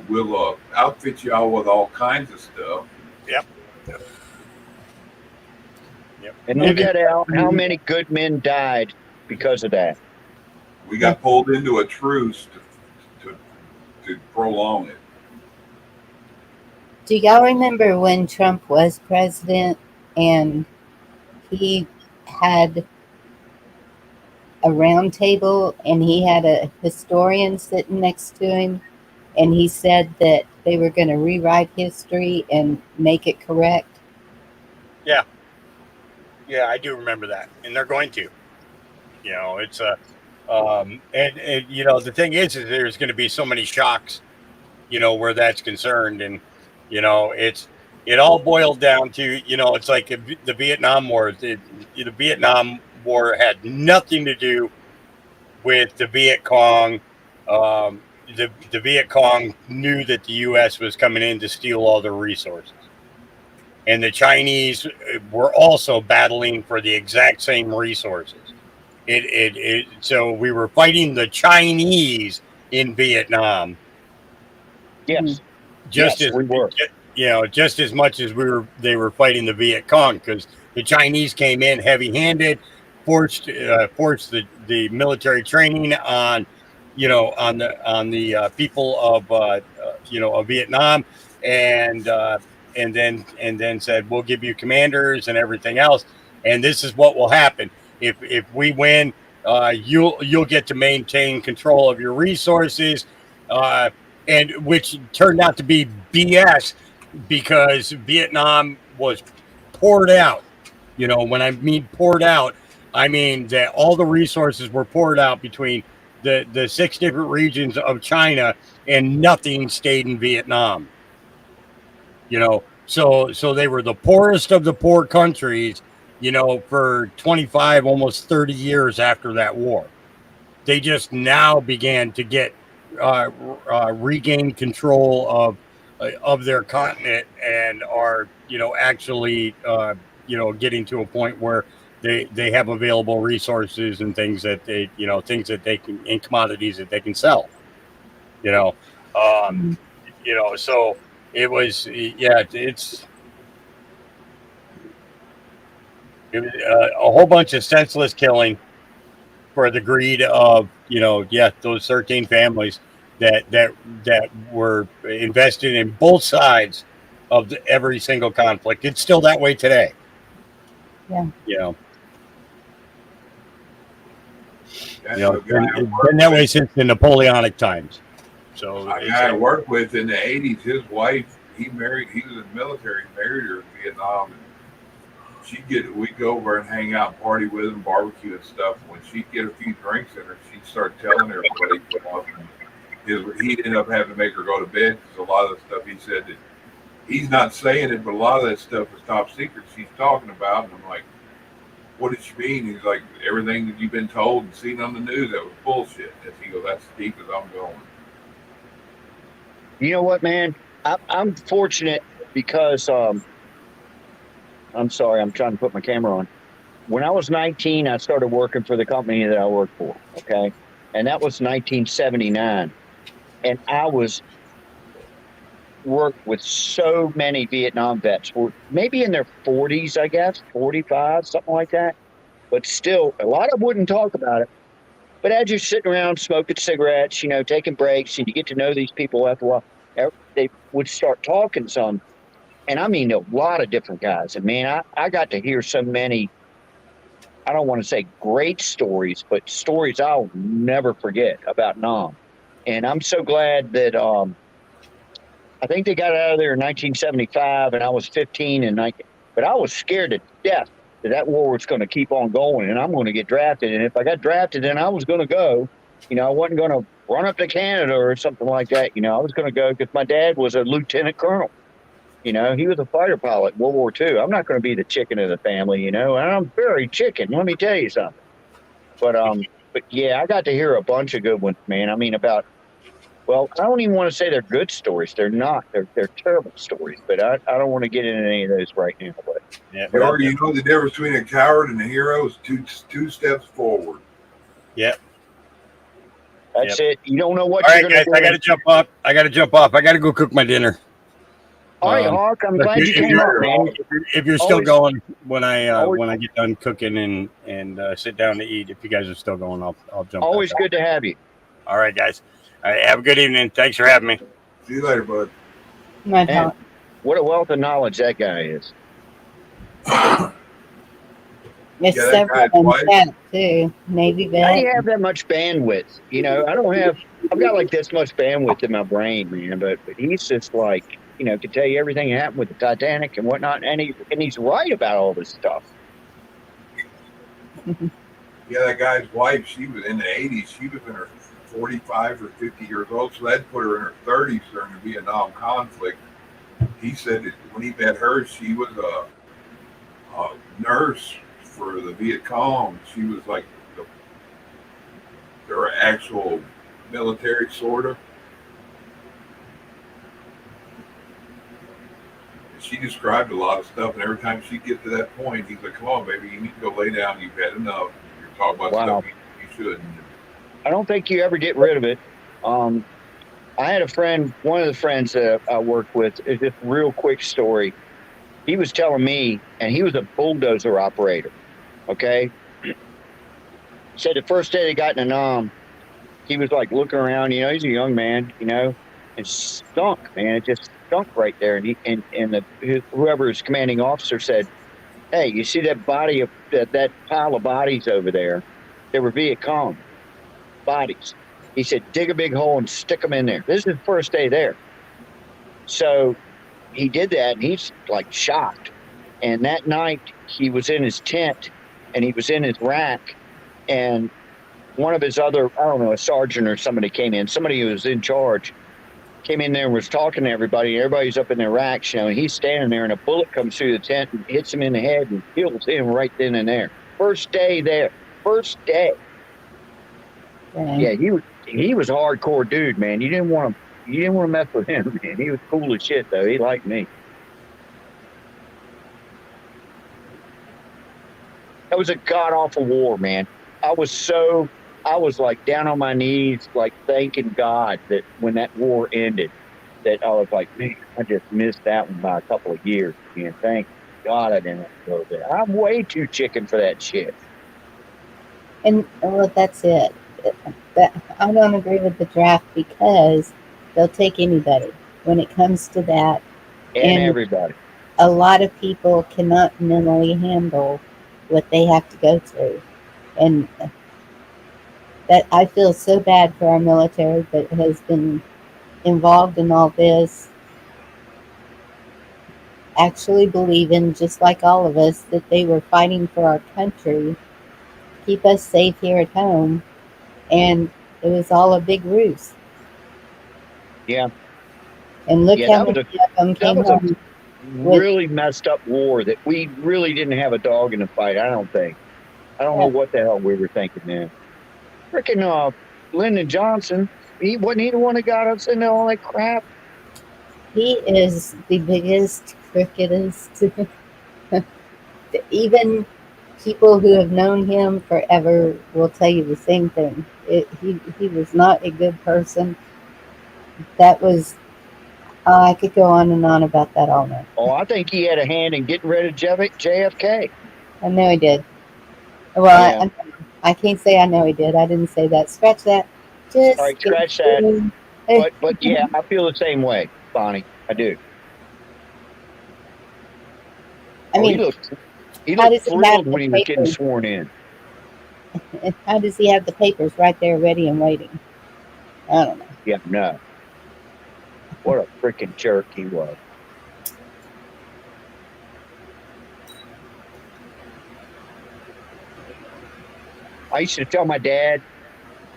we'll outfit y'all with all kinds of stuff. Yep. And look at how many good men died because of that. We got pulled into a truce to prolong it. Do y'all remember when Trump was president and he had a round table and he had a historian sitting next to him and he said that they were going to rewrite history and make it correct? Yeah. Yeah, I do remember that. And they're going to. You know, it's a and you know, the thing is there's going to be so many shocks, you know, where that's concerned. And you know, it all boiled down to, you know, it's like the Vietnam War. The Vietnam War had nothing to do with the Viet Cong. The Viet Cong knew that the U.S. was coming in to steal all their resources, and the Chinese were also battling for the exact same resources. So we were fighting the Chinese in Vietnam Yes. just Yes, as we were. you know, just as much as they were fighting the Viet Cong, because the Chinese came in heavy-handed, forced the military training on, you know, on the people of you know, of Vietnam, and then said, we'll give you commanders and everything else, and this is what will happen if we win. You'll get to maintain control of your resources. And which turned out to be BS, because Vietnam was poured out. You know, when I mean poured out, I mean that all the resources were poured out between the 6 different regions of China, and nothing stayed in Vietnam. You know, so they were the poorest of the poor countries, you know, for 25, almost 30 years after that war. They just now began to get regain control of their continent, and are, you know, actually you know, getting to a point where they have available resources and things that they, you know, things that they can, and commodities that they can sell, you know. You know, so it was, yeah, it was a whole bunch of senseless killing for the greed of, you know, yeah, those 13 families that were invested in both sides of every single conflict. It's still that way today. Yeah. You know, That's you know, a guy I it's worked been that way with. since the Napoleonic times. So A it's guy I like, worked with in the '80s, his wife, he was in the military, married her in Vietnam, and we'd go over and hang out and party with him, barbecue and stuff. When she'd get a few drinks in her, she'd start telling everybody off. He'd end up having to make her go to bed, because a lot of the stuff he said that he's not saying it, but a lot of that stuff is top secret she's talking about. And I'm like, what did she mean? He's like, everything that you've been told and seen on the news, that was bullshit. And he goes, that's as deep as I'm going. You know what, man? I'm fortunate because I'm sorry, I'm trying to put my camera on. When I was 19, I started working for the company that I worked for. Okay. And that was 1979. And I worked with so many Vietnam vets, who maybe in their 40s, I guess, 45, something like that. But still, a lot of them wouldn't talk about it. But as you're sitting around smoking cigarettes, you know, taking breaks, and you get to know these people after a while, they would start talking some. And I mean, a lot of different guys. And man, I got to hear so many, I don't want to say great stories, but stories I'll never forget about Nam. And I'm so glad that I think they got out of there in 1975, and I was 15 and 19. But I was scared to death that war was going to keep on going, and I'm going to get drafted. And if I got drafted, then I was going to go. You know, I wasn't going to run up to Canada or something like that. You know, I was going to go because my dad was a lieutenant colonel. You know, he was a fighter pilot in World War II. I'm not going to be the chicken of the family, you know, and I'm very chicken. Let me tell you something. But yeah, I got to hear a bunch of good ones, man. I mean, well, I don't even want to say they're good stories. They're not. They're terrible stories. But I don't want to get into any of those right now. But yeah, You know the difference between a coward and a hero is two steps forward. Yep. That's it. You don't know what all you're right, going to guys, do. I got to jump off. I got to go cook my dinner. All right, Hawk. I'm glad you came up, man. If you're still going when I get done cooking and sit down to eat, if you guys are still going, I'll jump. Always good to have you. All right, guys. All right, have a good evening. Thanks for having me. See you later, bud. My What a wealth of knowledge that guy is. It's Yeah, that several guy's in wife. that too. Navy How do vet. you have that much bandwidth? You know, I've got like this much bandwidth in my brain, man, but he's just like, you know, can tell you everything that happened with the Titanic and whatnot. And he's right about all this stuff. Yeah, that guy's wife, she was in the 80s. She was in her 45 or 50 years old, so that put her in her 30s during the Vietnam conflict. He said that when he met her, she was a nurse for the Viet Cong. She was like their actual military, sort of. She described a lot of stuff, and every time she'd get to that point, he's like, "Come on, baby, you need to go lay down. You've had enough. You're talking about stuff you shouldn't." I don't think you ever get rid of it. I had a friend, one of the friends that I worked with, is just real quick story. He was telling me, and he was a bulldozer operator. Okay. Said the first day they got in Nam, he was like looking around, you know, he's a young man, you know, and stunk, man. It just stunk right there. And whoever his commanding officer said, "Hey, you see that body of that pile of bodies over there? They were Viet Cong bodies." He said, "Dig a big hole and stick them in there." This is the first day there. So he did that, and he's like shocked. And that night he was in his tent and he was in his rack, and one of his other, I don't know, a sergeant or somebody came in, somebody who was in charge came in there and was talking to everybody. Everybody's up in their racks, you know, and he's standing there, and a bullet comes through the tent and hits him in the head and kills him right then and there. First day there. First day. Dang. Yeah, he was a hardcore dude, man. You didn't want to mess with him, man. He was cool as shit, though. He liked me. That was a god awful war, man. I was like down on my knees, like thanking God that when that war ended, that I was like, man, I just missed that one by a couple of years. Man, thank God I didn't have to go there. I'm way too chicken for that shit. And well, that's it. I don't agree with the draft because they'll take anybody when it comes to that. And everybody. A lot of people cannot mentally handle what they have to go through. And that I feel so bad for our military that has been involved in all this, actually believing, just like all of us, that they were fighting for our country, keep us safe here at home, and it was all a big ruse. Yeah. And look how many of them came home. Really messed up war that we really didn't have a dog in the fight. I don't think. I don't know what the hell we were thinking then. Freaking Lyndon Johnson, he wasn't he the one that got us into all that crap? He is the biggest crookedest. Even people who have known him forever will tell you the same thing. He was not a good person. That was, I could go on and on about that all night. Oh, I think he had a hand in getting rid of JFK. I know he did. Well, I can't say I know he did. I didn't say that. Scratch that. Just all right, scratch that. But yeah, I feel the same way, Bonnie. I do. I mean, he looked thrilled when he was getting sworn in. How does he have the papers right there ready and waiting? I don't know. Yeah, no. What a freaking jerk he was. I used to tell my dad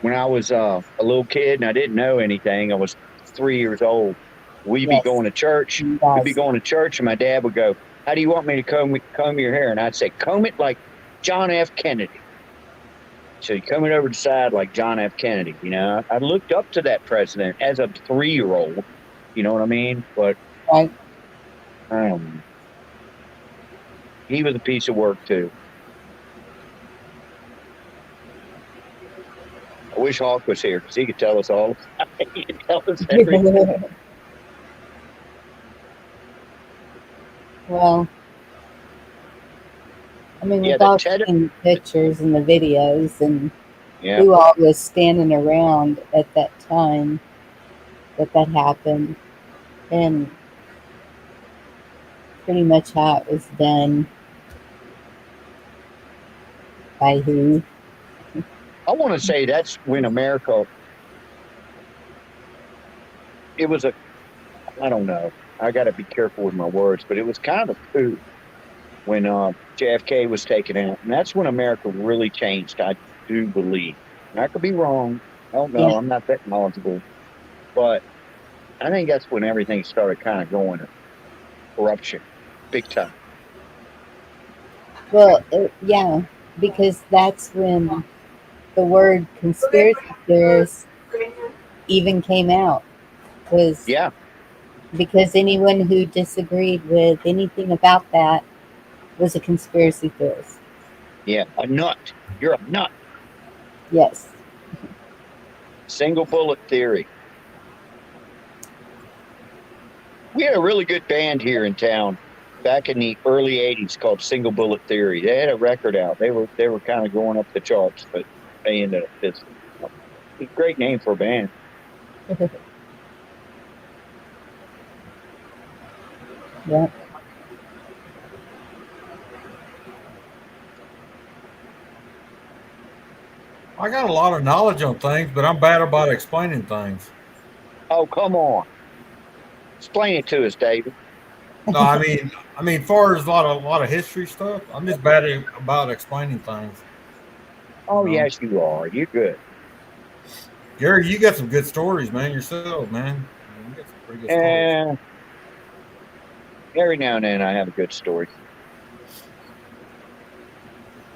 when I was a little kid and I didn't know anything. I was 3 years old. We'd be going to church. We'd be going to church, and my dad would go, "How do you want me to comb your hair?" And I'd say, "Comb it like John F. Kennedy." So you comb it over the side like John F. Kennedy. You know, I looked up to that president as a 3-year-old. You know what I mean? But he was a piece of work too. I wish Hawk was here because he could tell us all. He could tell us everything. Well, I mean, we've all seen the pictures and the videos and who all was standing around at that time that happened. And pretty much how it was done. By who? I want to say that's when America. It was a. I don't know. I got to be careful with my words, but it was kind of a coup when JFK was taken out, and that's when America really changed. I do believe. And I could be wrong. I don't know. Yeah. I'm not that knowledgeable, but I think that's when everything started kind of going to corruption, big time. Well, yeah, because that's when the word conspiracy theorist even came out. Was Yeah. Because anyone who disagreed with anything about that was a conspiracy theorist. Yeah, a nut. You're a nut. Yes. Single bullet theory. We had a really good band here in town back in the early '80s called Single Bullet Theory. They had a record out. They were kind of going up the charts, but they ended up fizzling. It's a great name for a band. Yeah. I got a lot of knowledge on things, but I'm bad about explaining things. Oh, come on. Explain it to us, David. No, I mean, far as a lot of history stuff, I'm just bad about explaining things. Oh, yes, you are. You're good. Gary, you got some good stories, man, yourself, man. You got some pretty good stories. And every now and then I have a good story.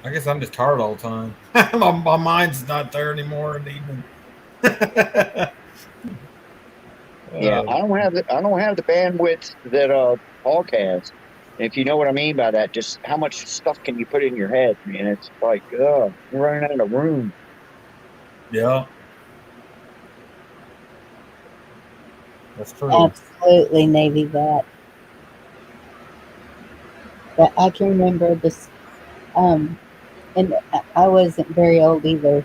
I guess I'm just tired all the time. my mind's not there anymore in the evening. Yeah, I don't have the bandwidth that Hawk has. If you know what I mean by that, just how much stuff can you put in your head, man? It's like, you're running out of room. Yeah. That's true. Absolutely Navy that. But I can remember this, and I wasn't very old either,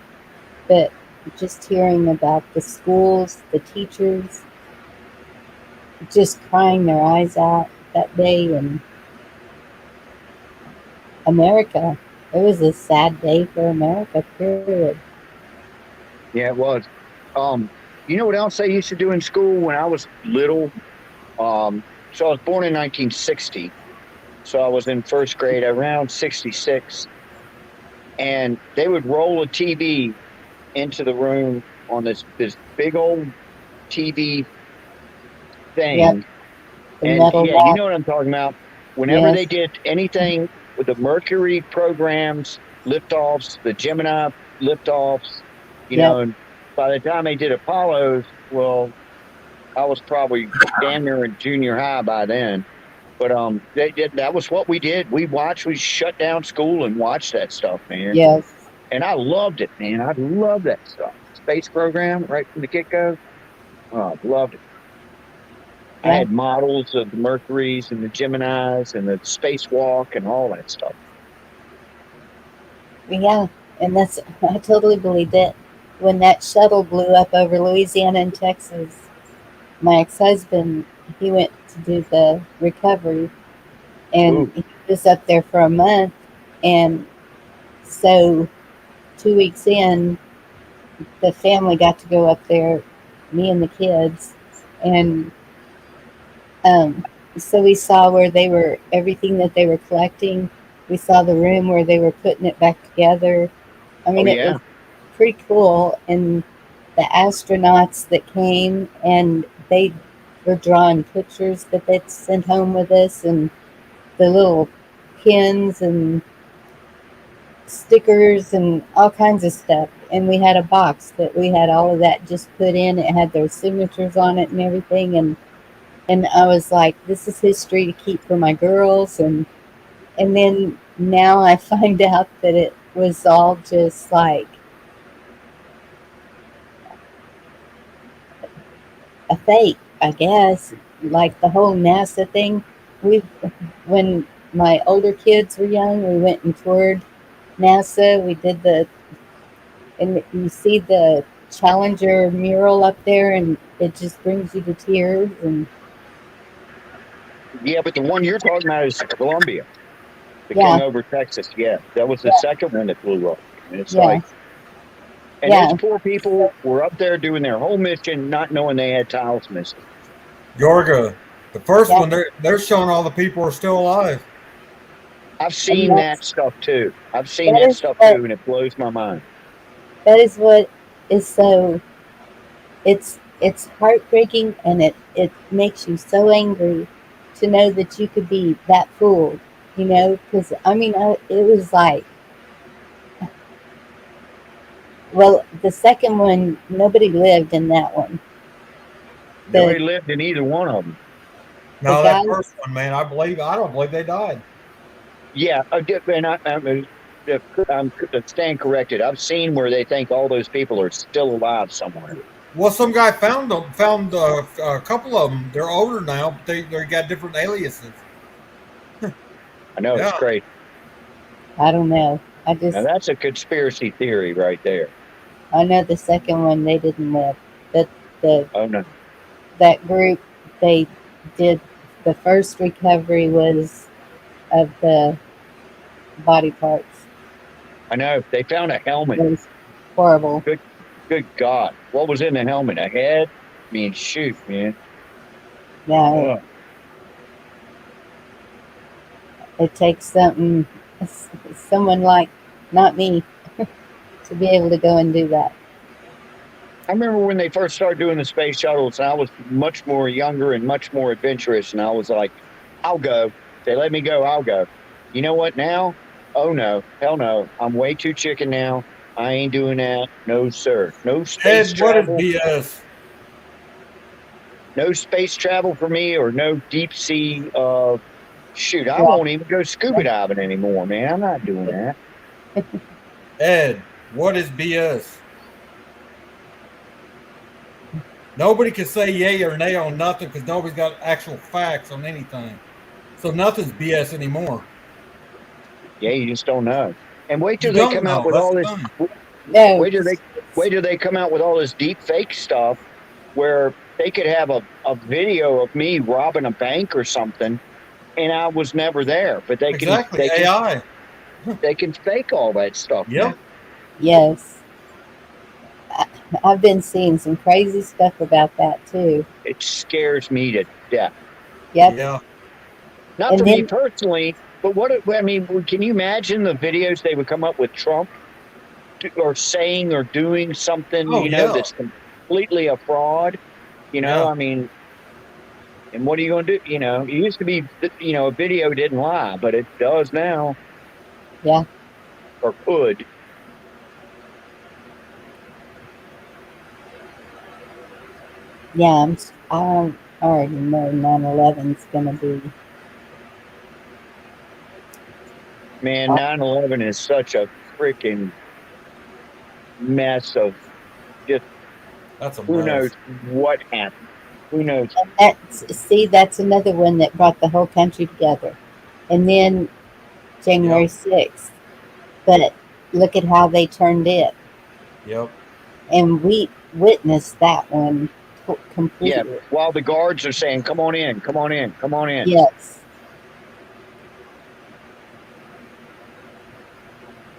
but just hearing about the schools, the teachers, just crying their eyes out that day in America. It was a sad day for America, period. Yeah, it was. You know what else they used to do in school when I was little? So I was born in 1960. So I was in first grade around 66. And they would roll a TV into the room on this big old TV thing. Yep. The And metal yeah, you box. know what I'm talking about. Whenever they Yes. did anything with the Mercury programs, liftoffs, the Gemini liftoffs, you Yep. know, and by the time they did Apollos, well, I was probably damn near in junior high by then. But they did. That was what we did. We shut down school and watched that stuff, man. Yes. And I loved it, man. I loved that stuff. Space program right from the get go. Oh, I loved it. I Yeah. had models of the Mercuries and the Geminis and the spacewalk and all that stuff. Yeah, and I totally believed it. When that shuttle blew up over Louisiana and Texas, my ex-husband, he went to do the recovery, and he was up there for a month, and so 2 weeks in, the family got to go up there, me and the kids, and so we saw where everything that they were collecting. We saw the room where they were putting it back together. I mean, it was pretty cool. And the astronauts that came, and they were drawing pictures that they'd sent home with us, and the little pins and stickers and all kinds of stuff. And we had a box that we had all of that just put in. It had their signatures on it and everything. And I was like, this is history to keep for my girls. And then now I find out that it was all just like a fake, I guess. Like the whole NASA thing. When my older kids were young, we went and toured NASA. We did and you see the Challenger mural up there, and it just brings you to tears. And Yeah, but the one you're talking about is Columbia. That Yeah. came over Texas. Yeah, that was the second one that blew up. And it's Yeah. like, and Yeah. those poor people were up there doing their whole mission, not knowing they had tiles missing. Georgia, the first Yeah. one, they're showing all the people are still alive. I've And seen that stuff too. I've seen that stuff too, and it blows my mind. that is what is so. It's heartbreaking, and it makes you so angry to know that you could be that fooled. You know, because I mean, it was like. Well, the second one, nobody lived in that one. Nobody lived in either one of them. No, guys- that first one, man, I don't believe they died. Yeah, and I'm stand corrected. I've seen where they think all those people are still alive somewhere. Well, some guy found them, a couple of them. They're older now, but they got different aliases. I know, it's Yeah. crazy. I don't know. I just Now that's a conspiracy theory right there. I know the second one they didn't live, but Oh no, that group they did the first recovery was of the body parts. I know they found a helmet. It was horrible. Good God, what was in the helmet? A head? I mean, shoot, man. Yeah, Ugh. it takes someone like not me to be able to go and do that. I remember when they first started doing the space shuttles, and I was much more younger and much more adventurous, and I was like, I'll go. If they let me go, I'll go. You know what now? Oh no, hell no. I'm way too chicken now. I ain't doing that. No, sir. No space Ed, what is travel. BS? No space travel for me, or no deep sea. Shoot, I won't even go scuba diving anymore, man. I'm not doing that. Ed, what is BS? Nobody can say yay or nay on nothing because nobody's got actual facts on anything. So nothing's BS anymore. Yeah, you just don't know. And wait till You they don't come out know. with That's all the this. thing. No, Wait till they come out with all this deep fake stuff where they could have a video of me robbing a bank or something, and I was never there. But they can Exactly. AI. They can fake all that stuff. Yep. Now. Yes. I've been seeing some crazy stuff about that too. It scares me to death. Yep. Yeah. Not And for then- me personally, but I mean, can you imagine the videos they would come up with Trump or saying or doing something, yeah. that's completely a fraud? I mean, and what are you going to do? It used to be, a video didn't lie, but it does now. Yeah. Or could. Yeah, I already know 9/11's gonna be. Man, 9/11 is such a freaking mess of just. That's a who mess. knows what happened. Who knows? That's another one that brought the whole country together. And then January 6th. But look at how they turned it. Yep. And we witnessed that one completely. Yeah, while the guards are saying, come on in, come on in, come on in. Yes.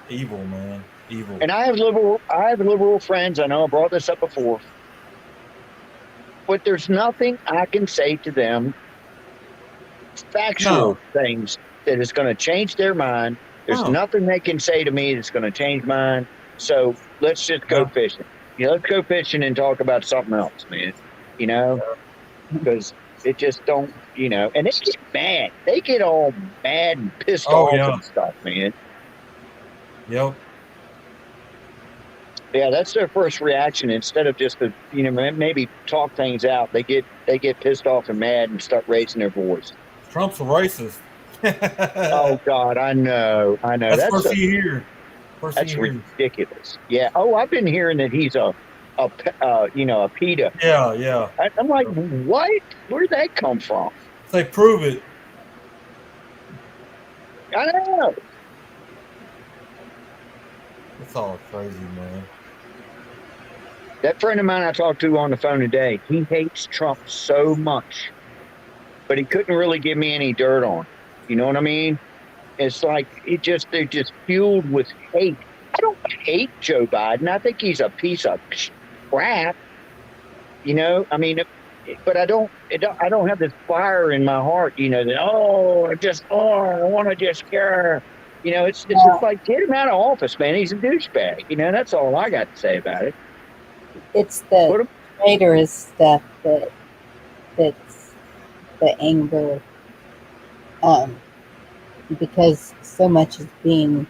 Evil, man. Evil. And I have liberal friends. I know I brought this up before. But there's nothing I can say to them, factual things, that is going to change their mind. There's nothing they can say to me that's going to change mine. So let's just go fishing. Let's go fishing and talk about something else, man. Because it just don't, and they get mad. They get all mad and pissed off and stuff, man. Yep. Yeah, that's their first reaction. Instead of just to, maybe talk things out, they get pissed off and mad and start raising their voice. Trump's a racist. Oh God, I know. That's first thing you hear. That's ridiculous. Yeah. Oh, I've been hearing that he's a PETA. Yeah. I'm like, what? Where'd that come from? They prove it. I don't know. It's all crazy, man. That friend of mine I talked to on the phone today, he hates Trump so much but he couldn't really give me any dirt on it. You know what I mean? It's like they're just fueled with hate. I don't hate Joe Biden. I think he's a piece of crap. You know, I mean, but I don't have this fire in my heart. You know that I want to just care. You know, it's just like get him out of office, man. He's a douchebag. You know, that's all I got to say about it. It's the traitorous stuff that's the anger, because so much is being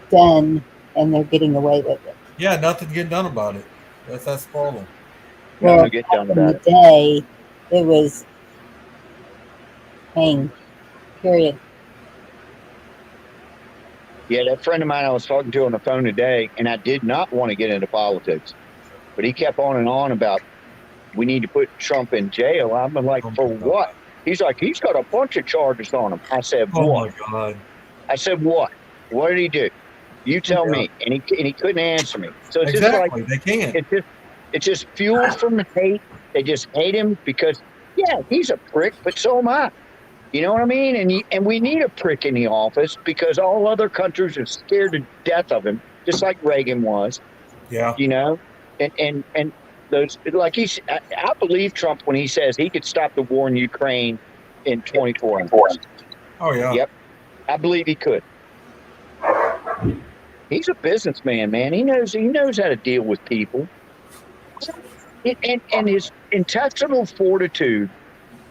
done and they're getting away with it. Yeah, nothing getting done about it. That's the problem. Well, back in the day, it was hang, period. Yeah, that friend of mine I was talking to on the phone today, and I did not want to get into politics, but he kept on and on about we need to put Trump in jail. I'm like, for what? He's like, he's got a bunch of charges on him. I said, what? Oh my God. I said, what? What did he do? You tell me. And he couldn't answer me. So it's just like they can't. It's just fueled from hate. They just hate him because he's a prick, but so am I. You know what I mean? And we need a prick in the office because all other countries are scared to death of him, just like Reagan was. Yeah. You know, and those like I believe Trump when he says he could stop the war in Ukraine in 24 hours. Oh yeah. Yep. I believe he could. He's a businessman, man. He knows how to deal with people. And his intestinal fortitude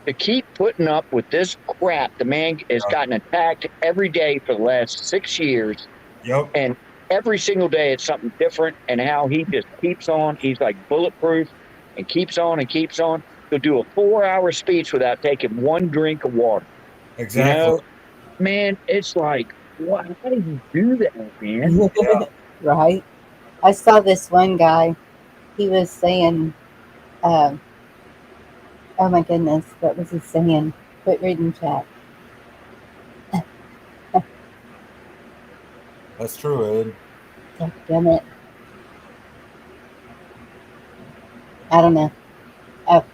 to keep putting up with this crap. The man has gotten attacked every day for the last 6 years. Yep. And every single day it's something different. And how he just keeps on. He's like bulletproof and keeps on and keeps on. He'll do a 4-hour speech without taking one drink of water. Exactly. You know? Man, it's like, what? How do you do that, man? Yeah. Right. I saw this one guy. He was saying, oh my goodness, what was he saying? Quit reading chat. That's true, Ed. God damn it. I don't know. Oh,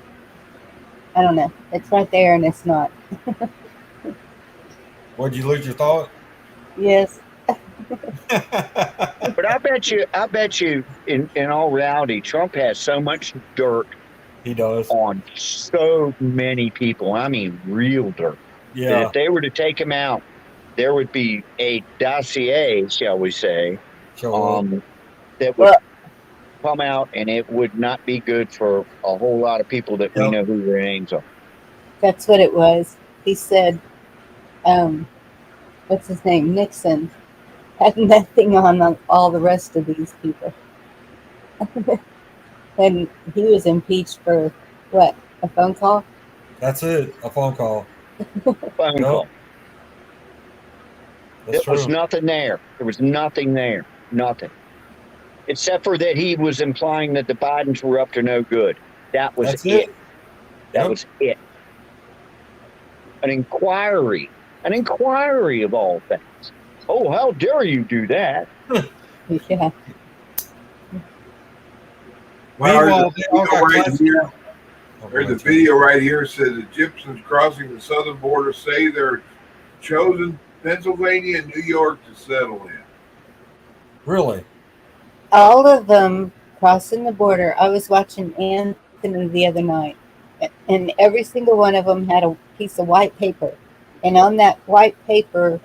I don't know. It's right there and it's not. Would you lose your thought? Yes. But I bet you in all reality, Trump has so much dirt. He does. On so many people. I mean, real dirt. Yeah. That if they were to take him out, there would be a dossier, shall we say, that would come out, and it would not be good for a whole lot of people that we know who their names are. That's what it was. He said, what's his name? Nixon had nothing on all the rest of these people. And he was impeached for what? A phone call? That's it. A phone call. Phone call. There That's was true. nothing there. There was nothing there. Nothing. Except for that he was implying that the Bidens were up to no good. That was That's it. it. That was it. An inquiry of all things. Oh, how dare you do that? Yeah. Meanwhile, they all got here. There's a video right here says Egyptians crossing the southern border say they're chosen Pennsylvania and New York to settle in. Really? All of them crossing the border. I was watching Anthony the other night, and every single one of them had a piece of white paper. And on that white paper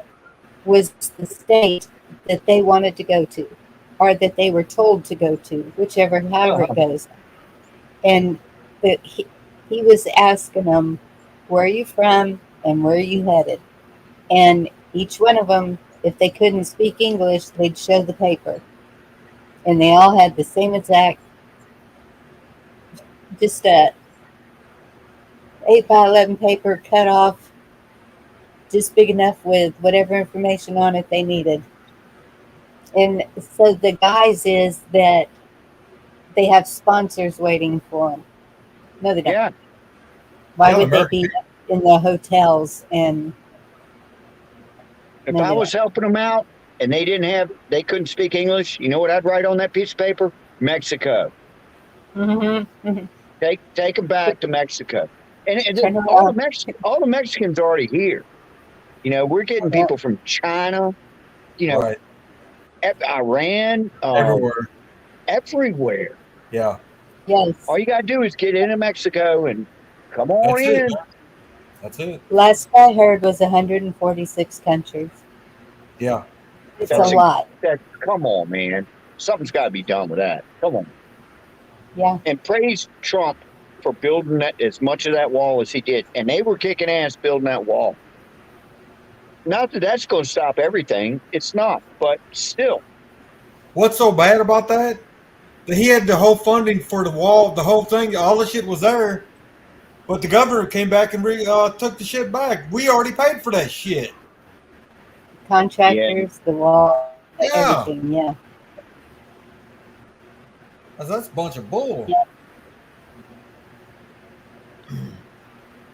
was the state that they wanted to go to, or that they were told to go to, however it goes. And he was asking them, where are you from and where are you headed? And each one of them, if they couldn't speak English, they'd show the paper. And they all had the same exact, just a 8x11 paper cut off, just big enough with whatever information on it they needed. And so the guys is that they have sponsors waiting for them. No, they don't. Yeah. Why would they be in the hotels? And if I was helping them out and they couldn't speak English, you know what I'd write on that piece of paper? Mexico. Mm-hmm. Take them back to Mexico. And all the Mexicans are already here. You know, we're getting people from China, you know, Iran, everywhere. Yeah. Yes. All you got to do is get into Mexico and come on That's it. in. That's it. Last I heard was 146 countries. Yeah. It's a lot. Come on, man. Something's got to be done with that. Come on. Yeah. And praise Trump for building that as much of that wall as he did. And they were kicking ass building that wall. Not that that's going to stop everything. It's not. But still. What's so bad about that? That he had the whole funding for the wall, the whole thing, all the shit was there. But the governor came back and took the shit back. We already paid for that shit. Contractors, the wall, Yeah. everything. Yeah. That's a bunch of bull. Yeah.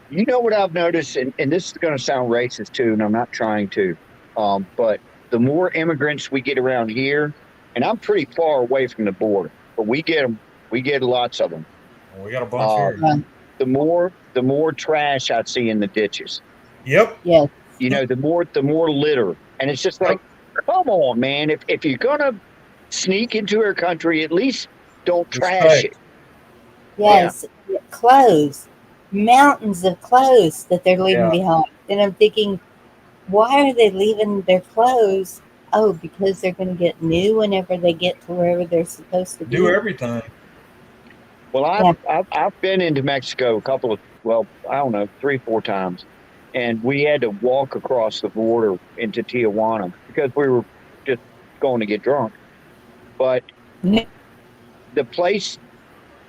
You know what I've noticed, and this is going to sound racist too, and I'm not trying to, but the more immigrants we get around here, and I'm pretty far away from the border, but we get them. We get lots of them. Well, we got a bunch here. The more trash I see in the ditches. Yep. Yes. You know, the more litter, and it's just like, come on, man. If you're gonna sneak into our country, at least don't trash it. Yes. Yeah. Clothes. Mountains of clothes that they're leaving behind. And I'm thinking, why are they leaving their clothes? Oh, because they're going to get new whenever they get to wherever they're supposed to be. Do everything. Well, I've been into Mexico I don't know, 3-4 times. And we had to walk across the border into Tijuana because we were just going to get drunk. But the place,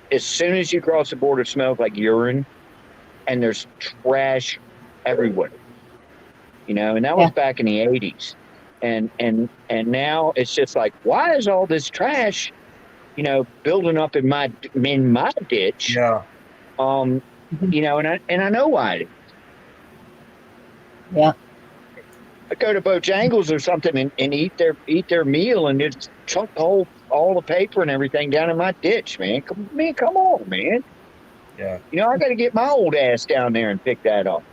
as soon as you cross the border, smells like urine. And there's trash everywhere, you know, and that was back in the 80s. And now it's just like, why is all this trash, you know, building up in my ditch? Yeah. You know, and I know why it is. Yeah. I go to Bojangles or something and eat their meal and just chunk all the paper and everything down in my ditch, man. Come on, man. Yeah. You know, I got to get my old ass down there and pick that up.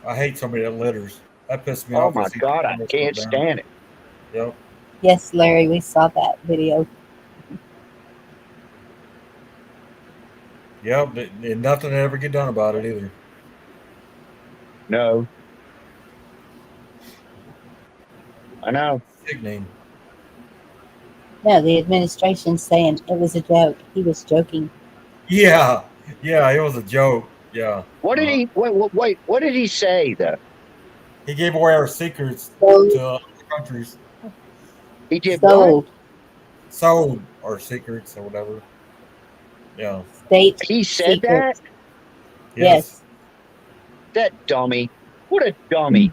I hate somebody that litters. That pisses me Oh, off. my God. I can't stand it. Yep. Yes, Larry, we saw that video. Yep. And nothing to ever get done about it either. No. I know. Sickening. No, the administration's saying it was a joke. He was joking. Yeah. Yeah, it was a joke. Yeah. What did he wait, what did he say though? He gave away our secrets to other countries. He did Sold. Sold our secrets or whatever. Yeah. State He said secrets. that? Yes. That dummy. What a dummy.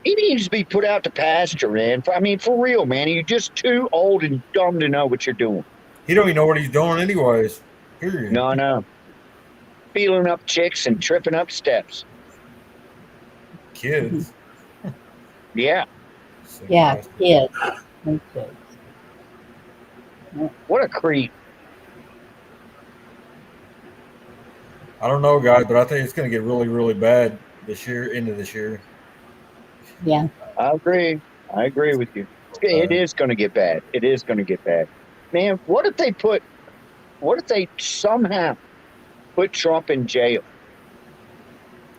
He needs to be put out to pasture, man. I mean, for real, man. You're just too old and dumb to know what you're doing. He don't even know what he's doing anyways. Period. No, I know. Feeling up chicks and tripping up steps. Kids. Yeah. Yeah, kids. What a creep. I don't know, guys, but I think it's going to get really, really bad into this year. Yeah. I agree with you. It is going to get bad. It is going to get bad. Man, what if they somehow put Trump in jail?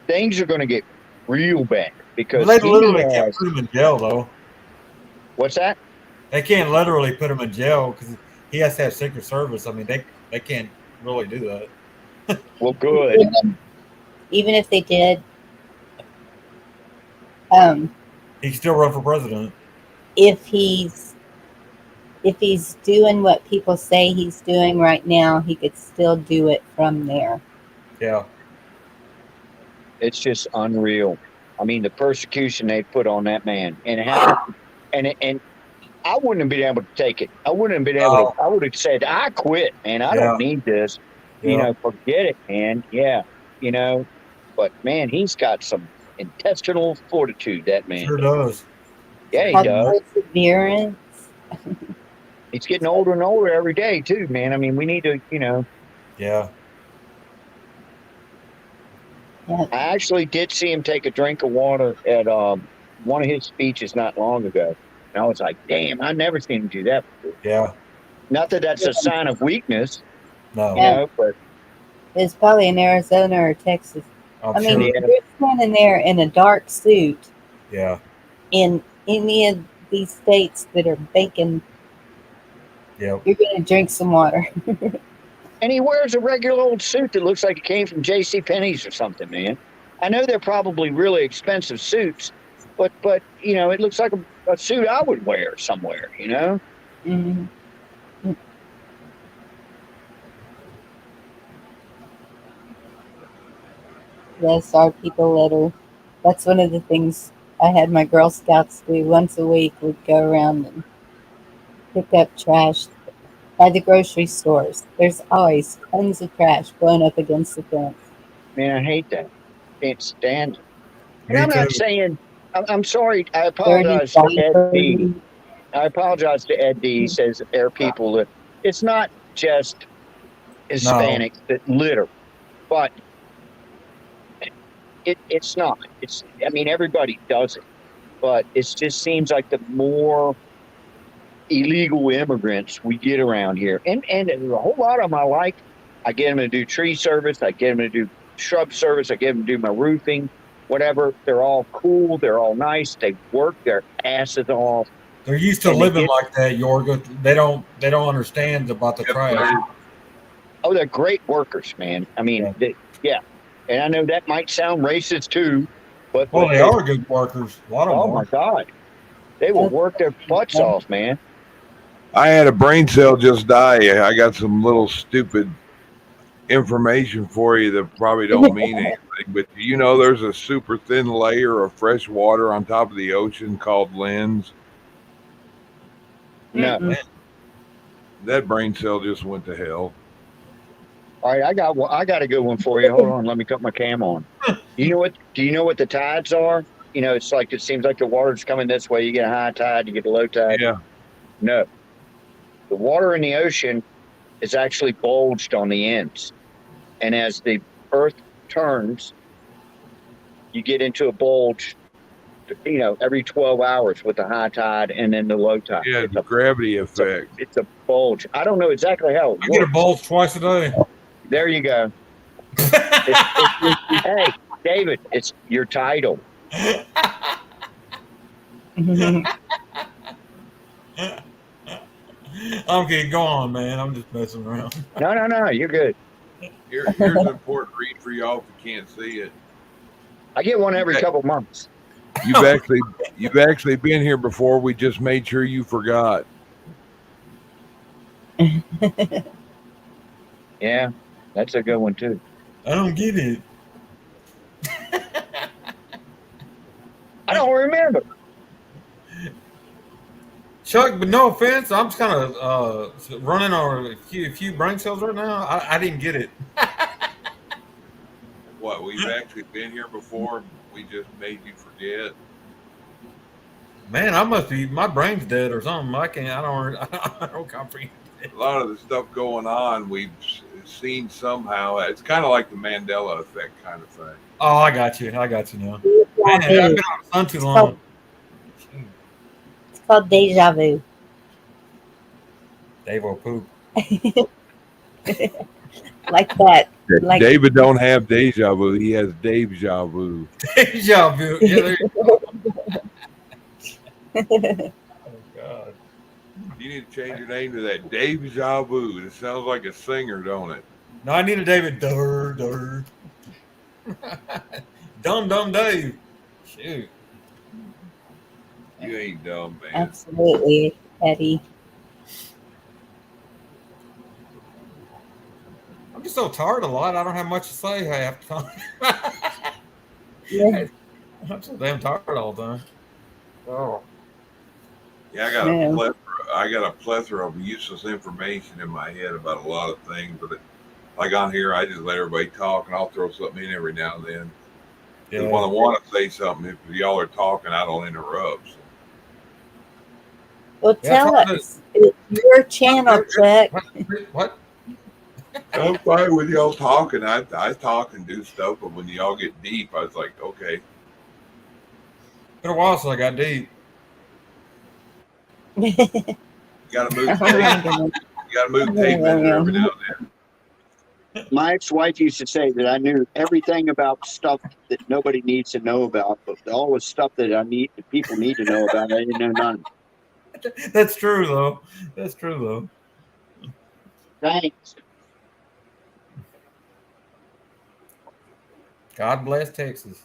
Things are going to get real bad because they literally can't put him in jail, though. What's that? They can't literally put him in jail because he has to have Secret Service. I mean, they can't really do that. Well, good. Even if they did, he can still run for president. If he's doing what people say he's doing right now, he could still do it from there. Yeah. It's just unreal. I mean, the persecution they put on that man, and I wouldn't have been able to take it. I wouldn't have been able to. I would have said, I quit, man. I don't need this. Yeah. You know, forget it, man. Yeah. You know, but man, he's got some intestinal fortitude, that man. Sure does. Yeah, he does. Perseverance. He's getting older and older every day, too, man. I mean, we need to, you know. Yeah. Yeah. I actually did see him take a drink of water at one of his speeches not long ago. And I was like, damn, I've never seen him do that before. Yeah. Not that that's a sign of weakness, No. you know, but It's probably in Arizona or Texas. I'm I mean, sure. if you're standing there in a dark suit Yeah. in any of these states that are baking, Yep. you're going to drink some water. and he wears a regular old suit that looks like it came from J.C. Penney's or something, man. I know they're probably really expensive suits, but you know, it looks like a suit I would wear somewhere, you know? Mhm. Yes, our people that are. That's one of the things I had my Girl Scouts do once a week. We'd go around and pick up trash by the grocery stores. There's always tons of trash blown up against the fence. Man, I hate that. Can't stand it. And Me I'm not too. saying, I'm sorry, I Dirty apologize to Ed D. diapers. I apologize to Ed D. He says that there are people that it's not just No. Hispanics that litter, but it's not. It's, I mean, everybody does it, but it just seems like the more illegal immigrants we get around here, and a whole lot of them I like. I get them to do tree service. I get them to do shrub service. I get them to do my roofing, whatever. They're all cool. They're all nice. They work their asses off. They're used to And they living get- like that, Yorga. They don't understand about the trash. Oh, they're great workers, man. I mean, yeah. And I know that might sound racist too, but Well, they are good workers. A lot of oh them my are. God, they will work their butts off, man. I had a brain cell just die. I got some little stupid information for you that probably don't mean anything, but do you know there's a super thin layer of fresh water on top of the ocean called lens? No. That brain cell just went to hell. All right, I got a good one for you. Hold on, let me cut my cam on. Do you know what the tides are? You know, it's like it seems like the water's coming this way. You get a high tide, you get a low tide. Yeah. No. The water in the ocean is actually bulged on the ends. And as the earth turns, you get into a bulge, you know, every 12 hours with the high tide and then the low tide. Yeah, the gravity effect. It's a bulge. I don't know exactly how it works. I get a bulge twice a day. There you go. Hey, David, it's your title. I'm kidding. Go on, man. I'm just messing around. No, you're good. Here's an important read for y'all if you can't see it. I get one every couple months. You've actually been here before. We just made sure you forgot. Yeah, that's a good one too. I don't get it. I don't remember. Chuck, but no offense, I'm just kind of running on a few brain cells right now. I didn't get it. What, we've actually been here before? We just made you forget. Man, I must be, my brain's dead or something. I don't comprehend it. A lot of the stuff going on we've seen somehow. It's kind of like the Mandela effect kind of thing. Oh, I got you now. Man, I've been on the sun too long. It's called deja vu. Dave will poop. Like that. Like David don't have deja vu. He has deja vu. Deja vu. Yeah, there you go. Oh, God. You need to change your name to that deja vu. It sounds like a singer, don't it? No, I need a David. Durr. Dumb Dave. Shoot. You ain't dumb, man. absolutely, Eddie. I'm just so tired a lot. I don't have much to say half the time. Yeah. I'm so damn tired all the time. Oh. Yeah, Yeah. I got a plethora of useless information in my head about a lot of things, but like on here, I just let everybody talk, and I'll throw something in every now and then. Because when I want to say something, if y'all are talking, I don't interrupt. So. Well, Yeah, tell us. It's your channel, Chuck. What? I'm fine with y'all talking. I talk and do stuff, but when y'all get deep, I was like, okay. Been a while since I got deep. You gotta move tape. You gotta move tape measure every now and then. My ex-wife used to say that I knew everything about stuff that nobody needs to know about, but all the stuff that people need to know about, I didn't know none. That's true, though. That's true, though. Thanks. God bless Texas.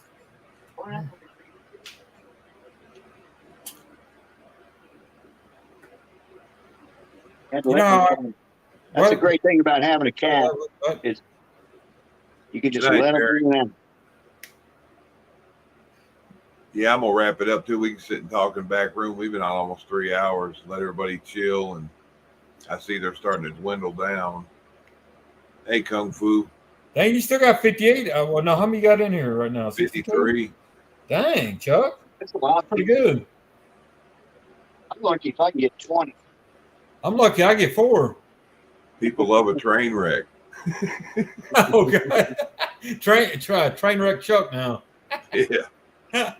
That's a great thing about having a cat. Is you can just Good night, let them Barry. in. Yeah, I'm gonna wrap it up too. We can sit and talk in the back room. We've been on almost 3 hours. Let everybody chill, and I see they're starting to dwindle down. Hey, Kung Fu. Dang, you still got 58. Well, no, how many you got in here right now? 53. Dang, Chuck. That's a lot. Pretty good. I'm lucky if I can get 20. I'm lucky I get 4. People love a train wreck. Oh, God. Train wreck Chuck now. Yeah.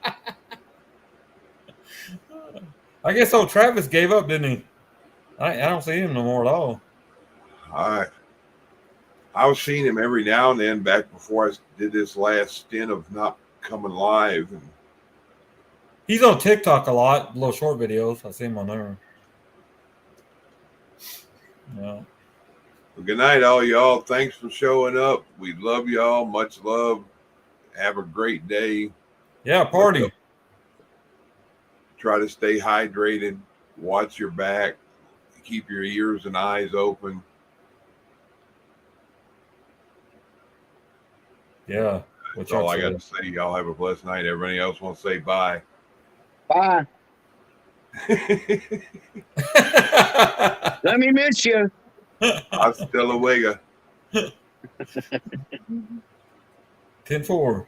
I guess old Travis gave up, didn't he? I don't see him no more at all. I was seeing him every now and then back before I did this last stint of not coming live. And he's on TikTok a lot, little short videos. I see him on there. Yeah. Well, good night, all y'all. Thanks for showing up. We love y'all. Much love. Have a great day. Yeah, party. Try to stay hydrated. Watch your back. Keep your ears and eyes open. Yeah. That's all I got to say. Y'all have a blessed night. Everybody else wants to say bye. Bye. Let me miss you. Hasta luego. 10-4.